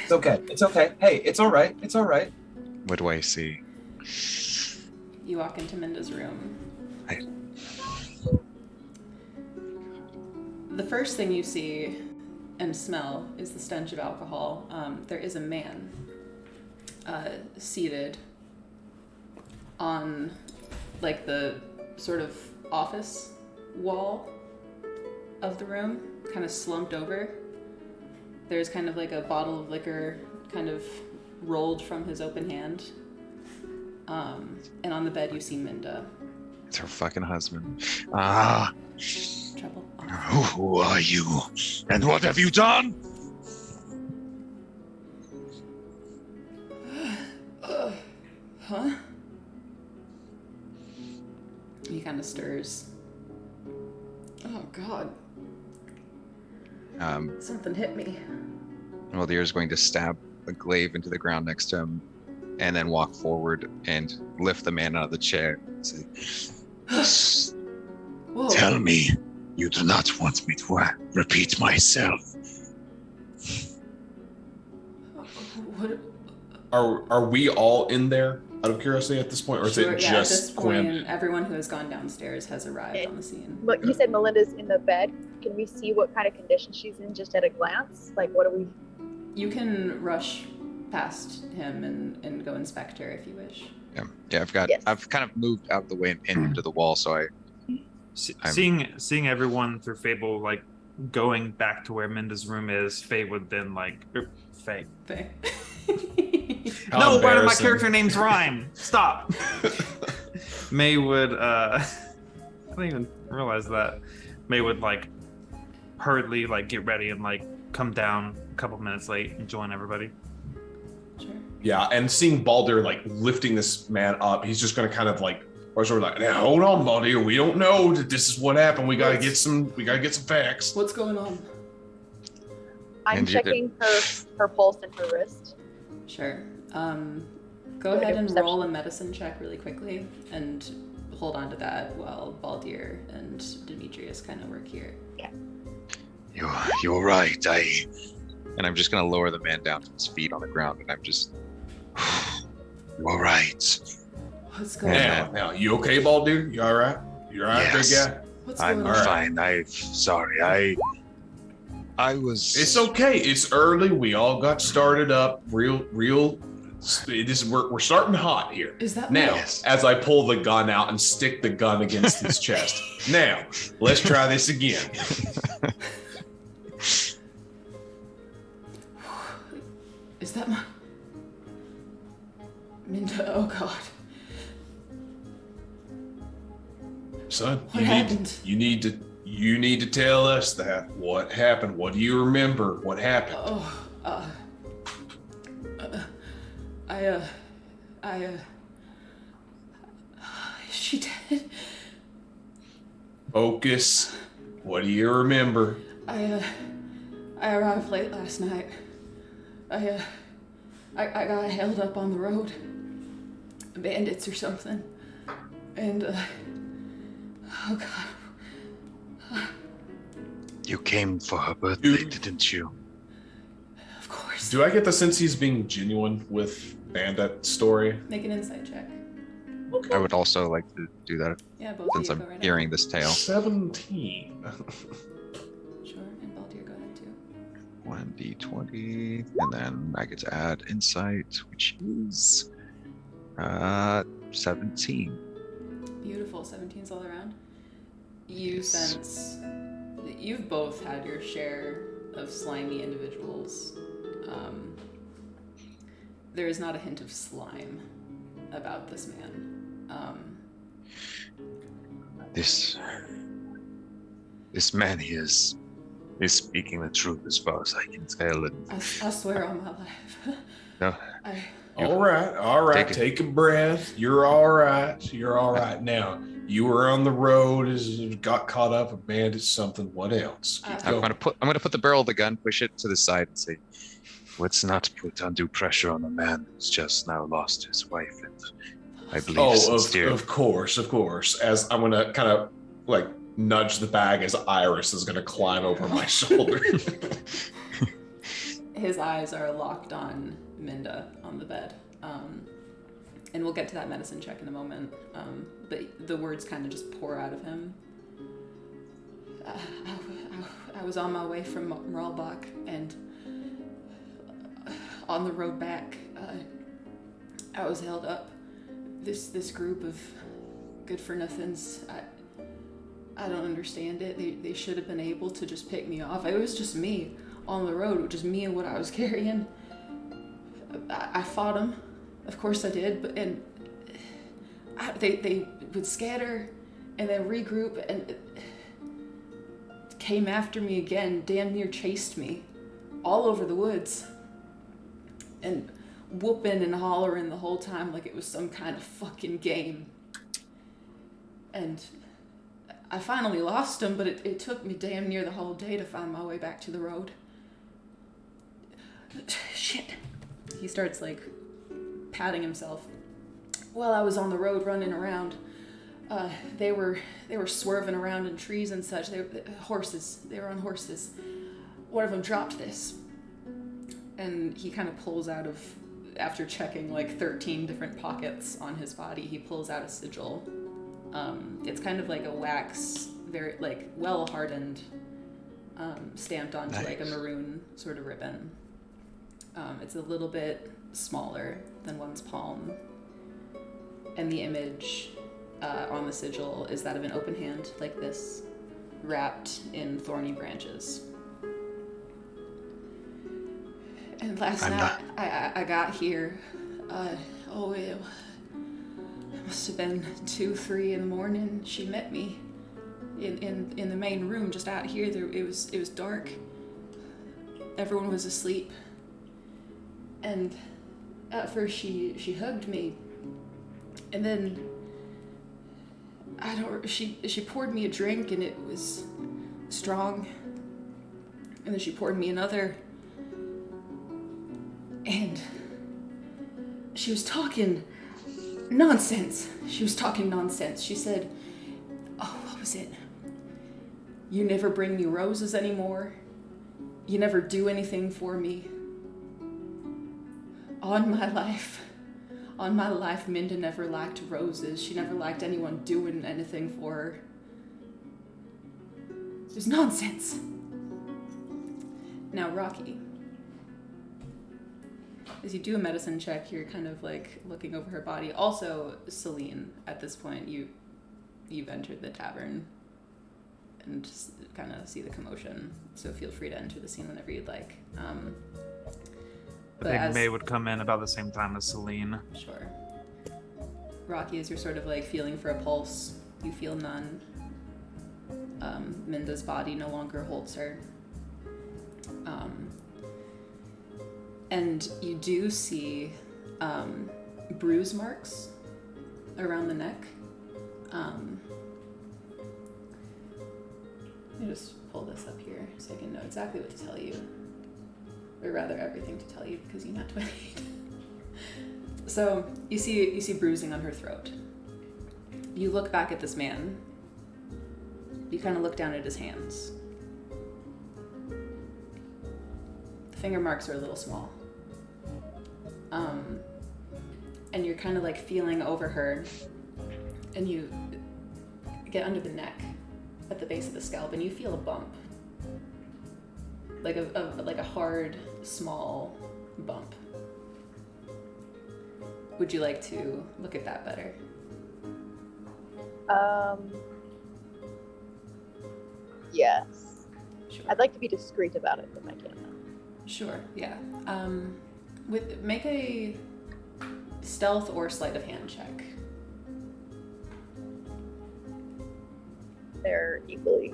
It's okay. Hey, it's all right. What do I see? You walk into Minda's room. Hi. The first thing you see and smell is the stench of alcohol. There is a man seated on the sort of office wall of the room, kind of slumped over. There's kind of a bottle of liquor kind of rolled from his open hand. And on the bed you see Minda. It's her fucking husband. Trouble. Who are you? And what have you done? Huh? He kind of stirs. Oh, God. Something hit me. Baldir is going to stab a glaive into the ground next to him, and then walk forward and lift the man out of the chair, say, Whoa. tell me you do not want me to repeat myself. What? Are we all in there out of curiosity at this point, or is Sure, it yeah, at this just point, Quinn? everyone who has gone downstairs has arrived on the scene. Look, you said Melinda's in the bed. Can we see what kind of condition she's in just at a glance? Like, what do we? You can rush past him and go inspect her if you wish. Yeah. I've kind of moved out of the way and pinned him to the wall, so Seeing everyone through Fable like going back to where Minda's room is, Faye would then Faye. How No, why do my embarrassing. character names rhyme? Stop. May would I didn't even realize that. May would hurriedly get ready and come down a couple minutes late and join everybody. Sure. Yeah, and seeing Baldur lifting this man up, he's just gonna kind of or sort of now hold on, buddy. We don't know that this is what happened. We gotta get some facts. What's going on? I'm And you checking her pulse and her wrist. Sure. Go Do I ahead get and perception? roll a medicine check really quickly and hold on to that while Baldur and Demetrius kind of work here. You're right. and I'm just gonna lower the man down to his feet on the ground, and I'm just. You're right. What's going on? Now, you okay, Baldur? You all right? You all right, Yes. big guy? What's I'm going on? fine. I was. It's okay. It's early. We all got started up. We're starting hot here. Is that Now, Yes. as I pull the gun out and stick the gun against his chest. Now, let's try this again. Is that my Minda? Oh God. Son, What happened? you need to tell us that. What happened? What do you remember? What happened? Oh, she did. Focus. What do you remember? I arrived late last night. I got held up on the road. Bandits or something. And, oh God. You came for her birthday, Dude. didn't you? Of course. Do I get the sense he's being genuine with Bandit story? Make an insight check. I would also like to do that Yeah, both since of you I'm go right hearing this tale. 17. ahead. Sure, and Baldur, go ahead too. 1d20, and then I get to add insight, which is 17. Beautiful, 17's all around. You Yes. sense that you've both had your share of slimy individuals. There is not a hint of slime about this man. This man he is speaking the truth as far as I can tell, and I swear on my life. no, All right. Take a breath. You're all right. Now, you were on the road, got caught up with bandits, something. What else? Keep I'm going. gonna put the barrel of the gun, push it to the side, and say, let's not put undue pressure on a man who's just now lost his wife and I believe Oh, sincere. of course. As I'm gonna kind of nudge the bag as Iris is gonna climb over my shoulder. His eyes are locked on Minda on the bed. And we'll get to that medicine check in a moment. But the words kind of just pour out of him. I was on my way from Mralbach, and on the road back, I was held up. This group of good-for-nothings, I don't understand it. They should have been able to just pick me off. It was just me on the road, just me and what I was carrying. I fought them, of course I did, but they would scatter and then regroup and came after me again, damn near chased me all over the woods, and whooping and hollering the whole time like it was some kind of fucking game. And I finally lost him, but it took me damn near the whole day to find my way back to the road. Shit. He starts patting himself. While I was on the road running around, They were swerving around in trees and such. They were on horses. One of them dropped this. And he kind of pulls out of, after checking like 13 different pockets on his body, he pulls out a sigil. It's kind of like a wax, very like well hardened, stamped onto like a maroon sort of ribbon. It's a little bit smaller than one's palm. And the image on the sigil is that of an open hand like this, wrapped in thorny branches. And last night I got here, it must have been 2-3 in the morning. She met me in the main room just out here. It was dark. Everyone was asleep. And at first she hugged me, and then she poured me a drink, and it was strong. And then she poured me another. And she was talking nonsense. She said, what was it? You never bring me roses anymore. You never do anything for me. On my life, Minda never liked roses. She never liked anyone doing anything for her. It was nonsense. Now, Rocky, as you do a medicine check, you're kind of like looking over her body. Also, Celine, at this point, you've entered the tavern and just kind of see the commotion. So feel free to enter the scene whenever you'd like. I think May would come in about the same time as Celine. Sure. Rocky, as you're sort of like feeling for a pulse, you feel none. Minda's body no longer holds her. And you do see bruise marks around the neck. Let me just pull this up here so I can know exactly what to tell you. Or rather, everything to tell you, because you're not 28. So you see bruising on her throat. You look back at this man. You kind of look down at his hands. The finger marks are a little small. And you're kind of like feeling over her, and you get under the neck at the base of the scalp, and you feel a bump. Like a hard, small bump. Would you like to look at that better? Yes. Sure. I'd like to be discreet about it if I can. Sure, yeah. Make a stealth or sleight of hand check. They're equally.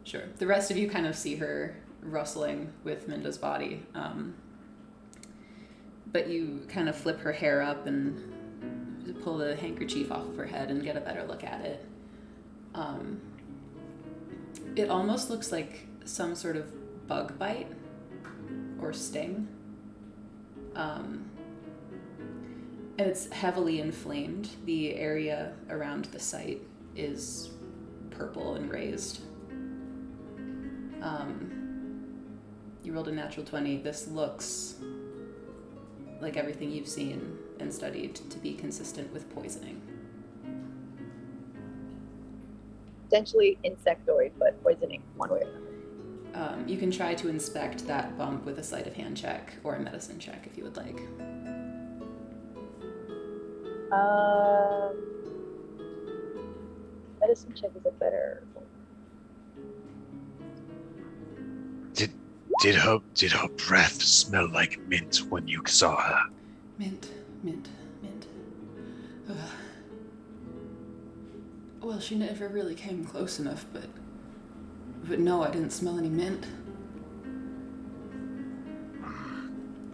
Sure. The rest of you kind of see her rustling with Minda's body. But you kind of flip her hair up and pull the handkerchief off of her head and get a better look at it. It almost looks like some sort of bug bite or sting. And it's heavily inflamed. The area around the site is purple and raised. You rolled a natural 20. This looks like everything you've seen and studied to be consistent with poisoning. Potentially insectoid, but poisoning one way or another. You can try to inspect that bump with a sleight of hand check or a medicine check if you would like. Medicine check is a better. Did her breath smell like mint when you saw her? Mint. Well, she never really came close enough, but no, I didn't smell any mint.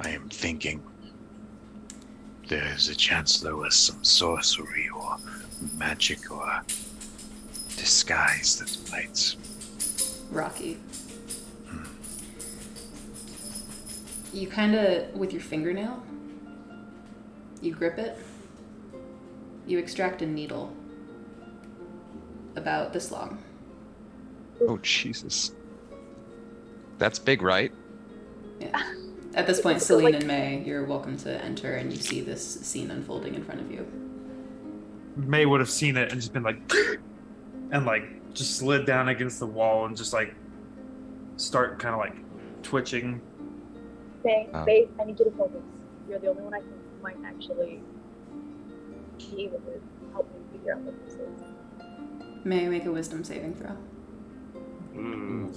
I am thinking there is a chance there was some sorcery or magic or disguise that might... Rocky. You kind of, with your fingernail, You grip it. You extract a needle about this long. Oh, Jesus. That's big, right? Yeah. At this point, Celine and May, you're welcome to enter, and you see this scene unfolding in front of you. May would have seen it and just been like, and like just slid down against the wall and just like start kind of like twitching. Faye, Faye, I need you to focus. You're the only one I think who might actually be able to help me figure out what this is. May I make a wisdom saving throw? Hang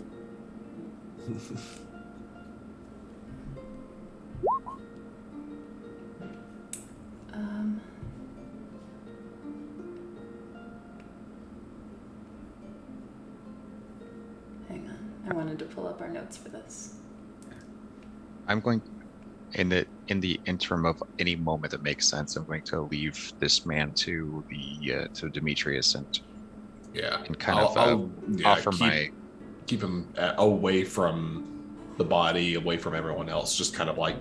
on. I wanted to pull up our notes for this. I'm going, in the interim of any moment that makes sense, I'm going to leave this man to the to Demetrius and kind of offer keep him away from the body, away from everyone else, just kind of like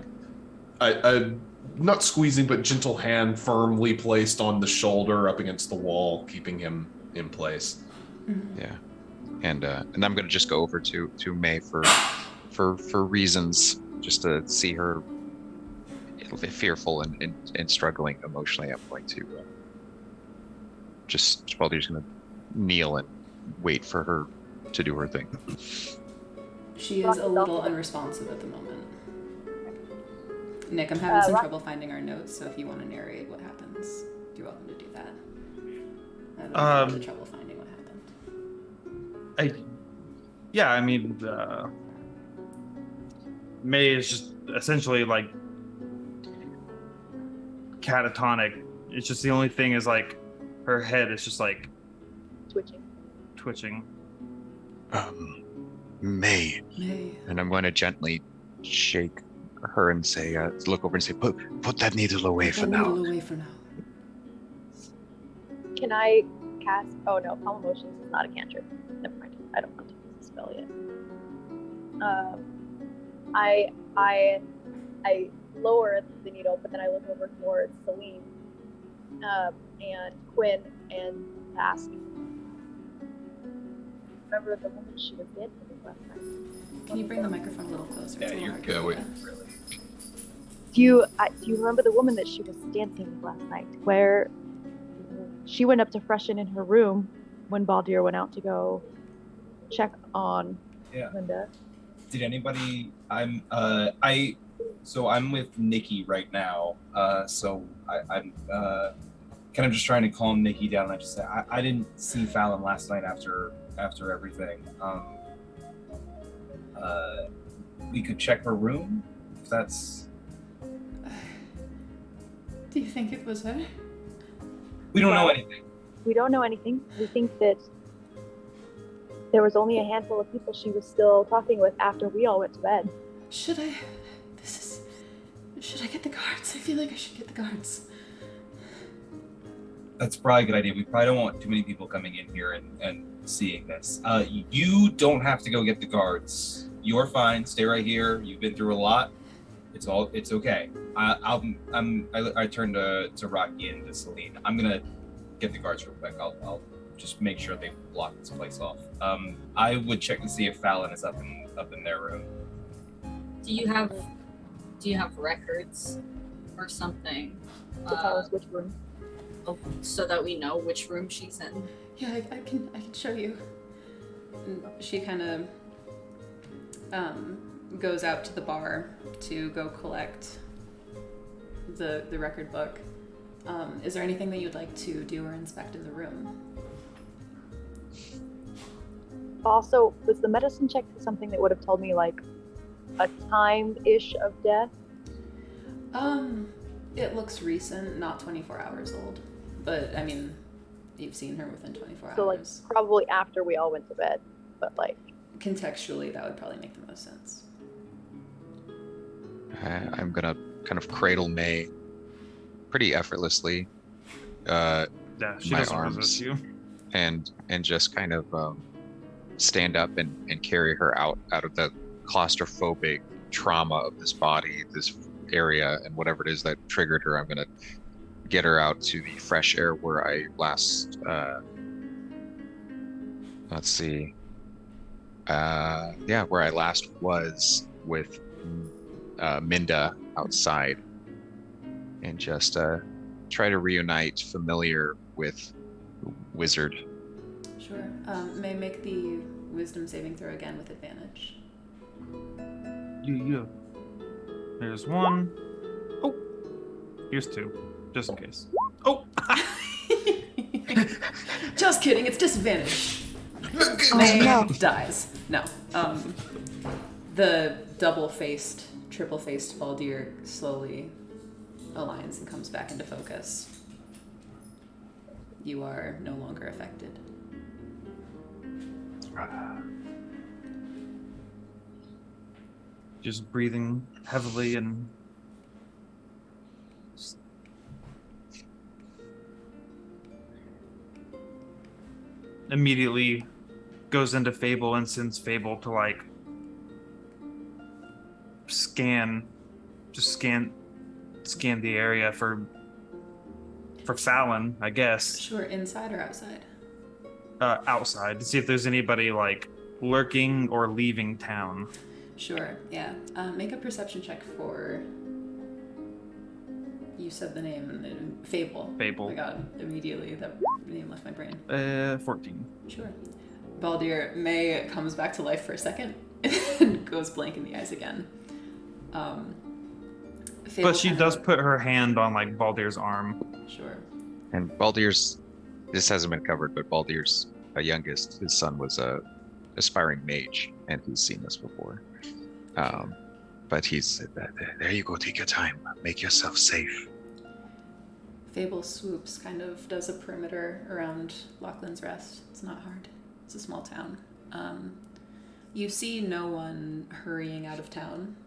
a not squeezing but gentle hand firmly placed on the shoulder up against the wall, keeping him in place. Mm-hmm. Yeah, and I'm going to just go over to May for reasons, just to see her fearful and struggling emotionally. I'm going to probably just going to kneel and wait for her to do her thing. She is a little unresponsive at the moment. Nick, I'm having some trouble finding our notes, so if you want to narrate what happens, you're welcome to do that. I'm having trouble finding what happened. I mean, May is just essentially like catatonic. It's just the only thing is like her head is just like twitching. May. And I'm going to gently shake her and say, look over and say, put that needle away for now. Can I cast? Oh no, Calm Emotions is not a cantrip. Never mind. I don't want to use the spell yet. I lower the needle, but then I look over towards Celine and Quinn and ask, remember the woman she was dancing with last night? Can you bring the microphone a little closer? Yeah, you're good. Wait. Really. Do you remember the woman that she was dancing with last night? Where she went up to freshen in her room when Baldir went out to go check on Linda. Did anybody? I'm with Nikki right now. So I'm kind of just trying to calm Nikki down. I just say I didn't see Fallon last night after everything. We could check her room if that's. Do you think it was her? We don't know anything. We don't know anything. We think that there was only a handful of people she was still talking with after we all went to bed. Should I get the guards? I feel like I should get the guards. That's probably a good idea. We probably don't want too many people coming in here and seeing this. You don't have to go get the guards. You're fine. Stay right here. You've been through a lot. It's okay. I turn to Rocky and to Celine. I'm gonna get the guards real quick. I'll just make sure they block this place off. I would check to see if Fallon is up in their room. Do you have records or something? To tell us which room. So that we know which room she's in. Yeah, I can show you. And she kind of goes out to the bar to go collect the record book. Is there anything that you'd like to do or inspect in the room? Also, was the medicine check something that would have told me like a time-ish of death? It looks recent, not 24 hours old. But, I mean, you've seen her within 24 So, like, hours. probably after we all went to bed, but, like... Contextually, that would probably make the most sense. I'm going to kind of cradle May pretty effortlessly. She my doesn't arms resist you. and just kind of stand up and carry her out of the claustrophobic trauma of this body, this area, and whatever it is that triggered her, I'm gonna get her out to the fresh air where I last. Let's see. Where I last was with Minda outside, and just try to reunite familiar with wizard. Sure. May make the wisdom saving throw again with advantage. Yeah. There's one. Oh, here's two, just in case. Oh. Just kidding. It's disadvantage. Oh, May no. dies. No. The double-faced, triple-faced Baldir slowly aligns and comes back into focus. You are no longer affected. Just breathing heavily and immediately goes into Fable and sends Fable to like scan the area for Fallon, I guess. Sure, inside or outside? Outside to see if there's anybody like lurking or leaving town. Sure, yeah. Make a perception check for... You said the name, Fable. Fable. Oh my god, immediately that name left my brain. 14. Sure. Baldir, May comes back to life for a second and goes blank in the eyes again. Fable But she does put her hand on like Baldir's arm. Sure. And Baldir's, this hasn't been covered, but Baldir's youngest, his son was a aspiring mage, and he's seen this before. But he's There you go. Take your time. Make yourself safe. Fable swoops, kind of does a perimeter around Lachlan's Rest. It's not hard. It's a small town. You see no one hurrying out of town.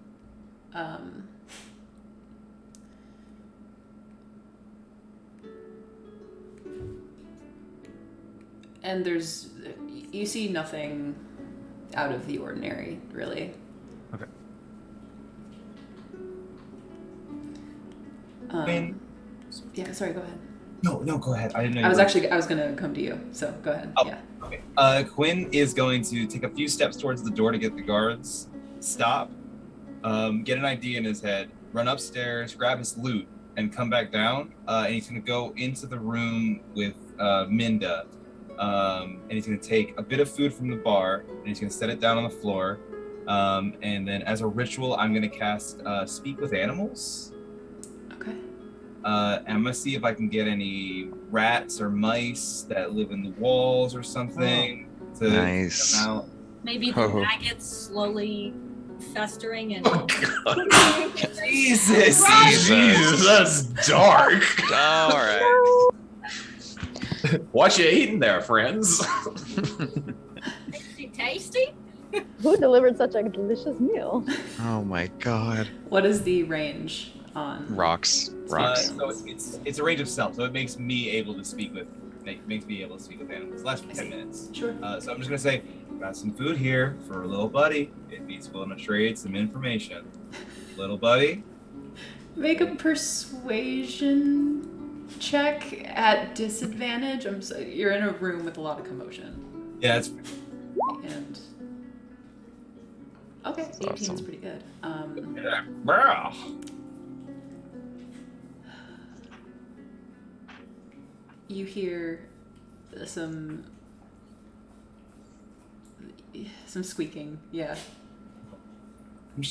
And you see nothing out of the ordinary, really. Okay. Yeah, sorry, go ahead. No, go ahead. I didn't know. I was gonna come to you, so go ahead. Oh, yeah. Okay. Quinn is going to take a few steps towards the door to get the guards, stop, get an idea in his head, run upstairs, grab his loot, and come back down. And he's gonna go into the room with Minda, and he's gonna take a bit of food from the bar, and he's gonna set it down on the floor. And then as a ritual, I'm gonna cast Speak with Animals. Okay. And I'm gonna see if I can get any rats or mice that live in the walls or something to Nice. come out. Maybe the Oh. maggots slowly festering and Oh god. Jesus! Jesus, that's dark. All right. What you eating there, friends? tasty. Who delivered such a delicious meal? Oh my god. What is the range on Rocks. So it's a range of self, so it makes me able to speak with animals. Last 10 minutes. Sure. So I'm just gonna say, got some food here for a little buddy. If he's willing to trade some information, little buddy. Make a persuasion check at disadvantage. You're in a room with a lot of commotion. Yeah, it's And okay, 18 is awesome. pretty good. Bruh. You hear some squeaking. Yeah. I'm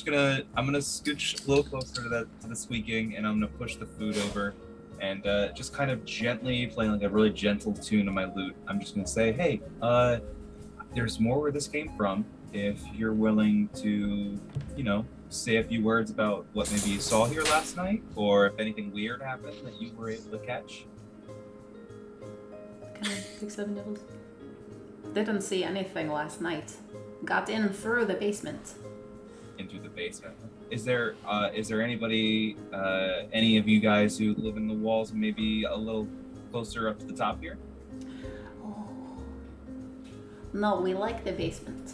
gonna scooch a little closer to the squeaking, and I'm gonna push the food over, and just kind of gently playing like a really gentle tune on my lute. I'm just gonna say, hey, there's more where this came from. If you're willing to, say a few words about what maybe you saw here last night, or if anything weird happened that you were able to catch. Kind of 6-7 nibbles. Didn't see anything last night. Got in through the basement. Into the basement. Is there anybody, any of you guys who live in the walls, maybe a little closer up to the top here? Oh. No, we like the basement.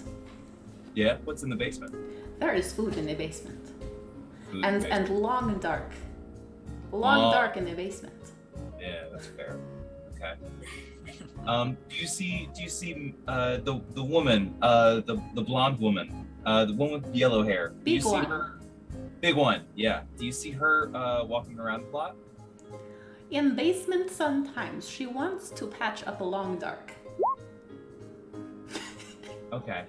Yeah, what's in the basement? There is food in the basement. food. in the basement. And long and dark. Long, dark in the basement. Yeah, that's fair. Okay. Do you see the woman, the blonde woman, the one with yellow hair? Do you Big see one. her? Big one. Yeah. Do you see her walking around the block? In basement sometimes. She wants to patch up a long dark. Okay.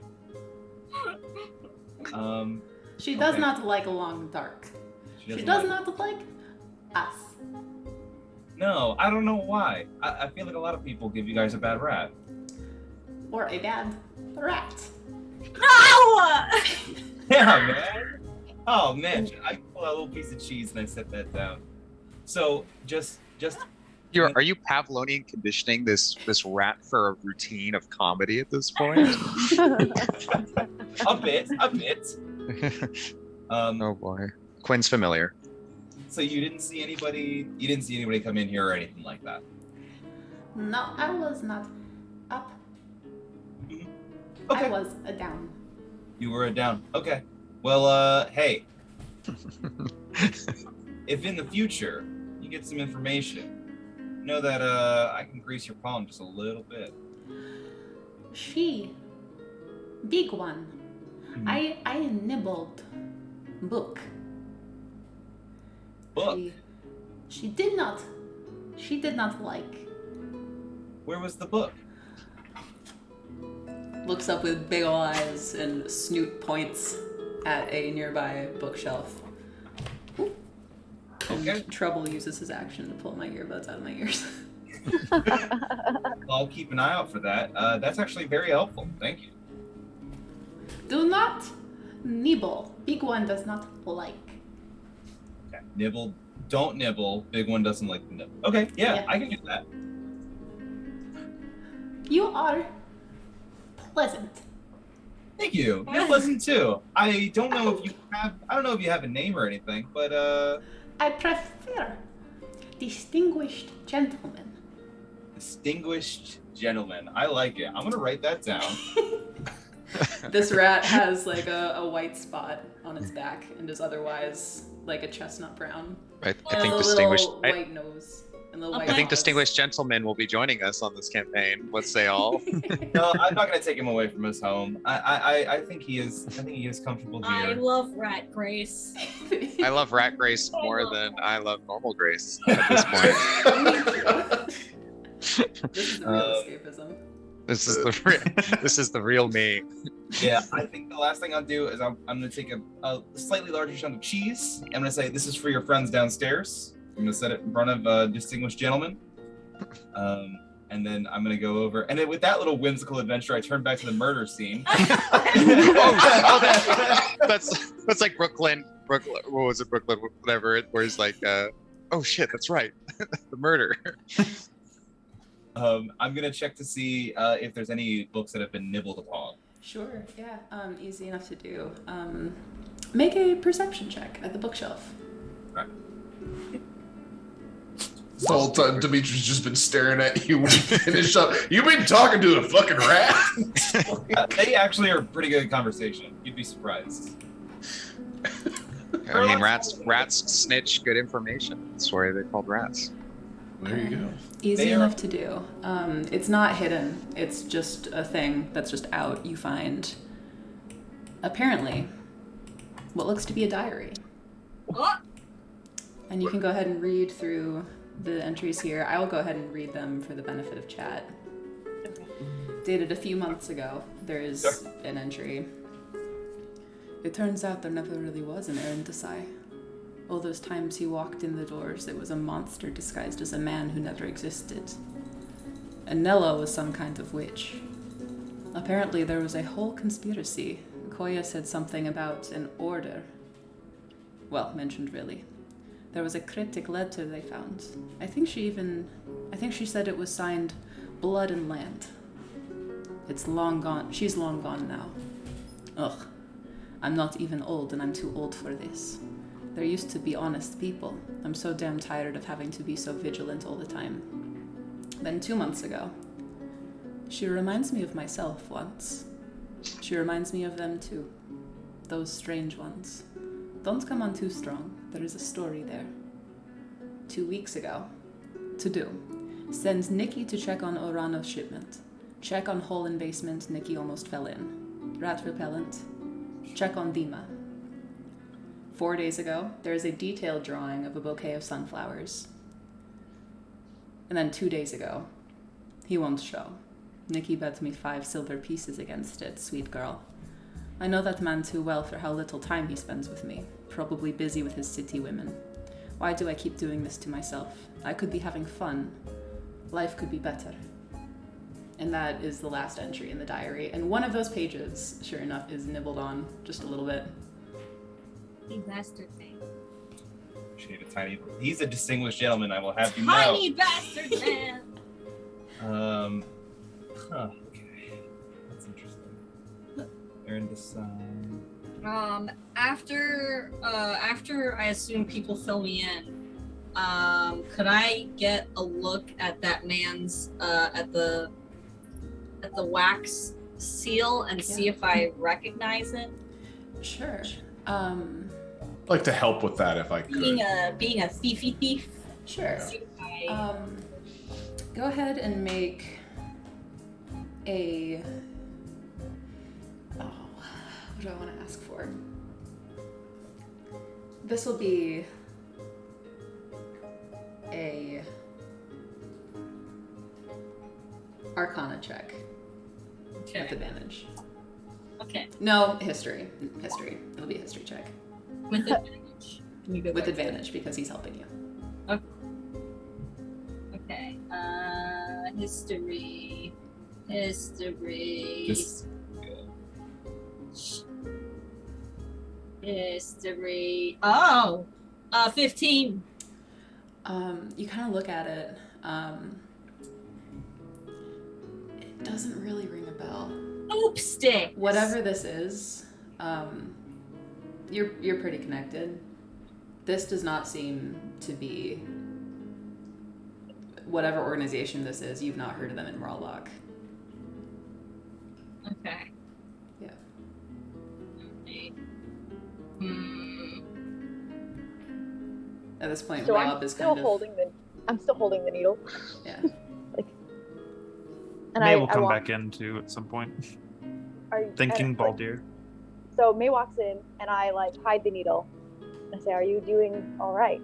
She does Okay. not like a long dark. She doesn't does like- not like us. No, I don't know why. I feel like a lot of people give you guys a bad rap. Or a bad rat. No! Yeah, man. Oh man, I pull out a little piece of cheese and I set that down. So just Are you Pavlovian conditioning this rat for a routine of comedy at this point? a bit. Oh boy, Quinn's familiar. So you didn't see anybody come in here or anything like that. No, I was not up. Okay. I was a down. You were down. Okay. Well, hey. If in the future you get some information, know that I can grease your palm just a little bit. She, big one. Mhm. I nibbled book. Book. She did not like. Where was the book? Looks up with big ol' eyes and snoot points at a nearby bookshelf. Ooh. Okay. And Trouble uses his action to pull my earbuds out of my ears. I'll keep an eye out for that. That's actually very helpful. Thank you. Do not nibble. Big one does not like. Okay. Nibble. Don't nibble. Big one doesn't like the nibble. Okay. Yeah, I can do that. You are pleasant. Thank you. You're pleasant too. I don't know if you have a name or anything, but I prefer distinguished gentlemen. distinguished gentleman. I like it. I'm gonna write that down. This rat has like a white spot on its back and is otherwise like a chestnut brown. I And think a distinguished. little white nose and the white I think eyes. distinguished gentlemen will be joining us on this campaign. Let's say all. No, I'm not gonna take him away from his home. I think he is comfortable I here. love Rat Grace. I love Rat Grace more than I love normal Grace at this point. This is the real escapism. This is the real me. Yeah, I think the last thing I'll do is I'm gonna take a slightly larger chunk of cheese. I'm gonna say this is for your friends downstairs. I'm gonna set it in front of a distinguished gentleman. And then I'm gonna go over, and then with that little whimsical adventure, I turn back to the murder scene. That's like Brooklyn. What was it? Brooklyn, whatever. Where he's like, oh shit, that's right, the murder. I'm gonna check to see if there's any books that have been nibbled upon. Sure, yeah. Easy enough to do. Make a perception check at the bookshelf. Right. The whole time Dimitri's just been staring at you when you finish up. You've been talking to a fucking rat. They actually are pretty good at conversation. You'd be surprised. I mean, rats snitch good information. That's why they're called rats. There you go. Easy enough to do. It's not hidden. It's just a thing that's just out. You find, apparently, what looks to be a diary. What? And you can go ahead and read through the entries here. I will go ahead and read them for the benefit of chat. Dated a few months ago, there is an entry. It turns out there never really was an Erendisai. All those times he walked in the doors, it was a monster disguised as a man who never existed. And Nella was some kind of witch. Apparently there was a whole conspiracy. Koya said something about an order. Well, mentioned really. There was a cryptic letter they found. I think she said it was signed Blood and Land. It's long gone. She's long gone now. Ugh. I'm not even old and I'm too old for this. There used to be honest people. I'm so damn tired of having to be so vigilant all the time. Then 2 months ago, she reminds me of myself once. She reminds me of them too. Those strange ones. Don't come on too strong. There is a story there. 2 weeks ago. To do. Send Nikki to check on Orano's shipment. Check on hole in basement Nikki almost fell in. Rat repellent. Check on Dima. 4 days ago, there is a detailed drawing of a bouquet of sunflowers. And then 2 days ago, he won't show. Nikki bet me 5 silver pieces against it, sweet girl. I know that man too well for how little time he spends with me, probably busy with his city women. Why do I keep doing this to myself? I could be having fun. Life could be better. And that is the last entry in the diary. And one of those pages, sure enough, is nibbled on just a little bit. You bastard man. Appreciate it, Tiny. He's a distinguished gentleman, I will have you know. Tiny bastard man! Okay. That's interesting. They're in the sun. After I assume people fill me in, could I get a look at that man's at the wax seal and see if I recognize it? Sure. I'd like to help with that if I could. Being a thiefy thief. Sure. See if I... Go ahead and make a... Oh, what do I want to ask for? This will be a Arcana check with Okay. advantage. Okay. No, history. History. It'll be a history check. With advantage. Can you go With back to advantage because he's helping you. it? Okay. History. Just History. Oh! 15. You kind of look at it. It doesn't really ring a bell. Oops, stick. Whatever this is, you're pretty connected. This does not seem to be whatever organization this is. You've not heard of them in Rawlock. Okay. Yeah. Okay. At this point, So Rob I'm is still kind of I'm still holding the needle. yeah. And May I will come walk, back in too at some point. and, Thinking Baldir. So May walks in and I hide the needle. I say, "Are you doing all right?"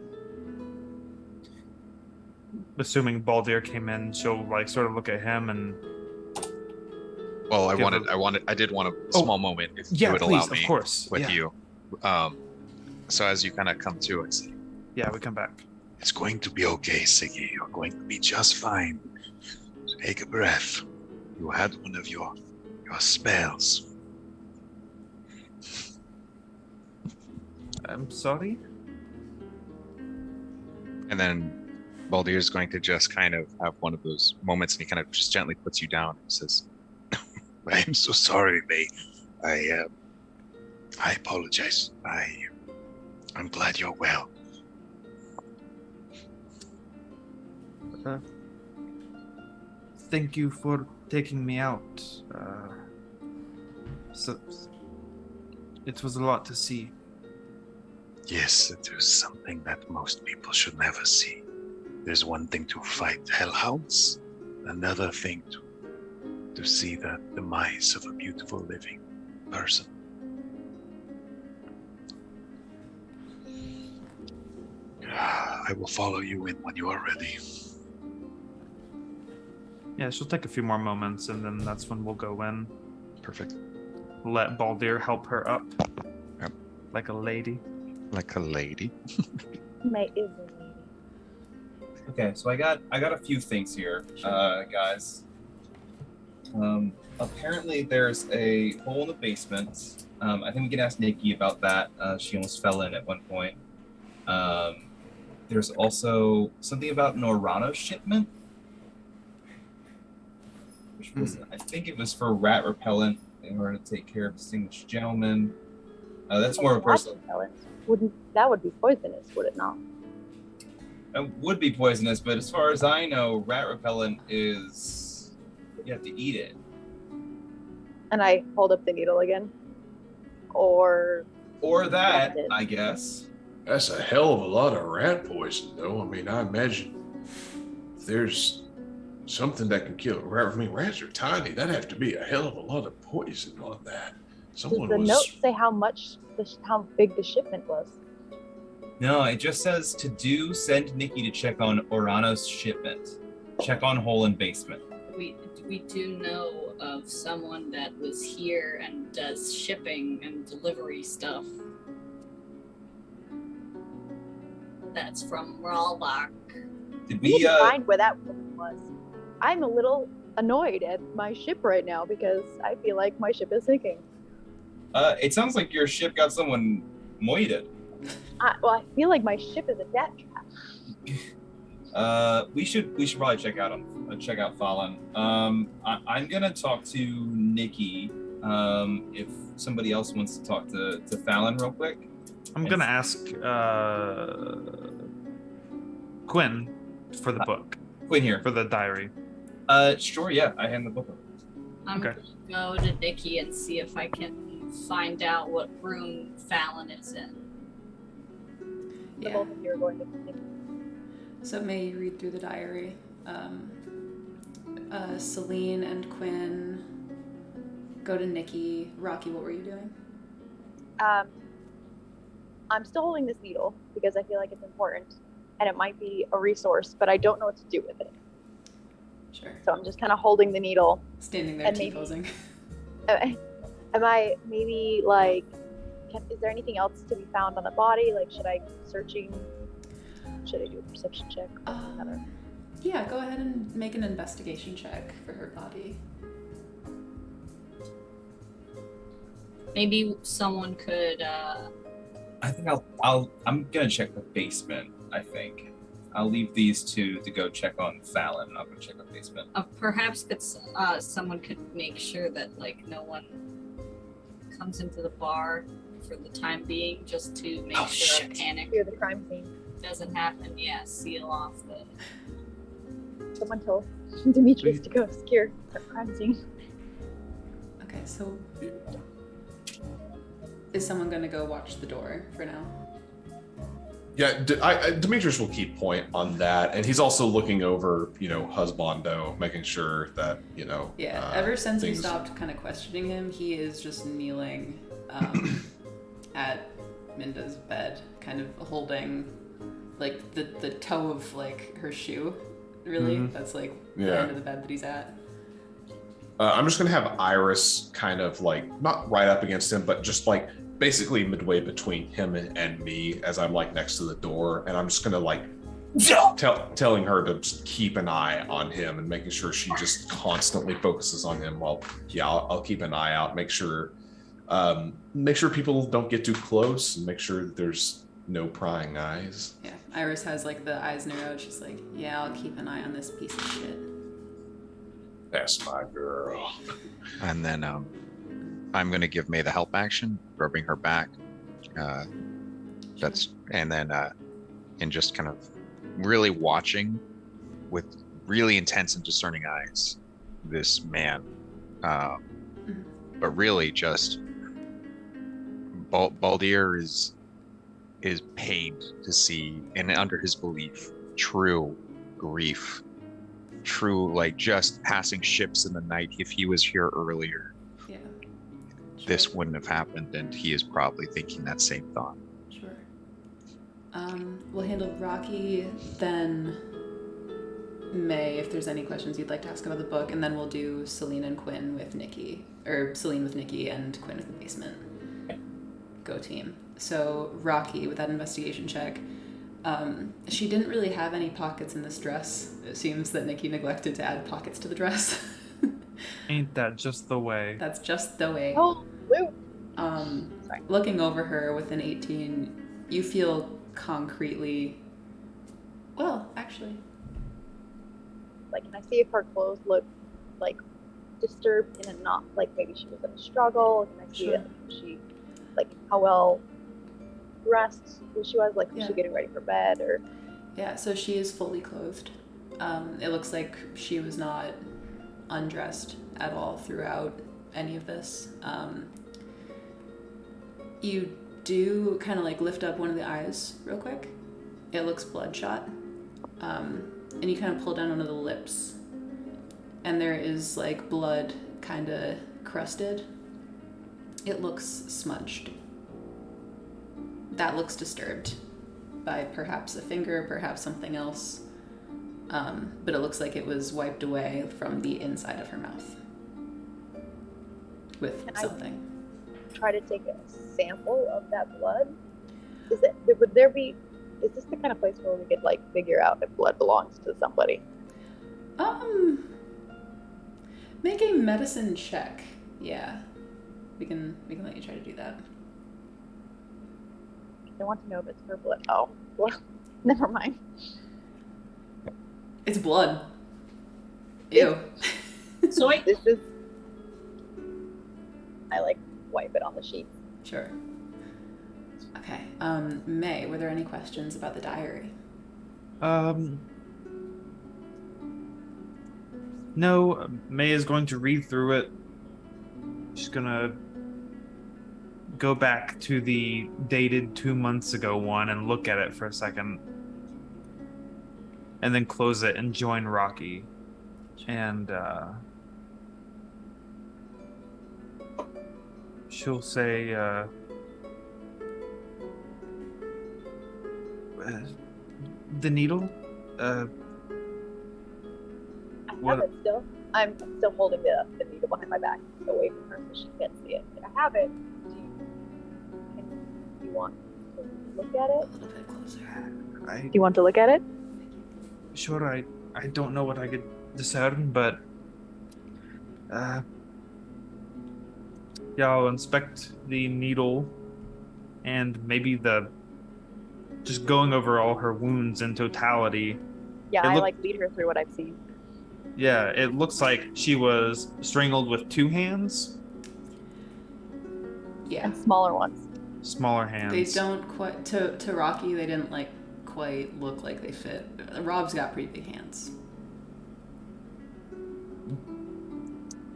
Assuming Baldir came in, she'll sort of look at him and Well, I did want a small Oh, moment if yeah, you would please, allow me of course. with Yeah. you. So as you kind of come to, I say, Yeah, we come back. It's going to be okay, Siggy. You're going to be just fine. Take a breath. You had one of your spells. I'm sorry. and then Baldir is going to just kind of have one of those moments, and he kind of just gently puts you down and says, I am so sorry, May. I apologize. I'm glad you're well. Thank you for taking me out. So it was a lot to see. Yes, it is something that most people should never see. There's one thing to fight hellhounds, another thing to see the demise of a beautiful living person. I will follow you in when you are ready. Yeah, she'll take a few more moments, and then that's when we'll go in. perfect. Let Baldir help her up. Yep. Like a lady. Like a lady. May is a lady. Okay, so I got a few things here, guys. Apparently there's a hole in the basement. I think we can ask Nikki about that. She almost fell in at one point. There's also something about an Orano shipment, which was, I think it was for rat repellent in order to take care of distinguished gentlemen. That's more of a personal. That would be poisonous, would it not? It would be poisonous, but as far as I know, rat repellent is you have to eat it. And I hold up the needle again. Or Or that, Injected. I guess. That's a hell of a lot of rat poison, though. I mean, I imagine if there's something that can kill a rat. I mean, rats are tiny. That'd have to be a hell of a lot of poison on that. Does the note say how big the shipment was? No, it just says send Nikki to check on Orano's shipment. Check on hole in basement. We do know of someone that was here and does shipping and delivery stuff. That's from Rawlock. Did We we, need to find where that woman was. I'm a little annoyed at my ship right now because I feel like my ship is sinking. it sounds like your ship got someone moited. Well, I feel like my ship is a death trap. We should probably check out Fallen. I'm gonna talk to Nikki. If somebody else wants to talk to Fallon real quick. I'm gonna ask Quinn for the book, Quinn here. for the diary. Sure, yeah. I hand the book over. I'm Okay. gonna go to Nikki and see if I can find out what room Fallon is in. The Yeah. both of you are going to think. So May, you read through the diary. Celine and Quinn go to Nikki. Rocky, what were you doing? I'm still holding this needle because I feel like it's important and it might be a resource, but I don't know what to do with it. Sure. So I'm just kind of holding the needle. Standing there And maybe- T-posing. Am I maybe like, is there anything else to be found on the body? Like, should I be searching? Should I do a perception check? Yeah, go ahead and make an investigation check for her body. Maybe someone could. I think I'm gonna check the basement. I think I'll leave these two to go check on Fallon. I'll go check the basement. Perhaps someone could make sure that like no one comes into the bar for the time being, just to make sure a panic Clear the crime scene. doesn't happen. Yeah, seal off the. Someone told Demetrius to go secure the crime scene. Okay, so is someone going to go watch the door for now? Yeah, Demetrius will keep point on that, and he's also looking over, husbando, making sure that, Yeah, ever since things... we stopped kind of questioning him, he is just kneeling at Minda's bed, kind of holding like the toe of like her shoe. Really, that's like the end of the bed that he's at. I'm just gonna have Iris kind of like not right up against him, but just like basically midway between him and me, as I'm like next to the door, and I'm just gonna like telling her to just keep an eye on him and making sure she just constantly focuses on him. Well, yeah, I'll keep an eye out, make sure people don't get too close, and make sure that there's no prying eyes. Yeah, Iris has like the eyes narrowed. She's like, yeah, I'll keep an eye on this piece of shit. That's my girl. And then I'm gonna give May the help action, rubbing her back. And just kind of really watching with really intense and discerning eyes this man. But really just Baldir is pained to see, and under his belief, true grief, true like just passing ships in the night. If he was here earlier, Yeah. this wouldn't have happened, and he is probably thinking that same thought. Sure. We'll handle Rocky, then May, if there's any questions you'd like to ask about the book, and then we'll do Celine and Quinn with Nikki, or Celine with Nikki and Quinn with the basement. Go team. So Rocky, with that investigation check, she didn't really have any pockets in this dress. It seems that Nikki neglected to add pockets to the dress. Ain't that just the way? That's just the way. Oh, Lou. Looking over her with an 18, you feel concretely. Well, actually. Like, can I see if her clothes look like disturbed and not like maybe she was in a struggle? Can I see Sure. if she, like, how well dressed she was? Like, was Yeah. she getting ready for bed or? Yeah, so she is fully clothed. It looks like she was not undressed at all throughout any of this. You do kind of like lift up one of the eyes real quick. It looks bloodshot. And you kind of pull down one of the lips. And there is like blood kind of crusted. It looks smudged. That looks disturbed by perhaps a finger, perhaps something else. But it looks like it was wiped away from the inside of her mouth with something. Try to take a sample of that blood. Is this the kind of place where we could like figure out if blood belongs to somebody? Make a medicine check. Yeah, we can let you try to do that. I want to know if it's her blood. Oh, well, never mind. It's blood. Ew. So This is. I like wipe it on the sheet. Sure. Okay. May, were there any questions about the diary? No, May is going to read through it. She's gonna go back to the dated 2 months ago one and look at it for a second. And then close it and join Rocky. And she'll say, the needle? I have it still. I'm still holding the needle behind my back, away from her, so she can't see it. I have it. Do you want to look at it? A little bit closer. Do you want to look at it? Sure, I don't know what I could discern, but yeah, I'll inspect the needle and maybe just going over all her wounds in totality. Yeah, I lead her through what I've seen. Yeah, it looks like she was strangled with 2 hands. Yeah. And smaller ones. Smaller hands. They don't quite, to Rocky, they didn't like quite look like they fit. Rob's got pretty big hands.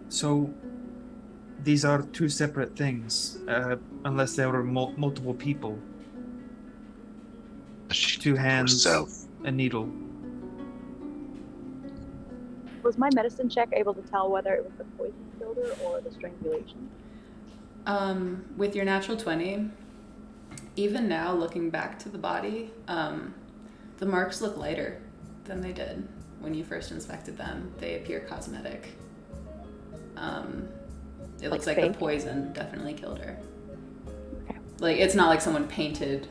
So these are 2 separate things, unless there were multiple people. 2 hands, a needle. Was my medicine check able to tell whether it was the poison killed her or the strangulation? With your natural 20, even now looking back to the body, the marks look lighter than they did when you first inspected them. They appear cosmetic. It looks like the poison definitely killed her. Okay. Like, it's not like someone painted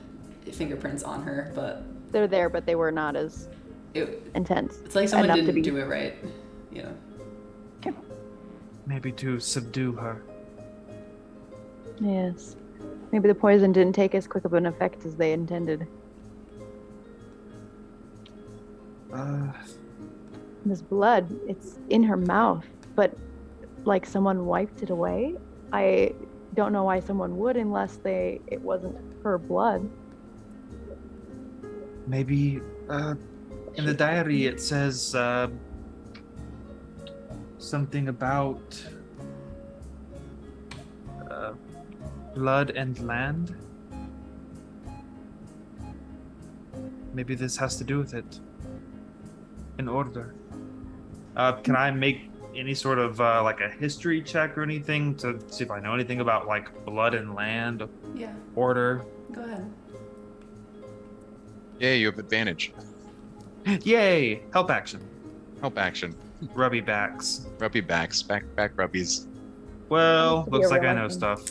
fingerprints on her, but... They're there, but they were not as intense. It's like someone didn't do it right. Yeah. Okay. Maybe to subdue her. Yes. Maybe the poison didn't take as quick of an effect as they intended. This blood, it's in her mouth, but like someone wiped it away. I don't know why someone would unless it wasn't her blood. Maybe in the diary it says something about blood and land. Maybe this has to do with it. In order. Can I make any sort of like a history check or anything to see if I know anything about like blood and land? Yeah. Order. Go ahead. Yay, you have advantage. Yay! Help action. Help action. Rubby backs. Rubby backs. Back rubbies. Well, looks like I know stuff.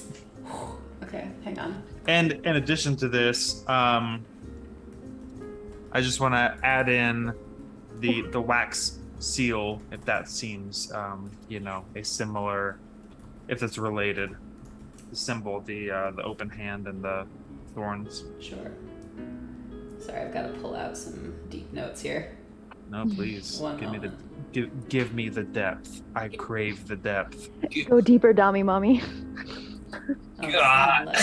Okay, hang on. And in addition to this, I just want to add in the wax seal, if that seems, a similar, if it's related. The symbol, the open hand and the thorns. Sure. Sorry, I've got to pull out some deep notes here. No, please. Give me the depth. I crave the depth. Go deeper, Dami Mommy. God.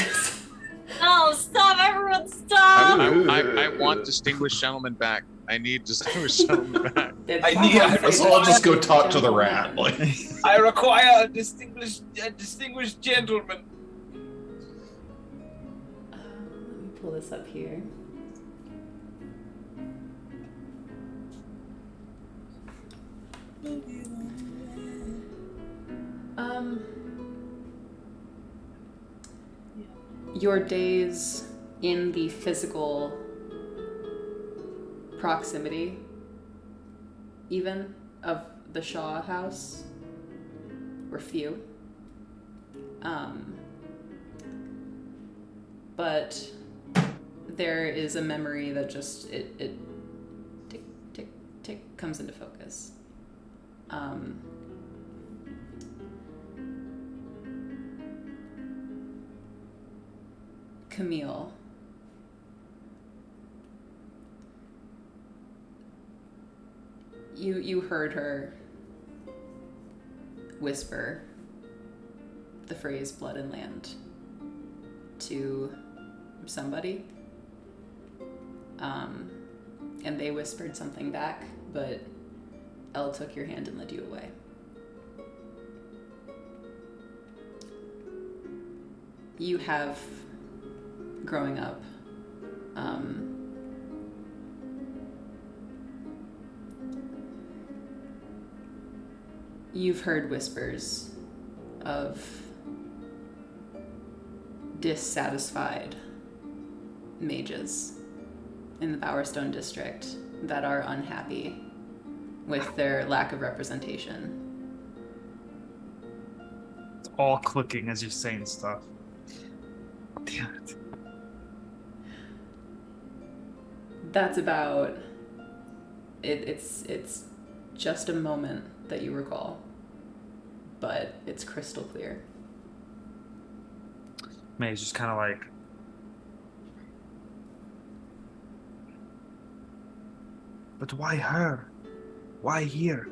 Oh, stop! Everyone, stop! I want distinguished gentlemen back. I need distinguished gentlemen back. Let's all just go talk to the rat. Like, I require a distinguished gentleman. pull this up here. Your days in the physical proximity, even, of the Shaw house were few. But there is a memory that just, it tick, tick, tick, comes into focus. Camille. You heard her whisper the phrase blood and land to somebody. And they whispered something back, but Elle took your hand and led you away. You have, growing up, you've heard whispers of dissatisfied mages in the Bowerstone district that are unhappy with their lack of representation. It's all clicking as you're saying stuff. Damn it. That's about it. It's just a moment that you recall, but it's crystal clear. May's just kind of like, but why her? Why here?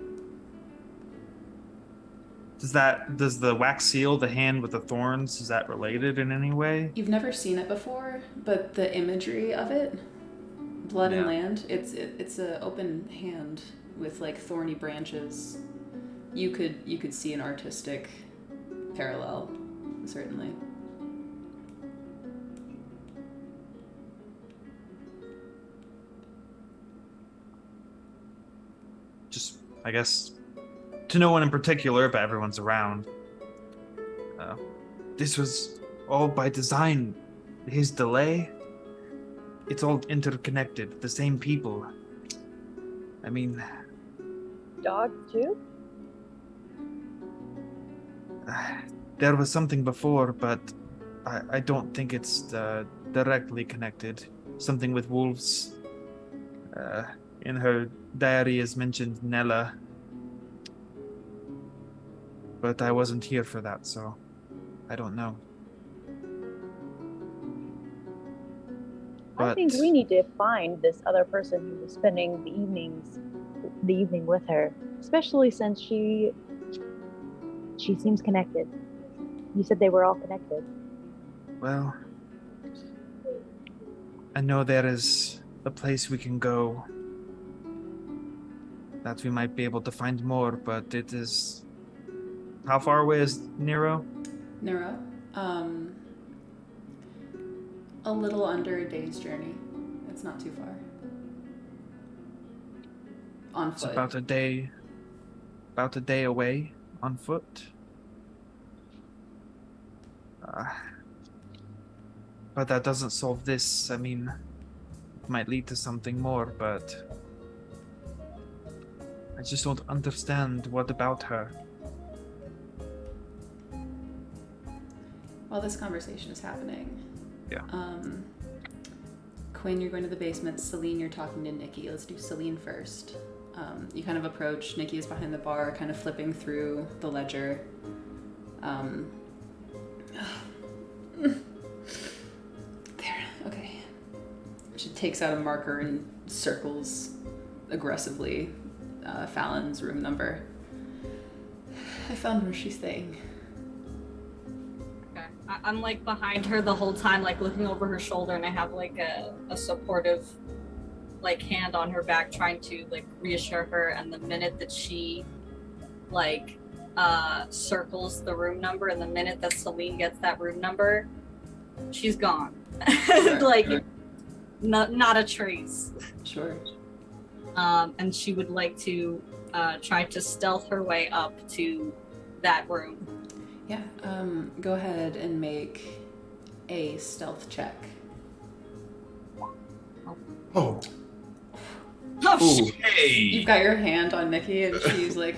Does the wax seal, the hand with the thorns, is that related in any way? You've never seen it before, but the imagery of it, blood and Yeah. land, it's a open hand with like thorny branches. You could see an artistic parallel, certainly. Just, I guess, to no one in particular, but everyone's around. This was all by design. His delay, it's all interconnected. The same people. I mean, Dogs too? there was something before, but I don't think it's directly connected. Something with wolves. In her diary is mentioned Nella. But I wasn't here for that, so I don't know. I think we need to find this other person who was spending the evening with her, especially since she seems connected. You said they were all connected. Well, I know there is a place we can go that we might be able to find more, but it is... How far away is Nero? Nero, a little under a day's journey. It's not too far. On It's foot. about a day away on foot. But that doesn't solve this. I mean, it might lead to something more, but I just don't understand what about her. While this conversation is happening, Yeah. Quinn, you're going to the basement. Celine, you're talking to Nikki. Let's do Celine first. You kind of approach. Nikki is behind the bar, kind of flipping through the ledger. There, okay. She takes out a marker and circles aggressively Fallon's room number. I found where she's staying. Okay. I'm like behind her the whole time, like looking over her shoulder, and I have like a supportive like hand on her back, trying to like reassure her. And the minute that she like circles the room number, and the minute that Celine gets that room number, she's gone. like Okay. not a trace. Sure. And she would like to try to stealth her way up to that room. Yeah. Go ahead and make a stealth check. Oh, Oh, ooh. shit. Hey. You've got your hand on Nikki, and she's like,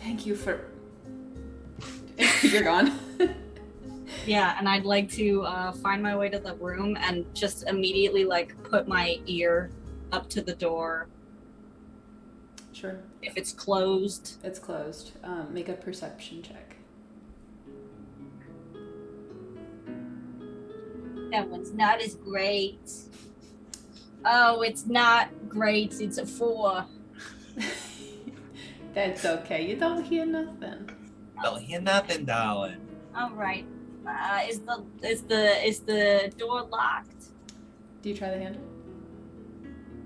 "Thank you for." You're gone. Yeah, and I'd like to find my way to the room and just immediately like put my ear up to the door. Sure. If it's closed, It's closed. Make a perception check. that one's not as great. Oh, it's not great. It's a 4. That's okay. You don't hear nothing. Don't hear nothing, darling. All right. Is the door locked? Do you try the handle?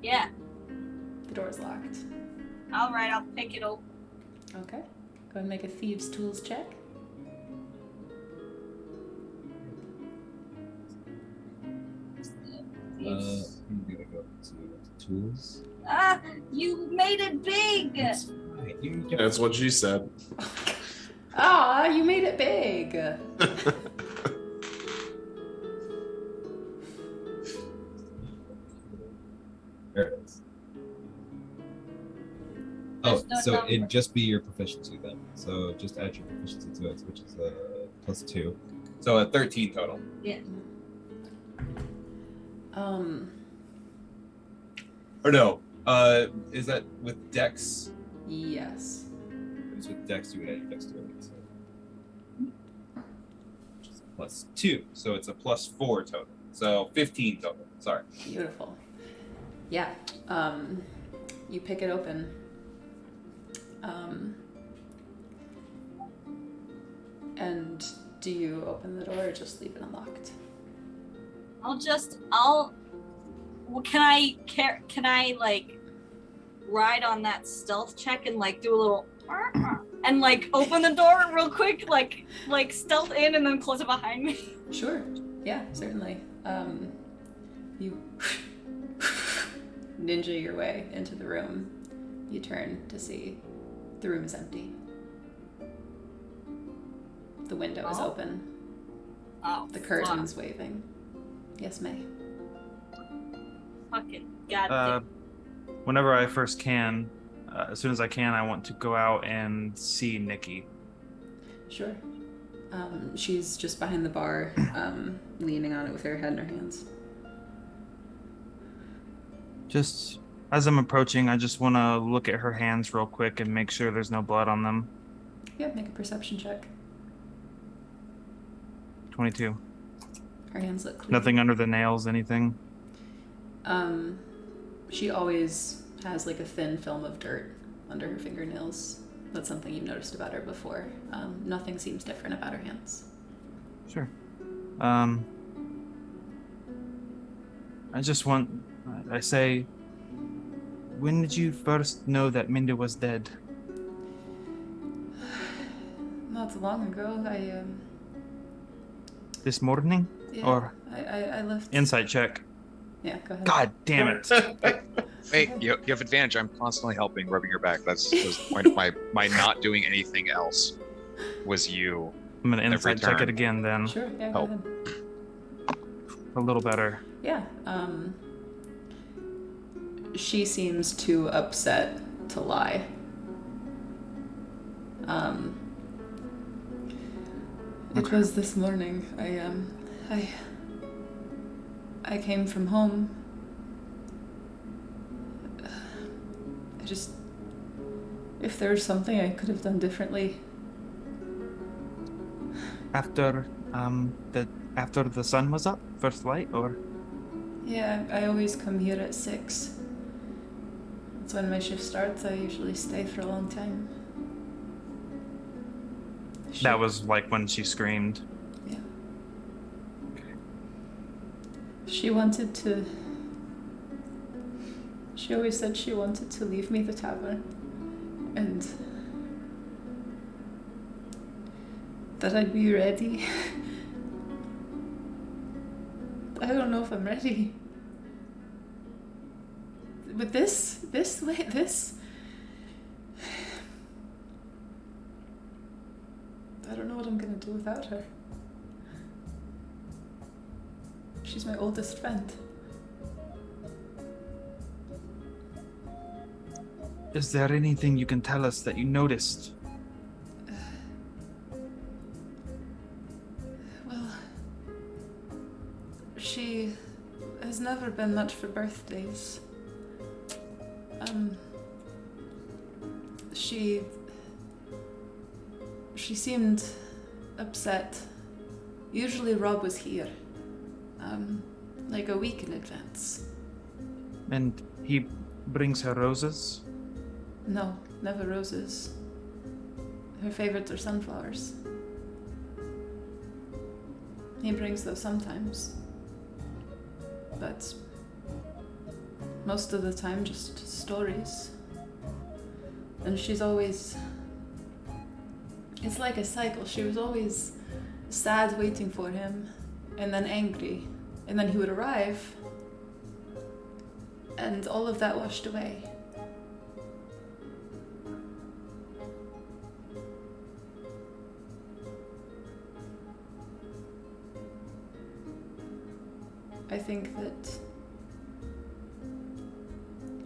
Yeah. The door's locked. All right, I'll pick it open. Okay. Go ahead and make a thieves' tools check. I'm gonna go to tools. Ah, you made it big. That's right. You get That's what she said. Ah, you made it big. There it is. Oh, There's no so number. it'd just be your proficiency then. So just add your proficiency to it, which is +2. So a 13 total. Yeah. Or no, is that with Dex? Yes. If it's with Dex, you would add your dexterity. So. Which is +2, so it's a +4 total. So 15 total. Sorry. Beautiful. Yeah. You pick it open. And do you open the door or just leave it unlocked? Well, can I like ride on that stealth check and like do a little and like open the door real quick, like stealth in and then close it behind me? Sure. Yeah, certainly. You ninja your way into the room. You turn to see the room is empty. The window is Oh. open. Oh, The curtain's waving. Yes, May. Fucking goddamn. Whenever I first can, as soon as I can, I want to go out and see Nikki. Sure. She's just behind the bar, leaning on it with her head in her hands. Just as I'm approaching, I just want to look at her hands real quick and make sure there's no blood on them. Yeah, make a perception check. 22. Her hands look clean. Nothing under the nails, anything. She always has like a thin film of dirt under her fingernails. That's something you've noticed about her before. Nothing seems different about her hands. Sure. I say, when did you first know that Minda was dead? Not long ago, This morning? yeah, Or I left. insight check? Yeah, go ahead. God damn it. Hey, you have advantage. I'm constantly helping, rubbing your back. That's the point of my not doing anything else. Was you? I'm gonna insight check it turn. again then. Sure, yeah, go Oh. ahead. A little better. Yeah, she seems too upset to lie. It was this morning. I came from home. If there was something I could have done differently. After the sun was up, first light, or? Yeah, I always come here at 6. That's when my shift starts. I usually stay for a long time. That was like when she screamed. Yeah. She wanted to... She always said she wanted to leave me the tavern. And... that I'd be ready. don't know if I'm ready. But this. I don't know what I'm gonna do without her. She's my oldest friend. Is there anything you can tell us that you noticed? Well, she has never been much for birthdays. She seemed upset. Usually Rob was here, like a week in advance. And he brings her roses? No, never roses. Her favorites are sunflowers. He brings those sometimes. But most of the time just stories. And she's always... It's like a cycle. She was always sad waiting for him, and then angry. And then he would arrive, and all of that washed away. I think that,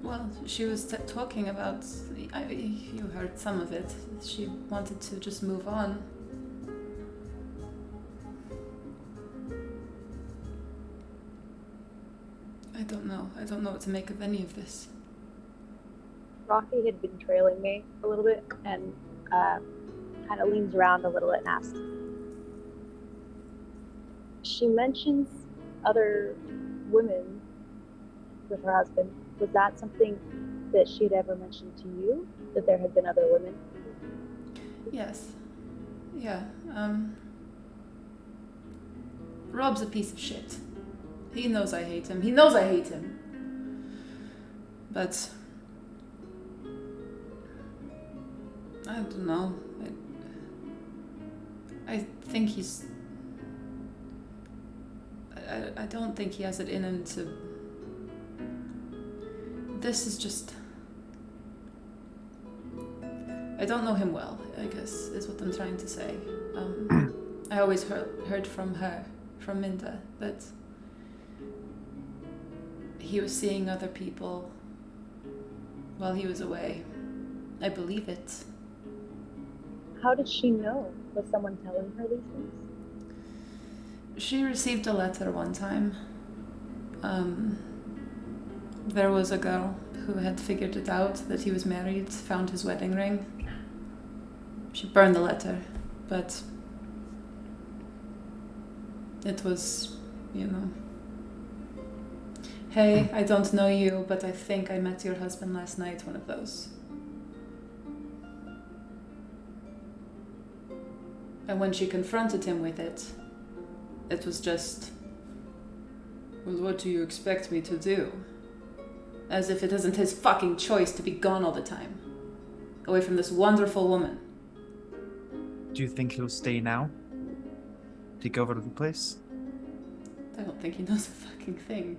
well, she was talking about, you heard some of it, she wanted to just move on. I don't know what to make of any of this. Rocky had been trailing me a little bit and kind of leans around a little bit and asks. She mentions other women with her husband. Was that something that she'd ever mentioned to you? That there had been other women? Yes. Yeah. Rob's a piece of shit. He knows I hate him. He knows I hate him. But I don't know. I think he's... I don't think he has it in him to... This is just... I don't know him well, I guess, is what I'm trying to say. I always heard from her, from Minda, that he was seeing other people while he was away. I believe it. How did she know? Was someone telling her these things? She received a letter one time. There was a girl who had figured it out, that he was married, found his wedding ring. She burned the letter, but it was, hey, I don't know you, but I think I met your husband last night, one of those. And when she confronted him with it, it was just, well, what do you expect me to do? As if it isn't his fucking choice to be gone all the time. Away from this wonderful woman. Do you think he'll stay now? Take over the place? I don't think he knows a fucking thing.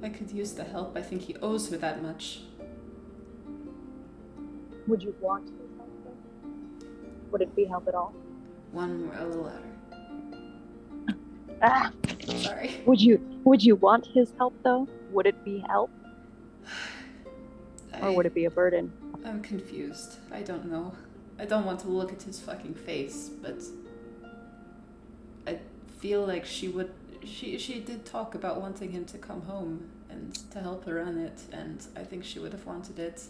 I could use the help. I think he owes her that much. Would you want his help, though? Would it be help at all? One more, a little louder. Ah! Sorry. Would you want his help, though? Would it be help? Or would it be a burden? I'm confused. I don't know. I don't want to look at his fucking face, but I feel like she would... She did talk about wanting him to come home and to help her run it, and I think she would have wanted it.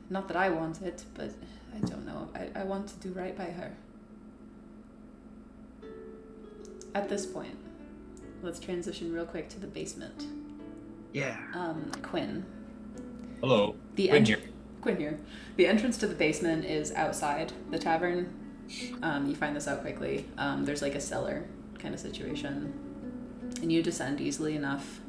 Not that I want it, but I don't know. I want to do right by her. At this point, let's transition real quick to the basement. Yeah. Quinn. Hello. Quinn here. Quinn here. The entrance to the basement is outside the tavern. You find this out quickly. There's like a cellar kind of situation, and you descend easily enough.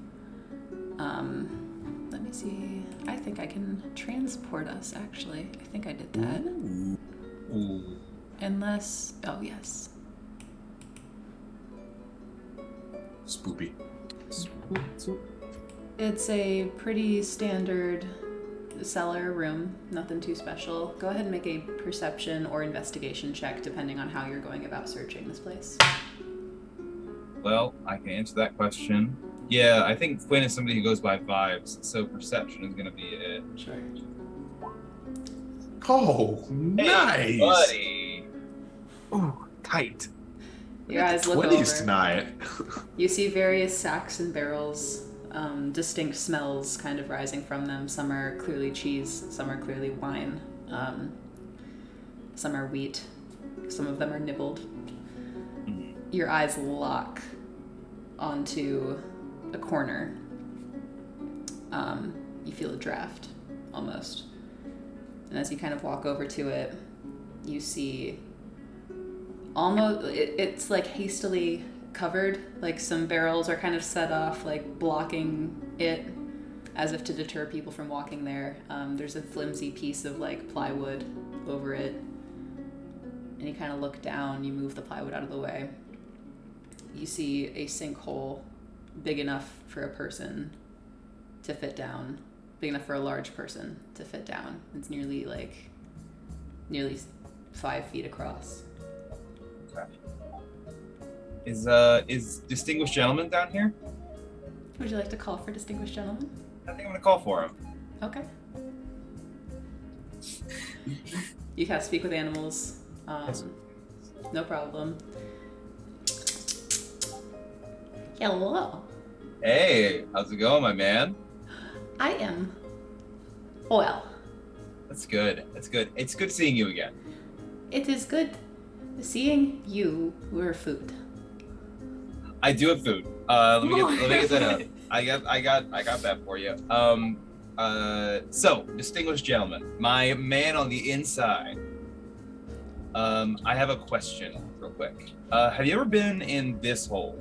Let me see. I think I can transport us, actually. I think I did that. Ooh. Unless... Oh, yes. Spoopy. It's a pretty standard cellar room, nothing too special. Go ahead and make a perception or investigation check depending on how you're going about searching this place. Well, I can answer that question. Yeah, I think Quinn is somebody who goes by vibes, so perception is going to be it. Sure. Oh, nice. Hey, buddy. Ooh, tight. Your eyes look 20s over. tonight. You see various sacks and barrels, distinct smells kind of rising from them. Some are clearly cheese, some are clearly wine, some are wheat, some of them are nibbled. Your eyes lock onto a corner. You feel a draft, almost. And as you kind of walk over to it, you see almost, it's like hastily covered, like some barrels are kind of set off, like blocking it as if to deter people from walking there. There's a flimsy piece of like plywood over it. And you kind of look down, you move the plywood out of the way. You see a sinkhole big enough for a person to fit down, big enough for a large person to fit down. It's nearly 5 feet across. Okay. Is Distinguished Gentleman down here? Would you like to call for distinguished gentleman? I think I'm gonna call for him. Okay. You have to speak with animals. Yes. No problem. Hello. Hey, how's it going, my man? I am well. That's good. That's good. It's good seeing you again. It is good seeing you with food. I do have food. Let me get that out. I got that for you. So, distinguished gentlemen, my man on the inside. I have a question, real quick. Have you ever been in this hole?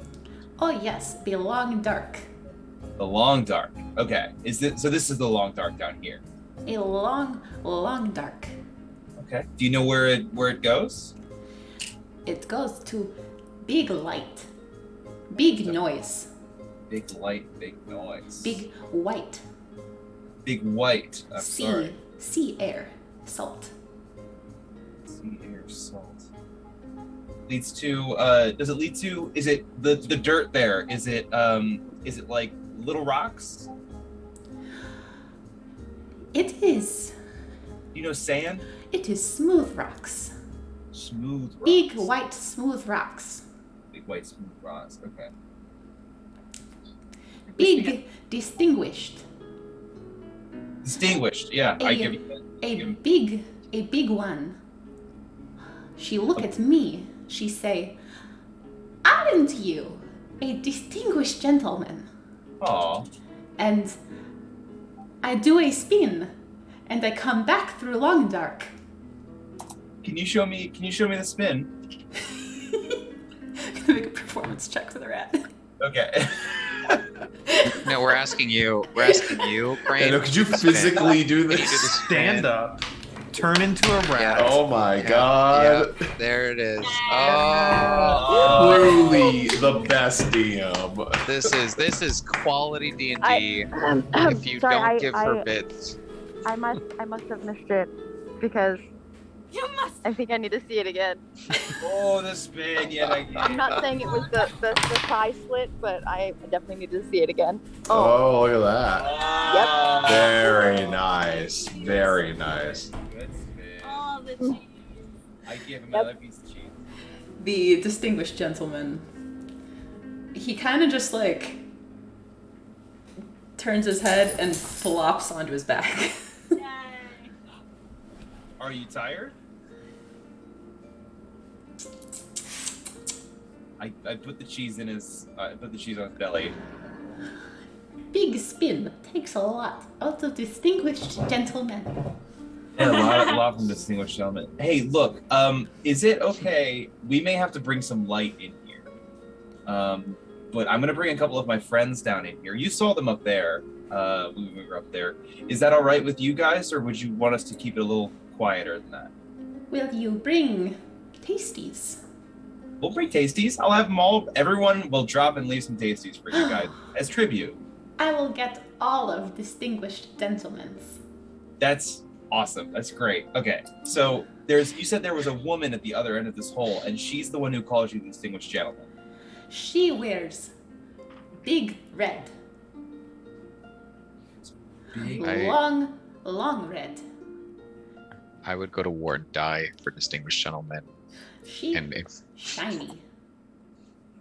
Oh yes, the long dark. The long dark. Okay. This is the long dark down here. A long dark. Okay. Do you know where it goes? It goes to big light, big noise, Big light, big noise. big white, Big white. I'm sorry. sea air, salt. Sea air salt. Leads to does it lead to, is it the dirt there? Is it like little rocks? It is. Do you know sand? It is smooth rocks. Smooth rocks. Big white smooth rocks. Big white smooth rocks. Okay. Big distinguished. Distinguished. Yeah, I give you that. A big one. She look at me. She say, "Aren't you a distinguished gentleman?" Aw. And I do a spin, and I come back through long dark. Can you show me the spin? I'm gonna make a performance check for the rat. Okay. No, we're asking you, Crane. Could you physically do Can you do this? the Stand up, turn into a rat. Oh my god. Yeah, there it is. Oh. Truly the best DM. This is quality D&D. If you sorry, don't give her bits. I must have missed it because You must. I think I need to see it again. Oh, the spin yet again. I'm not saying it was the thigh slit, but I definitely need to see it again. Oh, look at that. Ah. Very nice. Very nice. Good spin. Oh, the cheese. I give him another piece of cheese. The distinguished gentleman, he kind of just like turns his head and flops onto his back. Yay. Are you tired? I put the cheese in his. I put the cheese on his belly. Big spin takes a lot out of distinguished gentlemen. And a lot from distinguished gentlemen. Hey, look. Is it okay? We may have to bring some light in here. But I'm gonna bring a couple of my friends down in here. You saw them up there. When we were up there. Is that all right with you guys, or would you want us to keep it a little quieter than that? Will you bring tasties? We'll bring tasties. I'll have them all. Everyone will drop and leave some tasties for you guys as tribute. I will get all of distinguished gentlemen's. That's awesome. That's great. Okay, so you said there was a woman at the other end of this hole, and she's the one who calls you the distinguished gentleman. She wears big red. Long red. I would go to war and die for distinguished gentlemen. Shiny.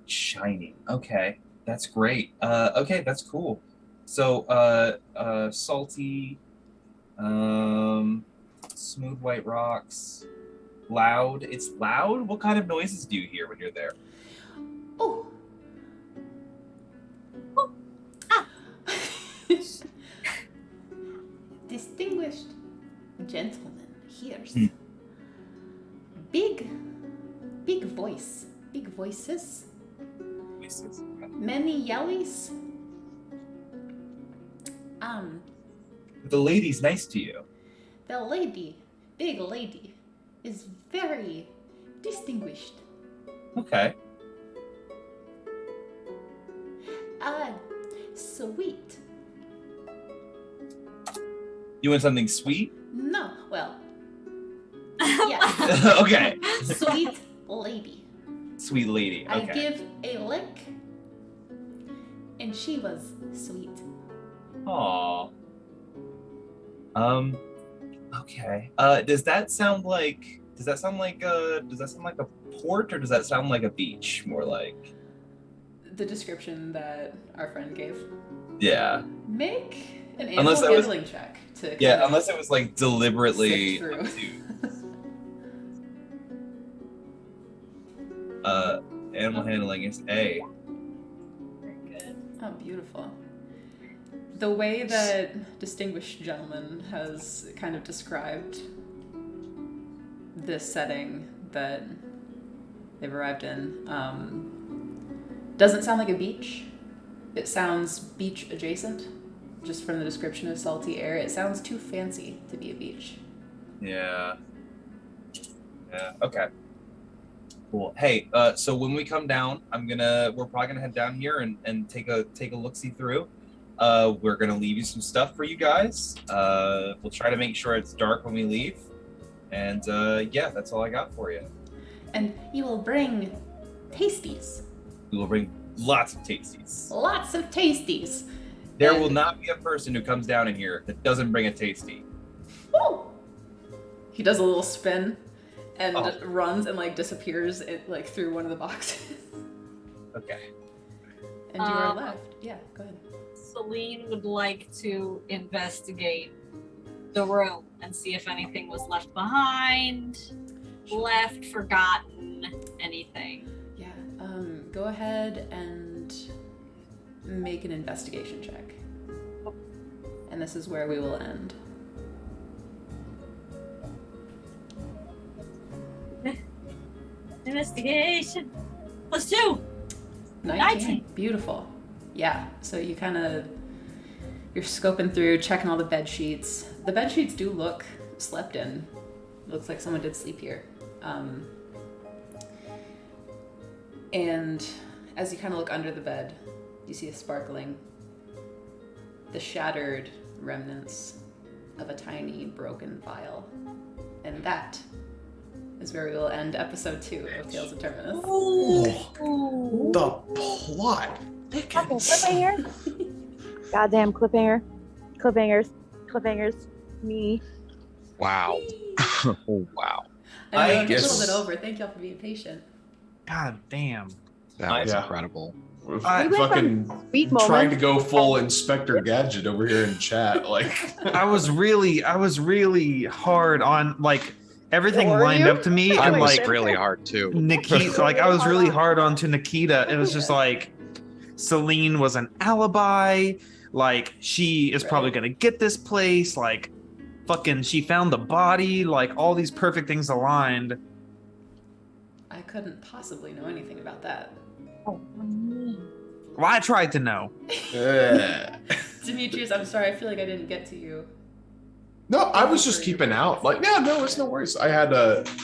Shiny. Okay, that's great. Okay, that's cool. So, salty, smooth white rocks, loud. It's loud? What kind of noises do you hear when you're there? Oh. Distinguished gentleman hears. Big voices. Many yellies. The lady's nice to you. The big lady, is very distinguished. Okay. Sweet. You want something sweet? No, well, yeah. Okay. Sweet lady. Sweet lady. Okay. I give a lick, and she was sweet. Aww. Okay. Does that sound like a port, or does that sound like a beach? More like The description that our friend gave. Yeah. Make an Unless animal that was- handling check to. Yeah, unless it was like deliberately. Sift Animal handling is A. Very good. Oh, beautiful. The way that distinguished gentleman has kind of described this setting that they've arrived in doesn't sound like a beach. It sounds beach adjacent. Just from the description of salty air, it sounds too fancy to be a beach. Yeah. Yeah. Okay. Cool. Hey, so when we come down, we're probably gonna head down here and take a look-see through. We're gonna leave you some stuff for you guys. We'll try to make sure it's dark when we leave. And yeah, that's all I got for you. And you will bring tasties. We will bring lots of tasties. Lots of tasties. There And- will not be a person who comes down in here that doesn't bring a tasty. Woo! He does a little spin and Oh. runs and like disappears through one of the boxes. Okay. And you are left. Yeah, go ahead. Celine would like to investigate the room and see if anything was left behind, left, forgotten, anything. Yeah. Go ahead and make an investigation check. And this is where we will end. Investigation. +2. 19. Beautiful. Yeah. So you're scoping through, checking all the bed sheets. The bed sheets do look slept in. Looks like someone did sleep here. And as you kind of look under the bed, you see the shattered remnants of a tiny broken vial. And that is where we will end episode 2 of Tales of Terminus. Oh, the plot Fucking thickens. cliffhanger. Goddamn cliffhangers. Me. Wow. Oh, wow. I know I it's a guess- little bit over. Thank y'all for being patient. God damn. That was Yeah. incredible. We're I- We went fucking from sweet trying moments. to go full Inspector Gadget over here in chat. Like, I was really hard on everything Were lined you? up to me I and was really hard too. Nikita, I was really hard on to Nikita. It was just like Celine was an alibi. Like she is probably gonna get this place. Like fucking, she found the body. Like all these perfect things aligned. I couldn't possibly know anything about that. Oh, Well, I tried to know. Demetrius, I'm sorry. I feel like I didn't get to you. no, I was just keeping out. Like, yeah, no, it's no worries. I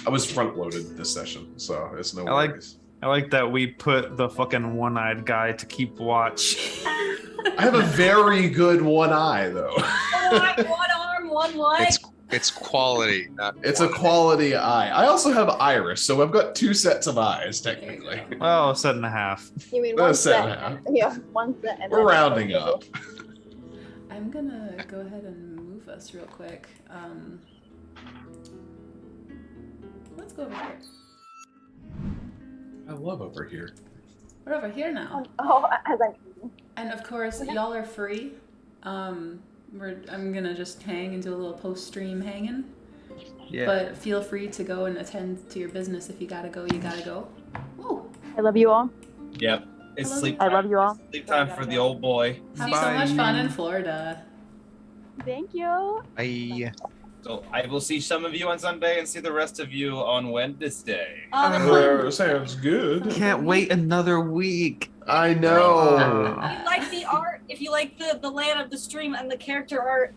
was front loaded this session, so it's no I like- worries. I like that we put the fucking one-eyed guy to keep watch. I have a very good one eye, though. One arm, one leg. It's quality, not It's a quality eye. I also have iris, so I've got 2 sets of eyes, technically. Well, a set and a half. You mean That's one set set? and a half. Yeah, one set. And We're then- rounding up. I'm gonna go ahead and move us real quick. Let's go over here. I love over here. We're over here now. Oh, as I'm eating. And of course, y'all are free. I'm gonna just hang and do a little post-stream hanging. Yeah. But feel free to go and attend to your business. If you gotta go, you gotta go. Woo! I love you all. Yep. It's Hello. sleep I time. love you all. Sleep time for the old boy. Have Bye. so much fun in Florida. Thank you. I So I will see some of you on Sunday and see the rest of you on Wednesday. Sounds good. Can't wait another week. I know. If you like the art, if you like the layout of the stream and the character art,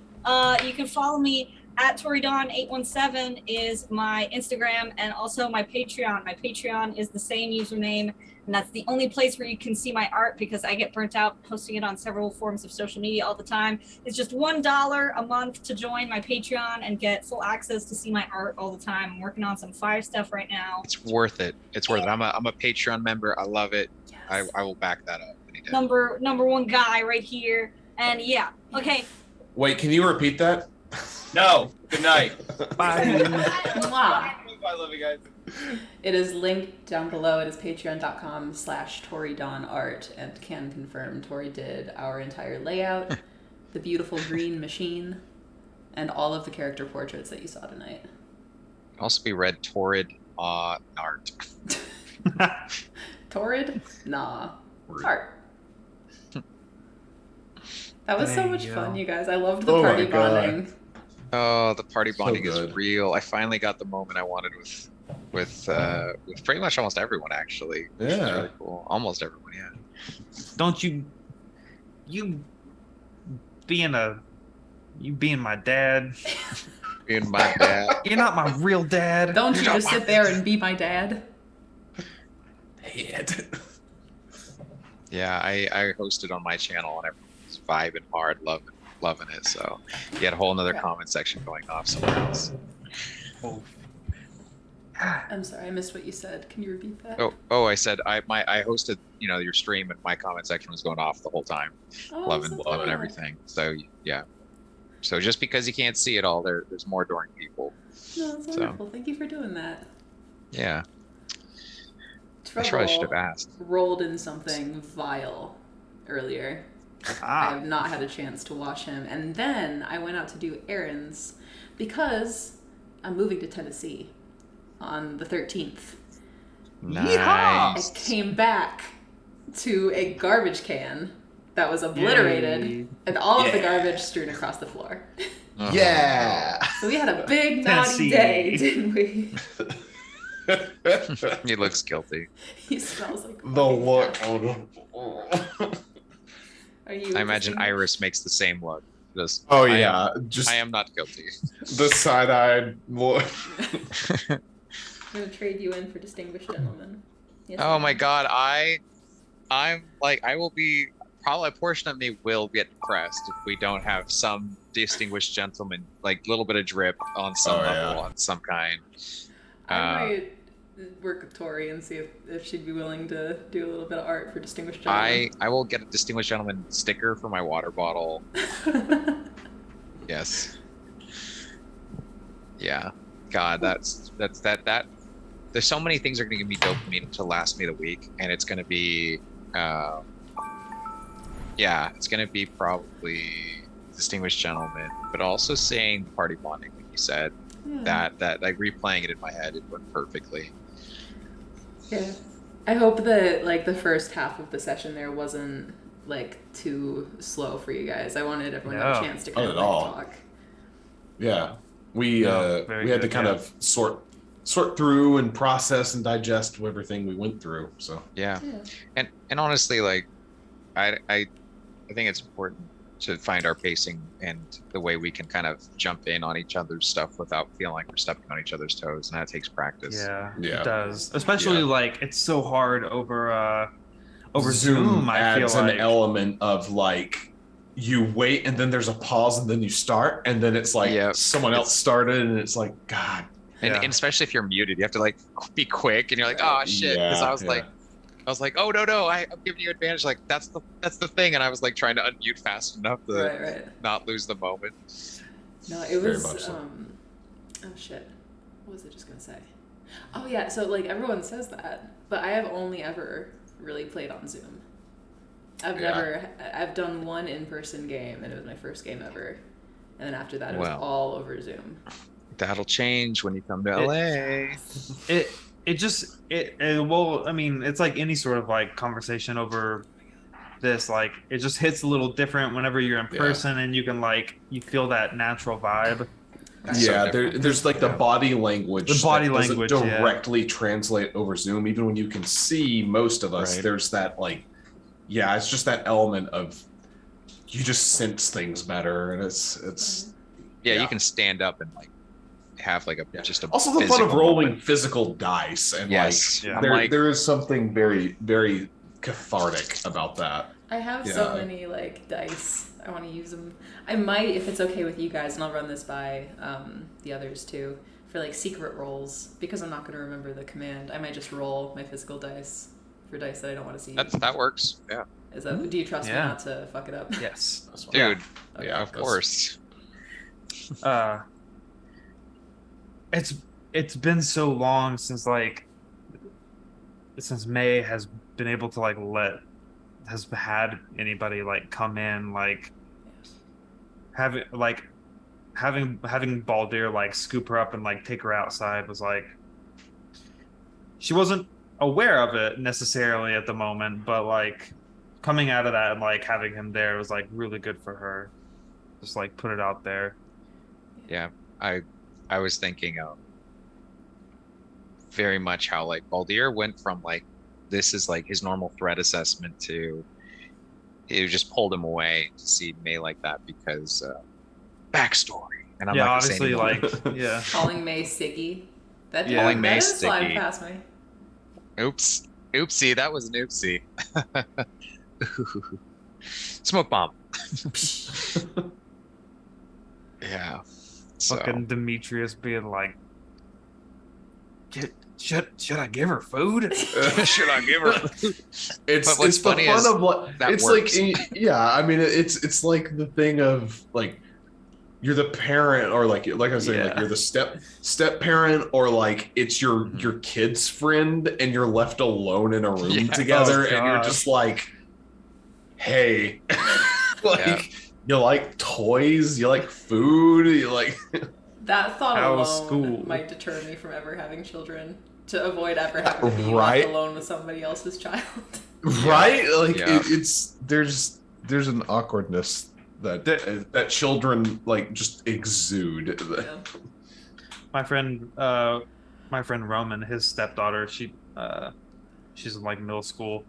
you can follow me at ToriDawn817 is my Instagram and also my Patreon. My Patreon is the same username, and that's the only place where you can see my art because I get burnt out posting it on several forms of social media all the time. It's just $1 a month to join my Patreon and get full access to see my art all the time. I'm working on some fire stuff right now. it's worth it. It's worth it. I'm a Patreon member. I love it. Yes. I will back that up any day. Number one guy right here. And yeah, okay. Wait, can you repeat that? No. Good night. Bye. Mwah. I love you guys. It is linked down below. It is patreon.com/ToriDawnArt, and can confirm Tori did our entire layout, the beautiful green machine, and all of the character portraits that you saw tonight. Can also be read torrid art. Torrid? Nah. Art. That was so There much you fun, go. you guys. I loved the Oh my party God. bonding. Oh, the party bonding is good. real. I finally got the moment I wanted with pretty much almost everyone actually. Which is Yeah. really cool. Almost everyone, yeah. Don't you being my dad. Being my dad. You're not my real dad. Don't you You're just not sit there and be my dad? Head. Yeah, I hosted on my channel and everyone was vibing hard, loving it. So you had a whole nother Yeah. comment section going off somewhere else. I'm sorry, I missed what you said. Can you repeat that? I said I hosted your stream and my comment section was going off the whole time, Oh, loving so loving fun. everything. So yeah, so just because you can't see it all, there's more adoring people. No, that's So. wonderful. Thank you for doing that. Yeah, I Trouble probably should have asked. rolled in something vile earlier. I have not had a chance to watch him. And then I went out to do errands because I'm moving to Tennessee on the 13th. I Nice. came back to a garbage can that was obliterated Yay. and all of the Yeah. garbage strewn across the floor. Uh-huh. Yeah. So we had a big naughty Tennessee. day, didn't we? He looks guilty. He smells like The look. Are you I imagine interested? Iris makes the same look. Just Oh I am- yeah, just I am not guilty. the side-eyed look. I'm gonna trade you in for distinguished gentleman. Yes, Oh ma'am. my god, I'm like I will be probably a portion of me will get depressed if we don't have some distinguished gentleman, like little bit of drip on some Oh, level, yeah. on some kind. I might work with Tori and see if she'd be willing to do a little bit of art for distinguished gentleman. I will get a distinguished gentleman sticker for my water bottle. Yes. Yeah. God, that's that. There's so many things that are gonna give me dopamine to last me the week, and it's gonna be, yeah, it's gonna be probably distinguished gentleman, but also saying party bonding, like you said. Yeah. That like replaying it in my head, it went perfectly. Yeah. I hope that like the first half of the session there wasn't like too slow for you guys. I wanted everyone to have a No. chance to Not kind of at all. talk. Yeah, we No, very we had to good, kind yeah. of sort through and process and digest everything we went through. So Yeah. Yeah. And honestly, like I think it's important find our pacing and the way we can kind of jump in on each other's stuff without feeling like we're stepping on each other's toes, and that takes practice. Yeah, Yeah. it does. Especially like it's so hard over Zoom. I adds feel an like element of like you wait and then there's a pause and then you start and then it's like someone else started and it's like God. And especially if you're muted, you have to like be quick, and you're like, oh shit, because I was like, oh no, I'm giving you advantage. Like that's the thing, and I was like trying to unmute fast enough to not lose the moment. No, it was oh shit, what was I just gonna say? Oh yeah, so like everyone says that, but I have only ever really played on Zoom. I've done one in-person game, and it was my first game ever, and then after that it was all over Zoom. That'll change when you come to LA. Well, I mean, it's like any sort of like conversation over this, like it just hits a little different whenever you're in person, and you can like you feel that natural vibe. Yeah, there's like the body language. The body that language doesn't directly translate over Zoom, even when you can see most of us. Right. There's that like, it's just that element of you just sense things better, and it's. Yeah, you can stand up and like have like just a also the fun of rolling physical dice, and there is something very, very cathartic about that. I have so many like dice. I want to use them. I might, if it's okay with you guys, and I'll run this by the others too, for like secret rolls, because I'm not going to remember the command. I might just roll my physical dice for dice that I don't want to see. That works. Yeah. Is that? Do you trust me not to fuck it up? Yes, dude. Okay. Yeah, of course. It's been so long since May has been able to like has had anybody like come in, like having Baldir like scoop her up and like take her outside was like, she wasn't aware of it necessarily at the moment, but like coming out of that and like having him there was like really good for her. Just like put it out there. Yeah, I was thinking very much how like Baldir went from like this is like his normal threat assessment to it just pulled him away to see May like that because backstory. And I'm not obviously like calling May Siggy. That calling May Siggy. Slide past me. Oopsie, that was an oopsie. Smoke bomb. Yeah. Fucking Demetrius being like, should I give her food? Should I give her food? It's the fun of what it's works. Like. I mean, it's like the thing of like you're the parent, or like I was saying, like you're the step parent, or like it's your kid's friend, and you're left alone in a room together, and you're just like, hey, like. You like toys, you like food, you like... That thought alone might deter me from ever having children, to avoid ever having to be left alone with somebody else's child. Right? Like, there's an awkwardness that children, like, just exude. Yeah. My friend Roman, his stepdaughter, she's in, like, middle school,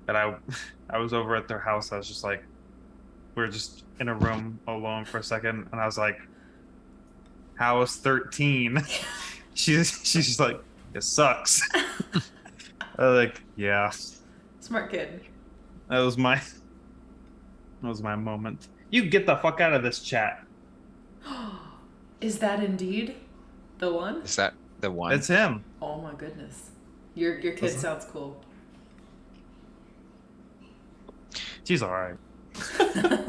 and I was over at their house, I was just like, we were just in a room alone for a second, and I was like, how is 13? she's just like, it sucks. I was like, yeah. Smart kid. That was my moment. You get the fuck out of this chat. Is that indeed the one? Is that the one? It's him. Oh my goodness. Your kid sounds cool. She's alright.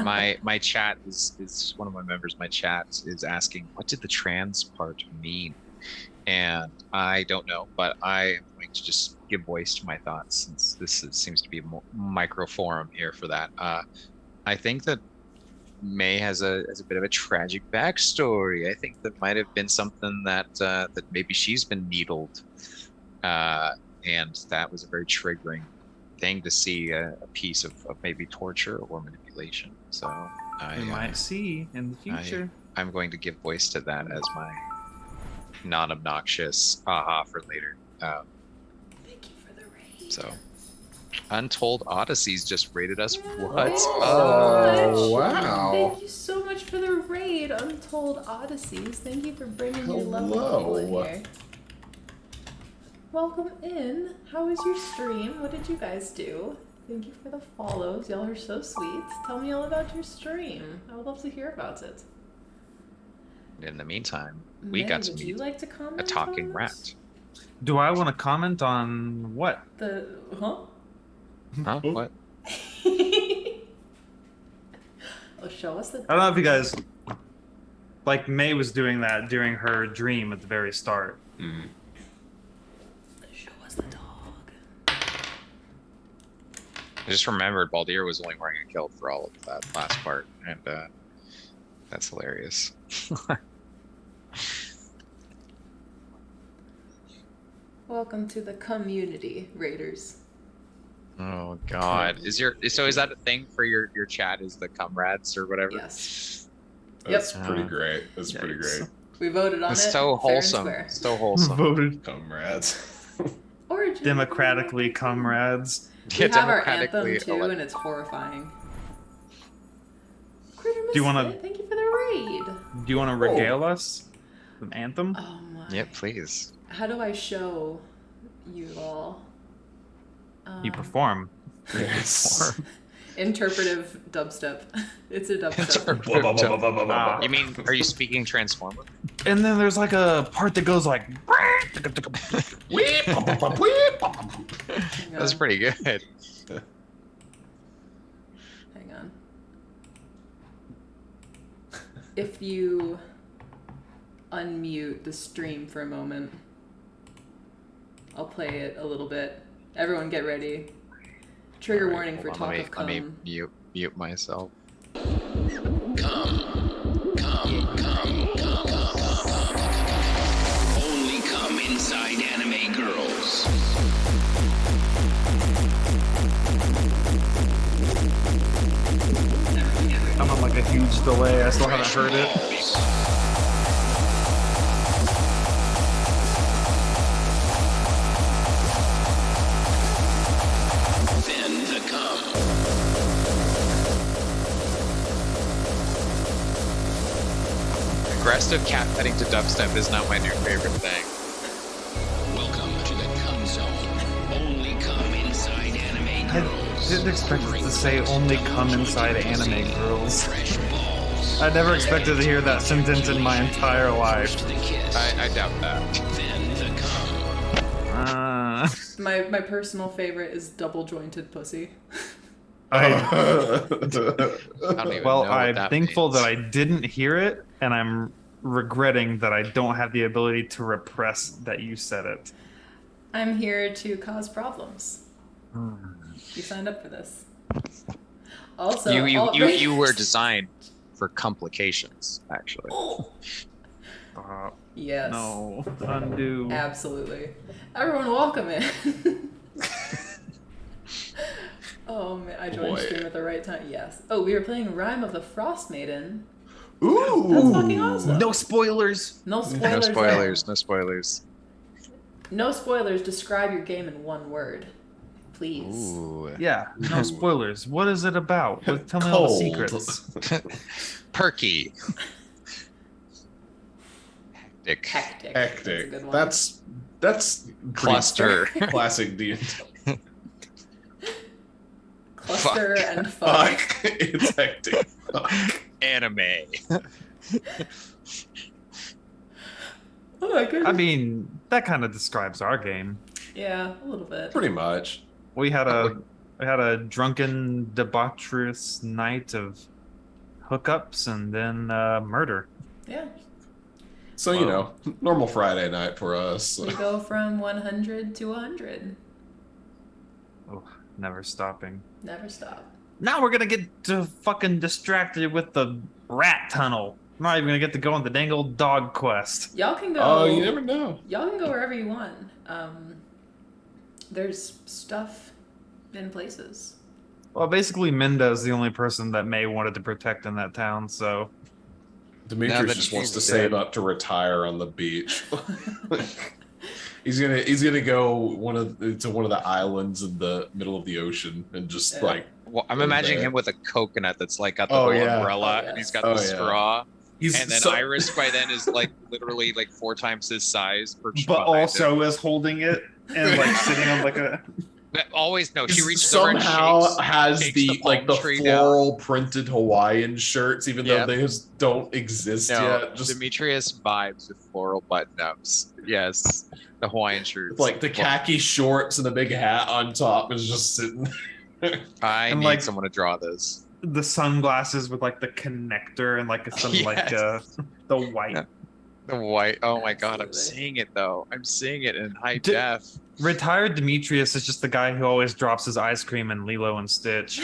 my chat is one of my members. My chat is asking, what did the trans part mean? And I don't know, but I am going to just give voice to my thoughts, since this seems to be a micro forum here for that. I think that May has a bit of a tragic backstory. I think that might have been something that maybe she's been needled, and that was a very triggering thing to see a piece of maybe torture or manipulation. So we might see in the future. I'm going to give voice to that as my non-obnoxious haha for later. Thank you for the raid. So Untold Odysseys just rated us. Yeah, What? thank you so Oh, much. wow. Thank you so much for the raid, Untold Odysseys. Thank you for bringing your lovely people in Hello. here. Welcome in. How was your stream? What did you guys do? Thank you for the follows. Y'all are so sweet. Tell me all about your stream. I would love to hear about it. In the meantime, we May, got to would you meet like to comment a talking on rat. this? Do I want to comment on what? Huh? Huh? What? Oh, show us the. I don't know if you guys, like May was doing that during her dream at the very start. Mm. Show us the dog. I just remembered Baldir was only wearing a kilt for all of that last part, and that's hilarious. Welcome to the community, Raiders. Oh God, is that a thing for your chat? Is the comrades or whatever? Yes. That's Yep. pretty great. That's pretty Yikes. great. We voted on It's it. so fair and wholesome. square. So wholesome. Voted Comrades. Origin. democratically, comrades. We have our democratically anthem too, elect- and it's horrifying. Critter Do you wanna- Misfit, thank you for the raid. Do you want to regale us with an anthem? Oh my. Yeah, please. How do I show you all? You perform. Yes. Interpretive dubstep. It's a dubstep. Ah. You mean, are you speaking Transformer? And then there's like a part that goes like. That's pretty good. Hang on. If you unmute the stream for a moment, I'll play it a little bit. Everyone get ready. Trigger Alright, warning for hold talk on, of let me cum. mute myself. Only come inside anime girls. I'm on like a huge delay. I still haven't heard it. Then the cum. Aggressive cat petting to dubstep is not my new favorite thing. Welcome to the cum zone. Only come inside anime I girls. didn't expect it to say only come inside anime girls. Fresh balls. I never expected to hear that sentence in my entire life. The kiss. I doubt that. Then the cum. My personal favorite is double jointed pussy. I don't even Well, know what I'm that thankful means. that I didn't hear it, and I'm regretting that I don't have the ability to repress that you said it. I'm here to cause problems. You signed up for this. Also, all you were designed for complications, actually. Stop. Yes. No. Undo. Absolutely. Everyone, welcome in. Oh man, I joined Boy. stream at the right time. Yes. Oh, we were playing Rime of the Frost Maiden. Ooh. That's fucking awesome. No spoilers. No No spoilers. spoilers. No spoilers. No spoilers. Describe your game in one word, please. Ooh. Yeah, no Ooh. spoilers. What is it about? Tell me all the secrets. Perky. Hectic. Hectic. That's a Hectic. good one. That's pretty Cluster. classic D. Cluster Fuck. and fuck. Fuck. It's hectic. Fuck. Anime. Oh my goodness. I mean, that kind of describes our game. Yeah, a little bit. Pretty much. We had a drunken, debaucherous night of hookups and then murder. Yeah. So, you know, normal Friday night for us. We go from 100 to 100. Oh, never stopping. Never stop. Now we're gonna get fucking distracted with the rat tunnel. I'm not even gonna get to go on the dang old dog quest. Y'all can go. Oh, you never know. Y'all can go wherever you want. There's stuff in places. Well, basically, Minda's the only person that May wanted to protect in that town, so Demetrius that just wants to she's save dead. up to retire on the beach. He's gonna go to one of the islands in the middle of the ocean and just like. Well, I'm imagining him with a coconut that's like got the Oh, little yeah. umbrella, Oh, and yes. he's got Oh, the yeah. straw. He's And then so- Iris by then is like literally like 4 times his size, perched But behind also him. is holding it and like sitting on like a. But always no. She He's reaches over and somehow shakes, has shakes the palm the tree floral printed Hawaiian shirts, even though Yep. they just don't exist down. No, yet. Just Demetrius vibes with floral button-ups. Yes, the Hawaiian shirts. like the khaki shorts and the big hat on top is just sitting. I And, need like- someone to draw this. The sunglasses with like the connector and like some like the white. The white. Oh my god, I'm Absolutely. seeing it though. I'm seeing it in high D- def. Retired Demetrius is just the guy who always drops his ice cream in Lilo and Stitch.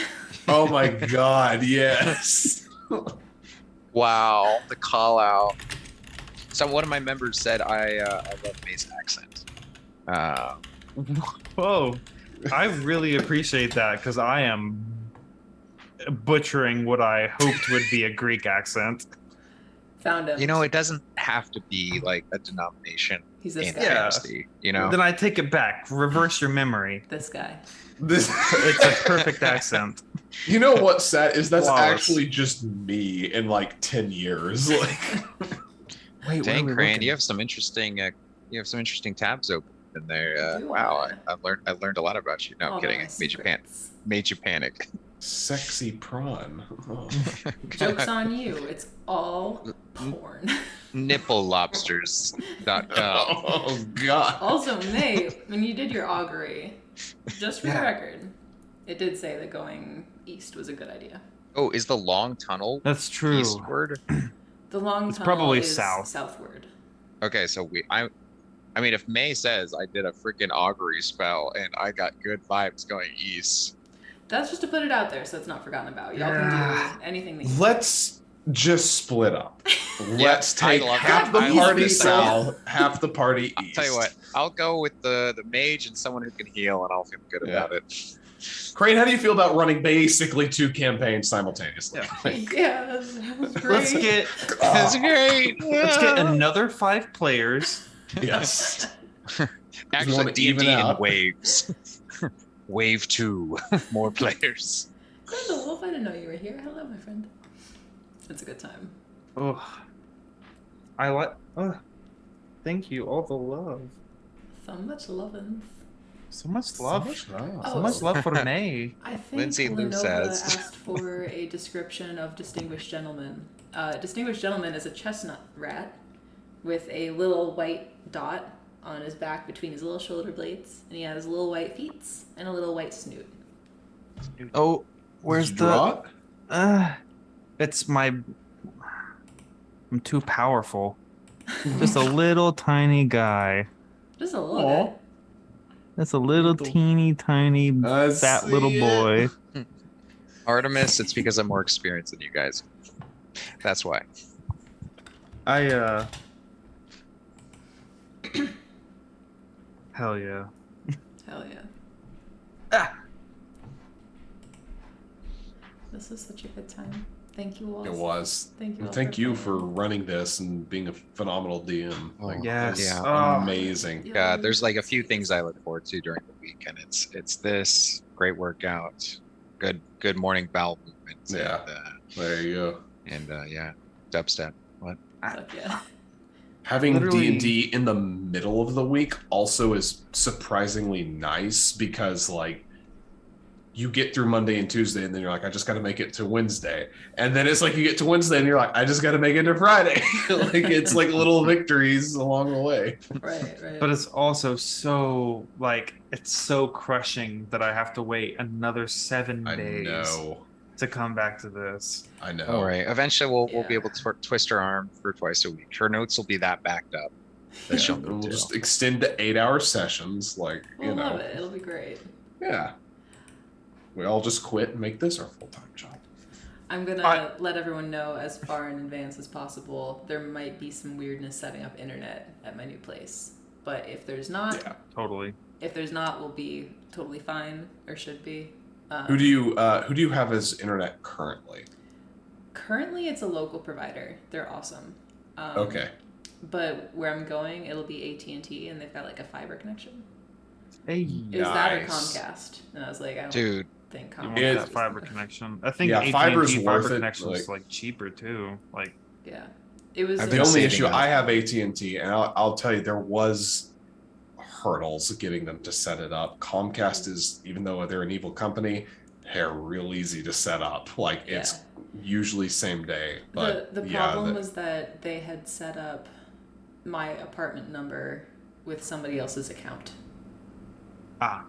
Oh my god, yes. Wow, the call out. So one of my members said I love May's accent. Whoa, I really appreciate that because I am butchering what I hoped would be a Greek accent. Found him. You know, it doesn't have to be like a denomination He's this in guy. Yeah. fantasy. You know, Then I take it back. Reverse your memory. This guy. This It's a perfect accent. You know what's sad is that's Flawless. actually just me in like 10 years. Like Wait, dang, Crane, you have some interesting tabs open in there. Do Wow, I? I learned a lot about you. No, All I'm kidding. my secrets. Made you panic. sexy prawn. Oh. Joke's on you. It's all porn. Nipplelobsters.com. Oh god. Also, May, when you did your augury, just for the Yeah. record, it did say that going east was a good idea. Oh, is the long tunnel That's true. eastward? The long It's tunnel probably is south. southward. Okay, so I mean, if May says I did a freaking augury spell and I got good vibes going east, That's just to put it out there so it's not forgotten about. Y'all can do anything that you Let's just split up. Let's I take love half that. the I love party this south, half the party I'll east. tell you what, I'll go with the mage and someone who can heal, and I'll feel good Yeah. about it. Crane, how do you feel about running basically 2 campaigns simultaneously? Yeah, that was great. Let's get That's great. let's get another 5 players. Yes. Actually, wanna D&D even in out. waves. Wave 2, more players. Grendel Wolf, I didn't know you were here. Hello, my friend. It's a good time. Oh, I like. Oh, thank you. All the love. So much lovin'. So much love. Oh, So much love for May. I think Lindsay Lou Lenova says. asked for a description of Distinguished Gentleman. Distinguished Gentleman is a chestnut rat with a little white dot on his back between his little shoulder blades, and he has little white feet and a little white snoot. Oh, where's Did you draw the? it? It's my. I'm too powerful. Just a little tiny guy. Just a little Aw. bit. That's a little teeny tiny I fat see little it. boy. Artemis, it's because I'm more experienced than you guys. That's why. I Hell yeah. Hell yeah. Ah. This was such a good time. Thank you all. It was. Thank you all. Thank you for playing. running this and being a phenomenal DM. Like, Yes. it's Oh. amazing. Yeah, there's like a few things I look forward to during the week, and it's this great workout, good morning bowel movements. Yeah. There you go. And yeah, dubstep. What? Fuck yeah. Having Literally- D&D in the middle of the week also is surprisingly nice because like you get through Monday and Tuesday and then you're like, I just got to make it to Wednesday. And then it's like you get to Wednesday and you're like, I just got to make it to Friday. Like it's like little victories along the way. Right, right. But it's also so like it's so crushing that I have to wait another 7 I days know. to come back to this. I know. All right. Eventually, we'll be Yeah. able to twist her arm for twice a week. Her notes will be that backed up. That Yeah, she'll and need we'll to. just extend to 8-hour sessions. Like, we'll you know. love it. It'll be great. Yeah. We all just quit and make this our full-time job. I'm gonna I- let everyone know as far in advance as possible. There might be some weirdness setting up internet at my new place, but if there's not, Yeah. Totally. we'll be totally fine, or should be. Who do you have as internet currently? Currently, it's a local provider. They're awesome. Okay. but where I'm going, it'll be AT&T, and they've got like a fiber connection. Hey, It was that or Nice. Comcast, and I was like, I don't Dude, think you Comcast. want It- that fiber connection? I think Yeah, AT&T fiber's fiber worth it, connection is like- like cheaper too. Like, Yeah, it was. I've The been only saving issue, up. I have AT&T, and I'll tell you, there was hurdles getting them to set it up. Comcast is, even though they're an evil company, they're real easy to set up. Like, it's usually same day. But the yeah, problem was that they had set up my apartment number with somebody else's account.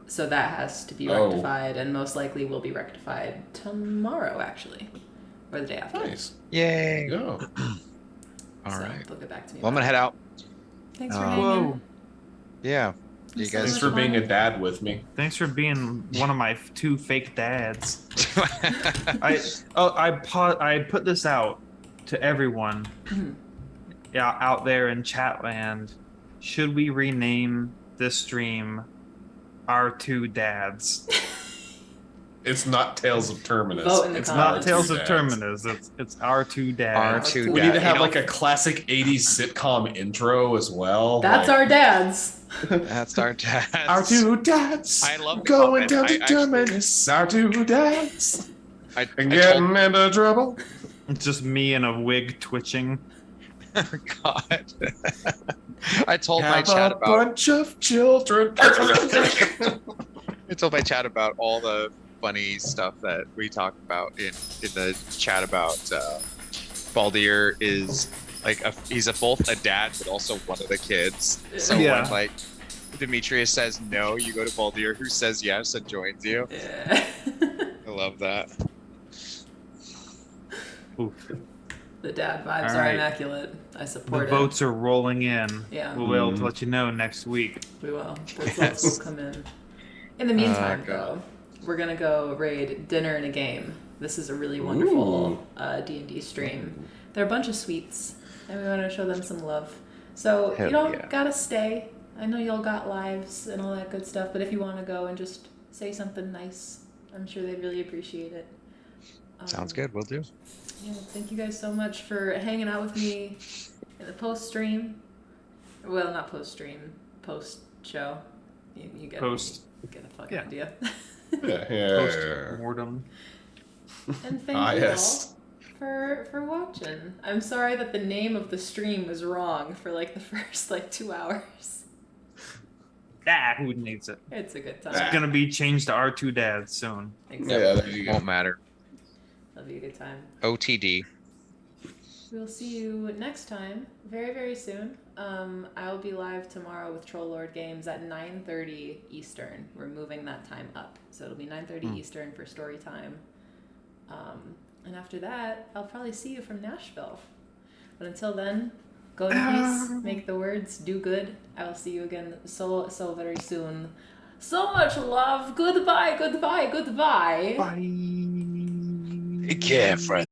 So that has to be rectified, and most likely will be rectified tomorrow, actually, or the day after. nice. yay. Yeah. All So right. they'll get back to me. Well, I'm about gonna head it. out. Thanks for Whoa. hanging. Yeah. It was You so guys Thanks much for being fun. a dad with me. thanks for being one of my 2 fake dads. I put this out to everyone. Yeah, out there in Chatland. Should we rename this stream Our 2 Dads? It's not Tales of Terminus. Vote in the It's It's comments. not Our Tales Two of Dads. Terminus. It's Our 2 Dads. Our 2 We need to have You know, like a classic 80s sitcom intro as well. That's like, our dads. That's our dads. Our 2 dads. I love the going comment. down I to actually- Terminus. Our 2 dads. I And told- getting into trouble. It's just me in a wig twitching. God. I told my Have chat a about bunch of children. I told my chat about all the funny stuff that we talked about in the chat about Baldir is like he's both a dad but also one of the kids. So Yeah. when like Demetrius says no, you go to Baldir, who says yes and joins you. Yeah. I love that. Oof. The dad vibes All are right. immaculate. I The support it. votes are rolling in. Yeah. We'll be able to let you know next week. We will. Those Yes. votes will come in. In the meantime, God. though, we're gonna go raid dinner and a game. This is a really wonderful D&D stream. There are a bunch of sweets, and we want to show them some love. So Hell you don't yeah. gotta stay. I know y'all got lives and all that good stuff, but if you want to go and just say something nice, I'm sure they'd really appreciate it. Sounds good, we'll do. Yeah, thank you guys so much for hanging out with me in the post stream. Well, not post stream, post show. You get Post. You get a fucking Yeah. idea. Yeah. Post-mortem. And thank Ah, you yes. all for watching. I'm sorry that the name of the stream was wrong for like the first 2 hours. Who needs it? It's a good time. It's gonna be changed to Our 2 Dads soon. Exactly. Yeah, there you go. Won't matter. That'll be a good time. OTD. We'll see you next time, very, very soon. I'll be live tomorrow with Troll Lord Games at 9:30 Eastern. We're moving that time up, so it'll be 9:30 Eastern for story time. And after that, I'll probably see you from Nashville. But until then, go in peace, make the words, do good. I will see you again so very soon. So much love. Goodbye, goodbye, goodbye. Bye. Take care, friend.